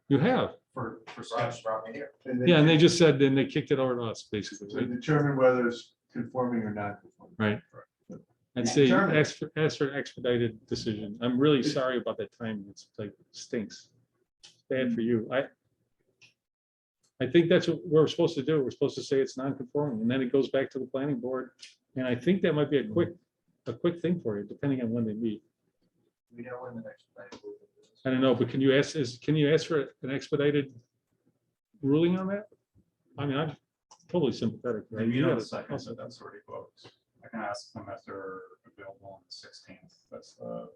You have? for Rob sketch. brought me here. Yeah, and they just said, then they kicked it over to us, basically, To right? determine whether it's conforming or not. conforming. Right. I'd say Determine. ask for an expedited decision. I'm really sorry about that timing. It's like stinks. Bad for you. I think that's what we're supposed to do. We're supposed to say it's non-conforming, and then it goes back to the planning board. And I think that might be a quick thing for you, depending on when they meet. We know when the next planning board is. I don't know, but can you ask for an expedited ruling on that? I mean, I'm totally sympathetic. right? Maybe You on gotta- the second, so that's already booked. I can ask them if they're available on the 16th. That's the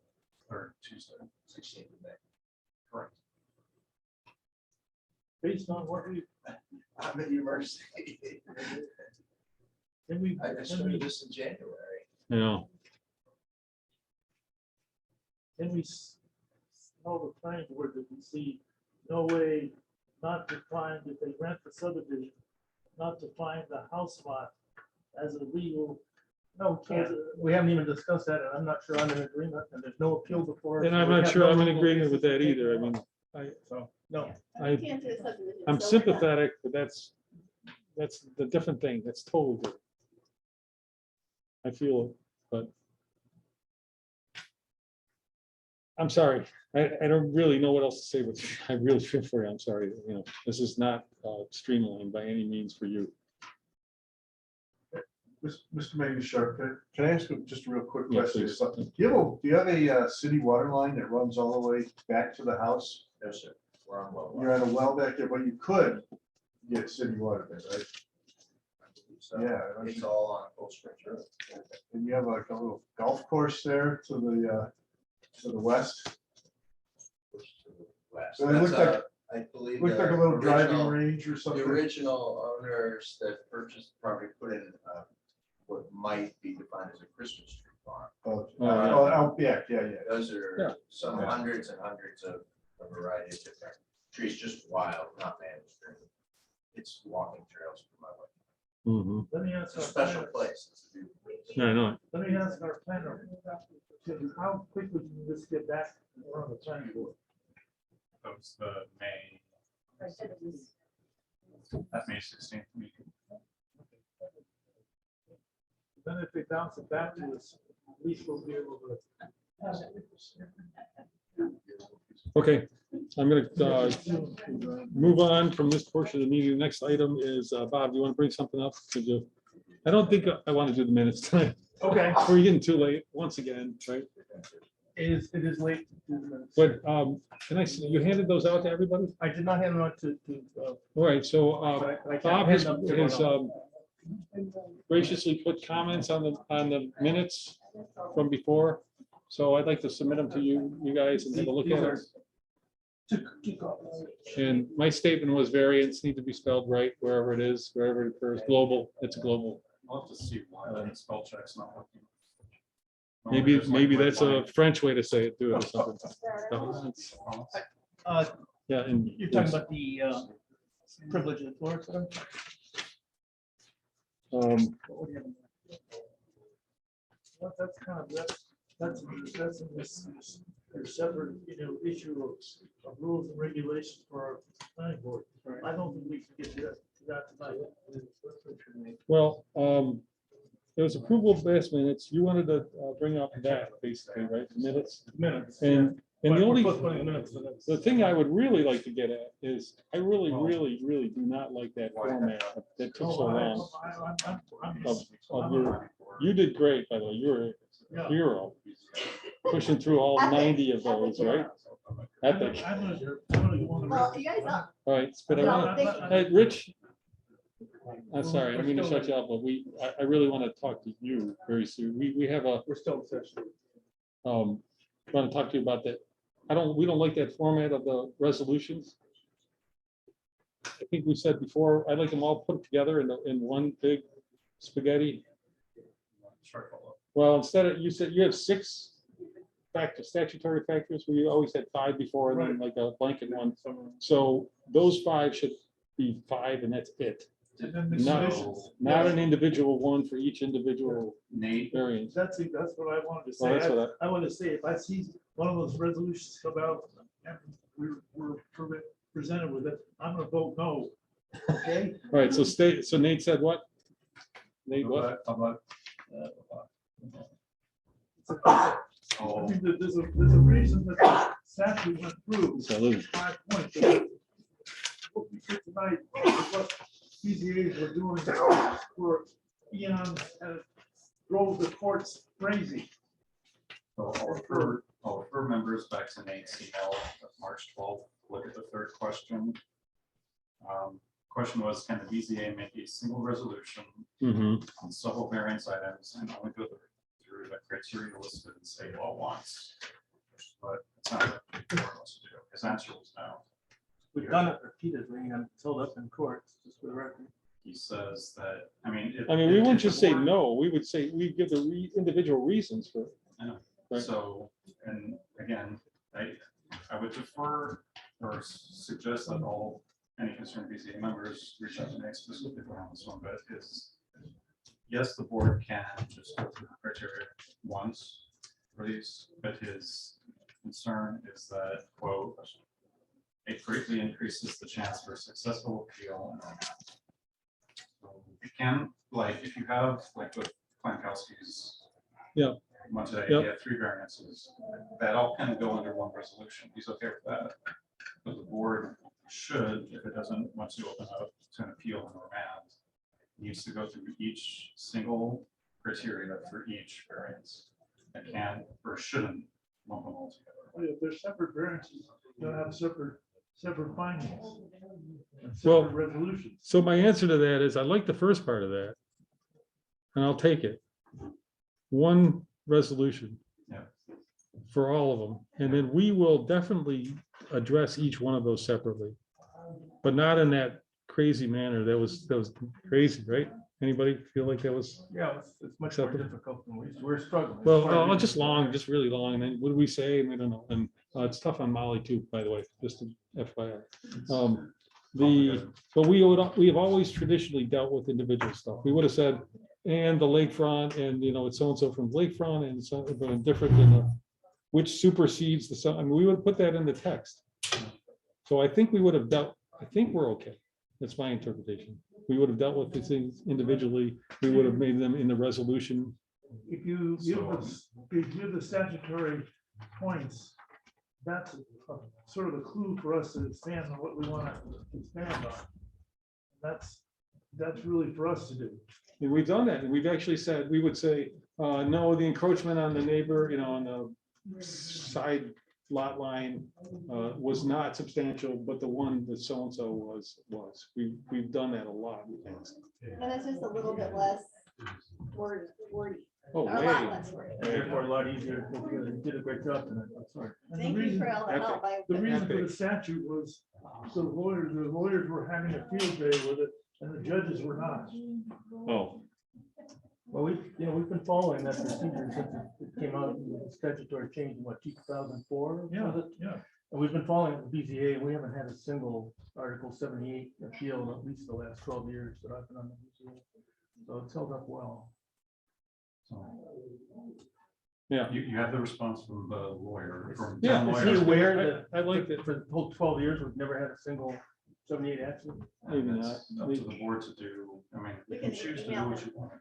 third Tuesday. 16th of May. Correct. Based on what we, I'm in emergency. then we, I just then started we, this in January. You know, then we tell the planning board that we see no way not to find, if they grant the subdivision, not to find the house lot as a legal. No, we haven't even discussed that, and I'm not sure I'm in agreement, and there's no appeal before. us, and so I'm we not have sure no I'm in legal agreement with basis that to take either. I it mean, on. So, no. We can't do a subdivision. I'm so we're done. sympathetic, but that's the different thing. That's totally different. I feel it, but I'm sorry. I don't really know what else to say, but I really feel for you. I'm sorry. You know, this is not streamlined by any means for you. Mr. Maggie Sharp, can I ask you just a real quick Yeah, question? please. Do you have a city water line that runs all the way back to the house? No, sir. We're on well. You're on a well back there, but you could get city water there, right? So Yeah. it's all on Full Spring Road. And you have like a little golf course there to the west. Push to the west. So it That's, looked like- I believe. Looks like a the little driving original- range or The something. original owners that purchased the property put in what might be defined as a Christmas tree farm. Yeah. Those are Yeah. some Yeah. hundreds and hundreds of a variety of different trees, just wild, not managed. It's walking trails for my life. Mhm. Let me ask It's a our special planner, place. It's a beautiful place. Yeah, I know. let me ask our planner, how quickly can this get back on the planning board? That was the May, Right, that is- that May 16th meeting. Then if they bounce it back to us, at least we'll be able to. Okay, I'm gonna move on from this portion of the meeting. The next item is, Bob, do you want to bring something up? Could you? I don't think I want to do the minutes tonight. Okay, We're getting too late once again, right? it is late. to do the minutes. But, can I see, you handed those out to everybody? I did not hand them out to, All right, so, but I can't Bob hand has them to everyone else. graciously put comments on the minutes from before. So I'd like to submit them to you guys and have a look at it. to kick off. And my statement was variance need to be spelled right wherever it is, wherever it occurs, global, it's global. I'll have to see why the spell check's not working. Maybe that's a French way to say it, do it or something. Yeah, and. You're talking about the privilege of the floor, sir? That's kind of, that's in this, there's separate, issue of rules and regulations for our planning board. I don't think we can get to that tonight. Well, there was approval of last minutes. You wanted to bring up that basically, right? Minutes. Minutes. And the only, We're putting minutes to this. the thing I would really like to get at is, I really do not like that format that took so long. Of your, you did great, by the way. You were a hero. Pushing through all 90 of those, right? Epic. Well, you guys up. All right, spit it No, out. thank you. Hey, Rich. I'm sorry, I didn't mean to shut you up, but I really want to talk to you very soon. We have a, We're still in session. want to talk to you about that. We don't like that format of the resolutions. I think we said before, I'd like them all put together in one big spaghetti. Well, instead of, you said you have 6 statutory factors, where you always had 5 before, and then like a blanket one. So those 5 should be 5, and that's it. And then the Not, conditions. not an individual one for each individual Nate, variance. That's what I wanted to Well, say. that's what I want to say, if I see one of those resolutions come out and we're presented with it, I'm gonna vote no. Okay? All right, so Nate said what? Nate, what? I mean, there's a reason that the statute went through. Salute. 5 points. What we did tonight is what BZAs were doing for eons, and it drove the courts crazy. so I'll refer members back to Nate's email of March 12th. Look at the 3rd question. Question was, can the BZA make a single resolution on several variance items and only go through the criteria listed in state law once? But it's not what the board wants to do. His answer was no. We've done it repeatedly until that's in court, just for the record. He says that, I mean. We wouldn't just say no, we would say, we give the individual reasons for it. I know. Right. So, and again, I would defer or suggest that any concerned BZA members reach out to Nate specifically on this one, but yes, the board can just go through the criteria once for these, but his concern is that, quote, it greatly increases the chance for successful appeal. So you can, like, if you have, like with Klankowski's. Yeah. One today, Yep. he had 3 variances, that all kind of go under one resolution. He's okay with that. But the board should, if it doesn't want to open up to an appeal and remand, needs to go through each single criteria for each variance. It can or shouldn't lump them all together. If they're separate variances, you'll have separate findings. And Well, separate resolutions. So my answer to that is, I like the first part of that. And I'll take it. One resolution. Yeah. For all of them. And then we will definitely address each one of those separately. But not in that crazy manner. That was crazy, right? Anybody feel like that was? Yeah, it's much more difficult than we're struggling. It's Well, hard to just do. long, just really long. And then what do we say? I don't know. And it's tough on Molly too, by the way, just to FYI. But we have always traditionally dealt with individual stuff. We would have said, and the lakefront, and it's so-and-so from lakefront, and so, but different than which supersedes the, I mean, we would put that in the text. So I think we would have dealt, I think we're okay. That's my interpretation. We would have dealt with these things individually. We would have made them in the resolution. If you give the statutory points, that's sort of a clue for us to stand on what we want to stand on. That's really for us to do. And we've done that. And we've actually said, we would say, no, the encroachment on the neighbor, on the side lot line was not substantial, but the one that so-and-so was. We've done that a lot. And it's just a little bit less wordy. Oh, Are a way. lot less work. Therefore, a lot easier. You did a great job tonight. I'm sorry. And the Thank you reason- for all the help. The reason for the statute was the lawyers were having a field day with it and the judges were not. Oh, Well, we've been following that procedure since it came out in the statutory change in what, 2004? Yeah, was it? yeah. And we've been following the BZA. We haven't had a single Article 78 appeal in at least the last 12 years that I've been on the BZA. So it's held up well. yeah. You have the response from the lawyer, from Yeah, town it's Are lawyer. you just- aware I- that I like that. for the whole 12 years, we've never had a single 78 accident? Maybe And not. it's up to the board to do, I mean, We you can can choose to do email what them. you want.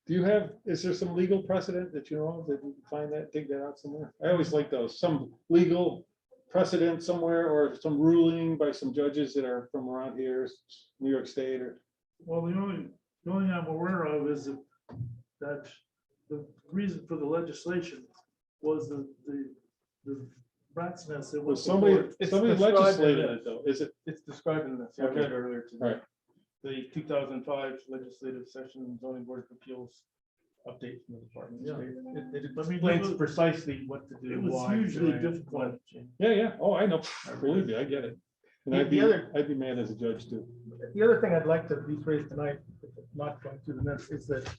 Do you have, is there some legal precedent that you know of that you can find that, dig that out somewhere? I always like those, some legal precedent somewhere or some ruling by some judges that are from around here, New York State or. Well, the only I'm aware of is that the reason for the legislation was the rat's nest. That Was was somebody It's somebody described in legislated the- it though, is it? It's described in this. I read it earlier today. Right. The 2005 legislative session zoning board of appeals update from the Department of Yeah. State. It I mean, explains it was- precisely what to do. it was why, hugely when, difficult. when, and- Yeah, yeah, oh, I know, believe me, I get it. And The- I'd be, the other- I'd be mad as a judge too. The other thing I'd like to rephrase tonight, not going through the minutes, is that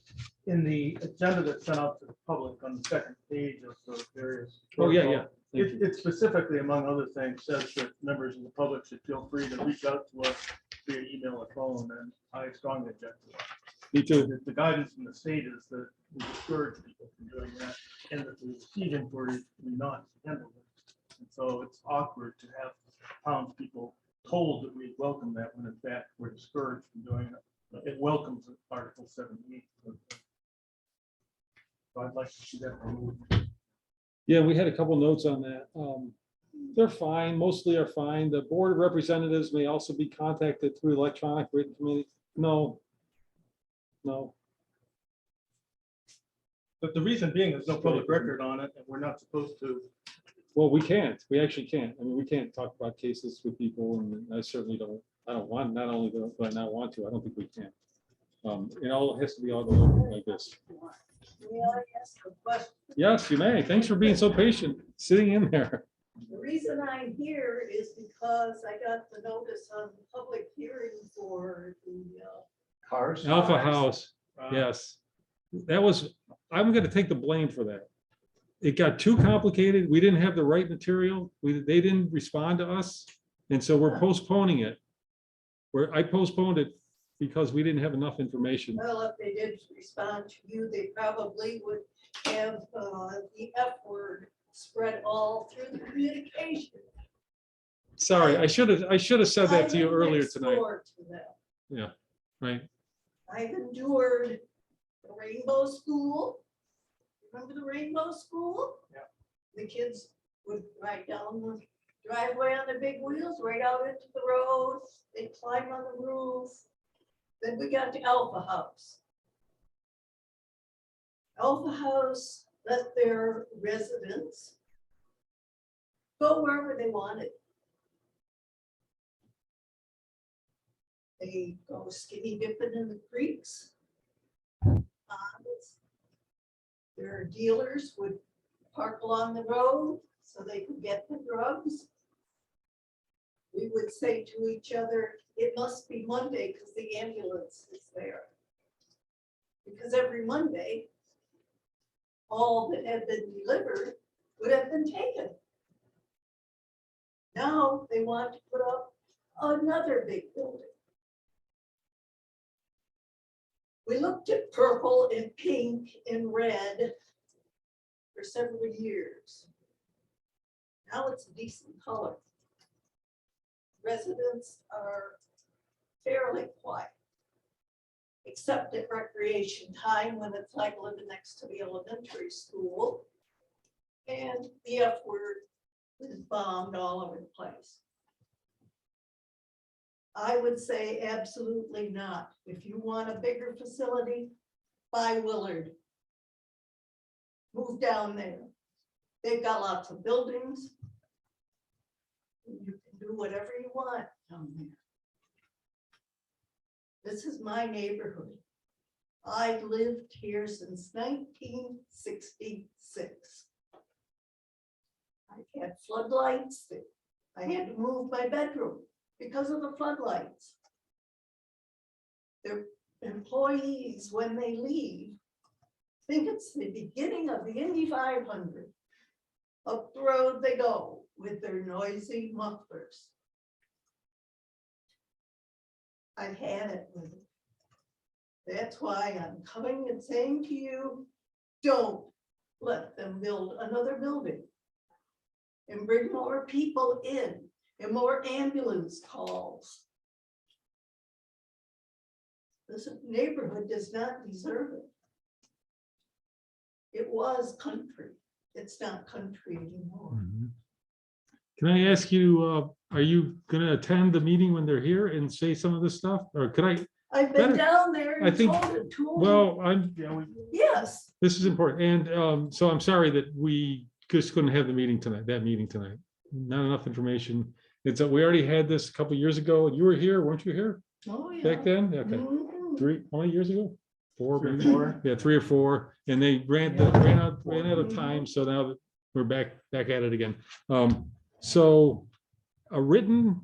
in the agenda that's sent out to the public on the second page of the various. Oh, yeah, yeah. Thank It, you. it specifically, among other things, says that members of the public should feel free to reach out to us via email or phone, and I strongly object to that. Me too. The guidance from the state is that we discourage people from doing that, and that the receive inquiries do not handle it. And so it's awkward to have townspeople told that we welcome that, when in fact we're discouraged from doing it. It welcomes Article 78. So I'd like to see that removed. Yeah, we had a couple notes on that. They're fine, mostly are fine. The Board of Representatives may also be contacted through electronic written committee. No. No, But the reason being, there's no public record on it, and we're not supposed to. well, we can't, we actually can't. I mean, we can't talk about cases with people and I certainly don't, I don't want, not only do I not want to, I don't think we can. It all has to be all delivered like this. May I ask a question? Yes, you may. Thanks for being so patient, sitting in there. The reason I'm here is because I got the notice on the public hearing for the, Cars? Alpha House, yes. That was, I'm gonna take the blame for that. It got too complicated. We didn't have the right material. They didn't respond to us. And so we're postponing it. I postponed it because we didn't have enough information. well, if they did respond to you, they probably would have the F word spread all through the communication. Sorry, I should have said that to you I live earlier next tonight. door to them. Right? I've endured the Rainbow School. Remember the Rainbow School? Yeah. The kids would ride down the driveway on their big wheels, right out into the road. They'd climb on the roof. Then we got to Alpha House. Alpha House let their residents go wherever they wanted. They go skinny dipping in the creeks. Their dealers would park along the road so they could get the drugs. We would say to each other, it must be Monday because the ambulance is there. Because every Monday, all that had been delivered would have been taken. Now they want to put up another big building. We looked at purple and pink and red for several years. Now it's a decent color. Residents are fairly quiet, except at recreation time when it's like living next to the elementary school. And the F word is bombed all over the place. I would say absolutely not. If you want a bigger facility, buy Willard. Move down there. They've got lots of buildings. You can do whatever you want down there. This is my neighborhood. I've lived here since 1966. I've had floodlights. I had to move my bedroom because of the floodlights. Their employees, when they leave, think it's the beginning of the Indy 500. Up the road they go with their noisy mufflers. I've had it with it. That's why I'm coming and saying to you, don't let them build another building and bring more people in and more ambulance calls. This neighborhood does not deserve it. It was country. It's not country anymore. Mhm. Can I ask you, are you gonna attend the meeting when they're here and say some of this stuff? Or could I, I've been Better- down there I and think- told it to them. well, I'm, Yes, this is important. And so I'm sorry that we just couldn't have the meeting tonight, that meeting tonight. Not enough information. It's, we already had this a couple years ago. You were here, weren't you here oh yeah. back then? Okay. Mhm. How many years ago? 4, Three or maybe? four. Yeah, 3 or 4, and they ran out of time, so now that we're back at it again. So a written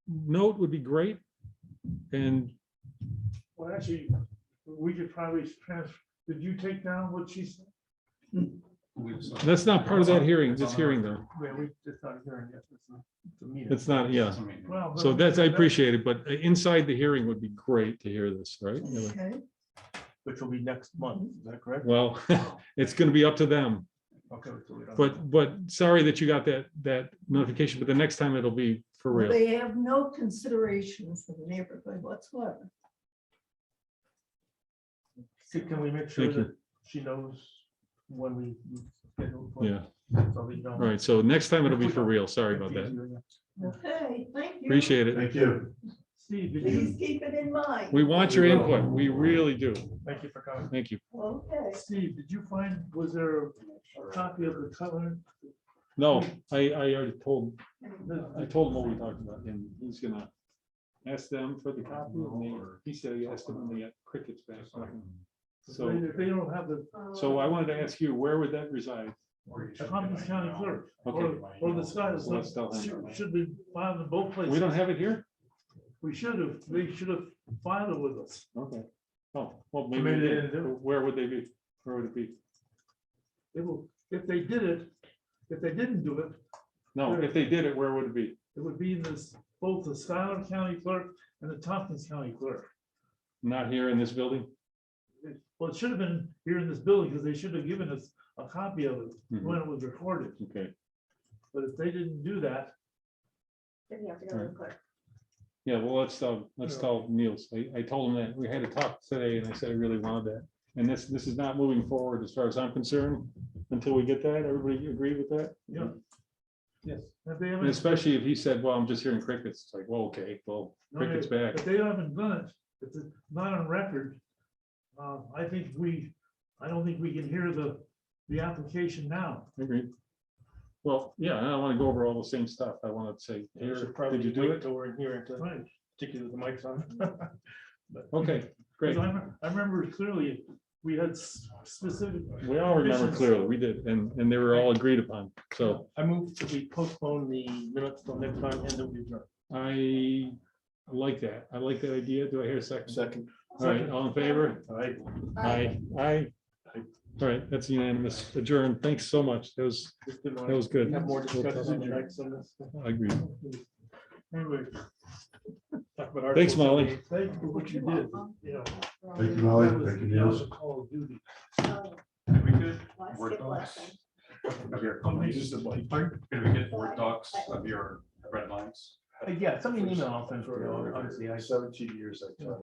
note would be great, and Well, actually, we could probably transfer, did you take down what she said? that's not part of that hearing, this hearing though. Yeah, we just not hearing it. It's a meeting. It's not, yeah. Well, So that's, I appreciate it, but inside the hearing would be great to hear this, right? Okay. Which will be next month, is that correct? Well, it's gonna be up to them, Okay. So we don't- but sorry that you got that notification, but the next time it'll be for Well, real. they have no consideration for the neighborhood whatsoever. Can we make sure Thank you. that she knows when we schedule? for- Yeah, So we don't. all right, so next time it'll be for real, sorry about that. Okay, thank you. Appreciate it. Thank you. Steve, did Please you, keep it in mind. We want your input, we really do. Thank you for coming. Thank you. Okay. Steve, did you find, was there a copy of the covenant? No, I already told, I told him what we talked about, and he's gonna ask them for the copy, and he said he asked them when they got crickets back. So, If they don't have the so I wanted to ask you, where would that reside? Tompkins County Clerk, Okay. or the Scottish, Let's tell him. should be filed in both places. We don't have it here? We should have, they should have filed it with us. Okay. Oh, well, Maybe maybe they they didn't do did. Where would they be? Where would it be? They will, if they did it, if they didn't do it, No, if they did it, where would it be? it would be in this, both the Schuyler County Clerk and the Tompkins County Clerk. Not here in this building? Well, it should have been here in this building, because they should have given us a copy of it Mhm. when it was recorded, Okay, but if they didn't do that, Then you have to go to the clerk. yeah, well, let's tell Niels. I told him that we had to talk today, and I said I really wanted that. And this is not moving forward as far as I'm concerned, until we get that. Everybody agree with that? yeah. Yes. If they And haven't, especially if he said, well, I'm just hearing crickets, it's like, well, okay, well, crickets back. if they haven't done it, if it's not on record, I don't think we can hear the application now. Agreed. Well, yeah, I don't want to go over all the same stuff. I want to say, We here, should probably did you do wait it? till we're in here to, Right. particularly with the mics on. But- Okay, great. Because I remember clearly, we had specific. We all remember conditions. clearly, we did, and they were all agreed upon. So I moved to be postpone the minutes till next time and then we adjourn. I like that. I like that idea. Do I hear a second? Second. All right, all in favor? All right. Aye. Aye. All right, that's unanimous. Adjourned. Thanks so much. That was good. Have more discussion on the next on this. I agree. Anyway, Talk about our- Thanks, Molly. thank you for what you did, you know. Thank you, Molly. That was- Thank you, that was Niels. a Call of duty. We could, Well, I Word skipped last docs. time. of your comments. Can we get Word docs of your red lines? Yeah, send me an email, I'll send it to you, honestly, I. 17 years I tried.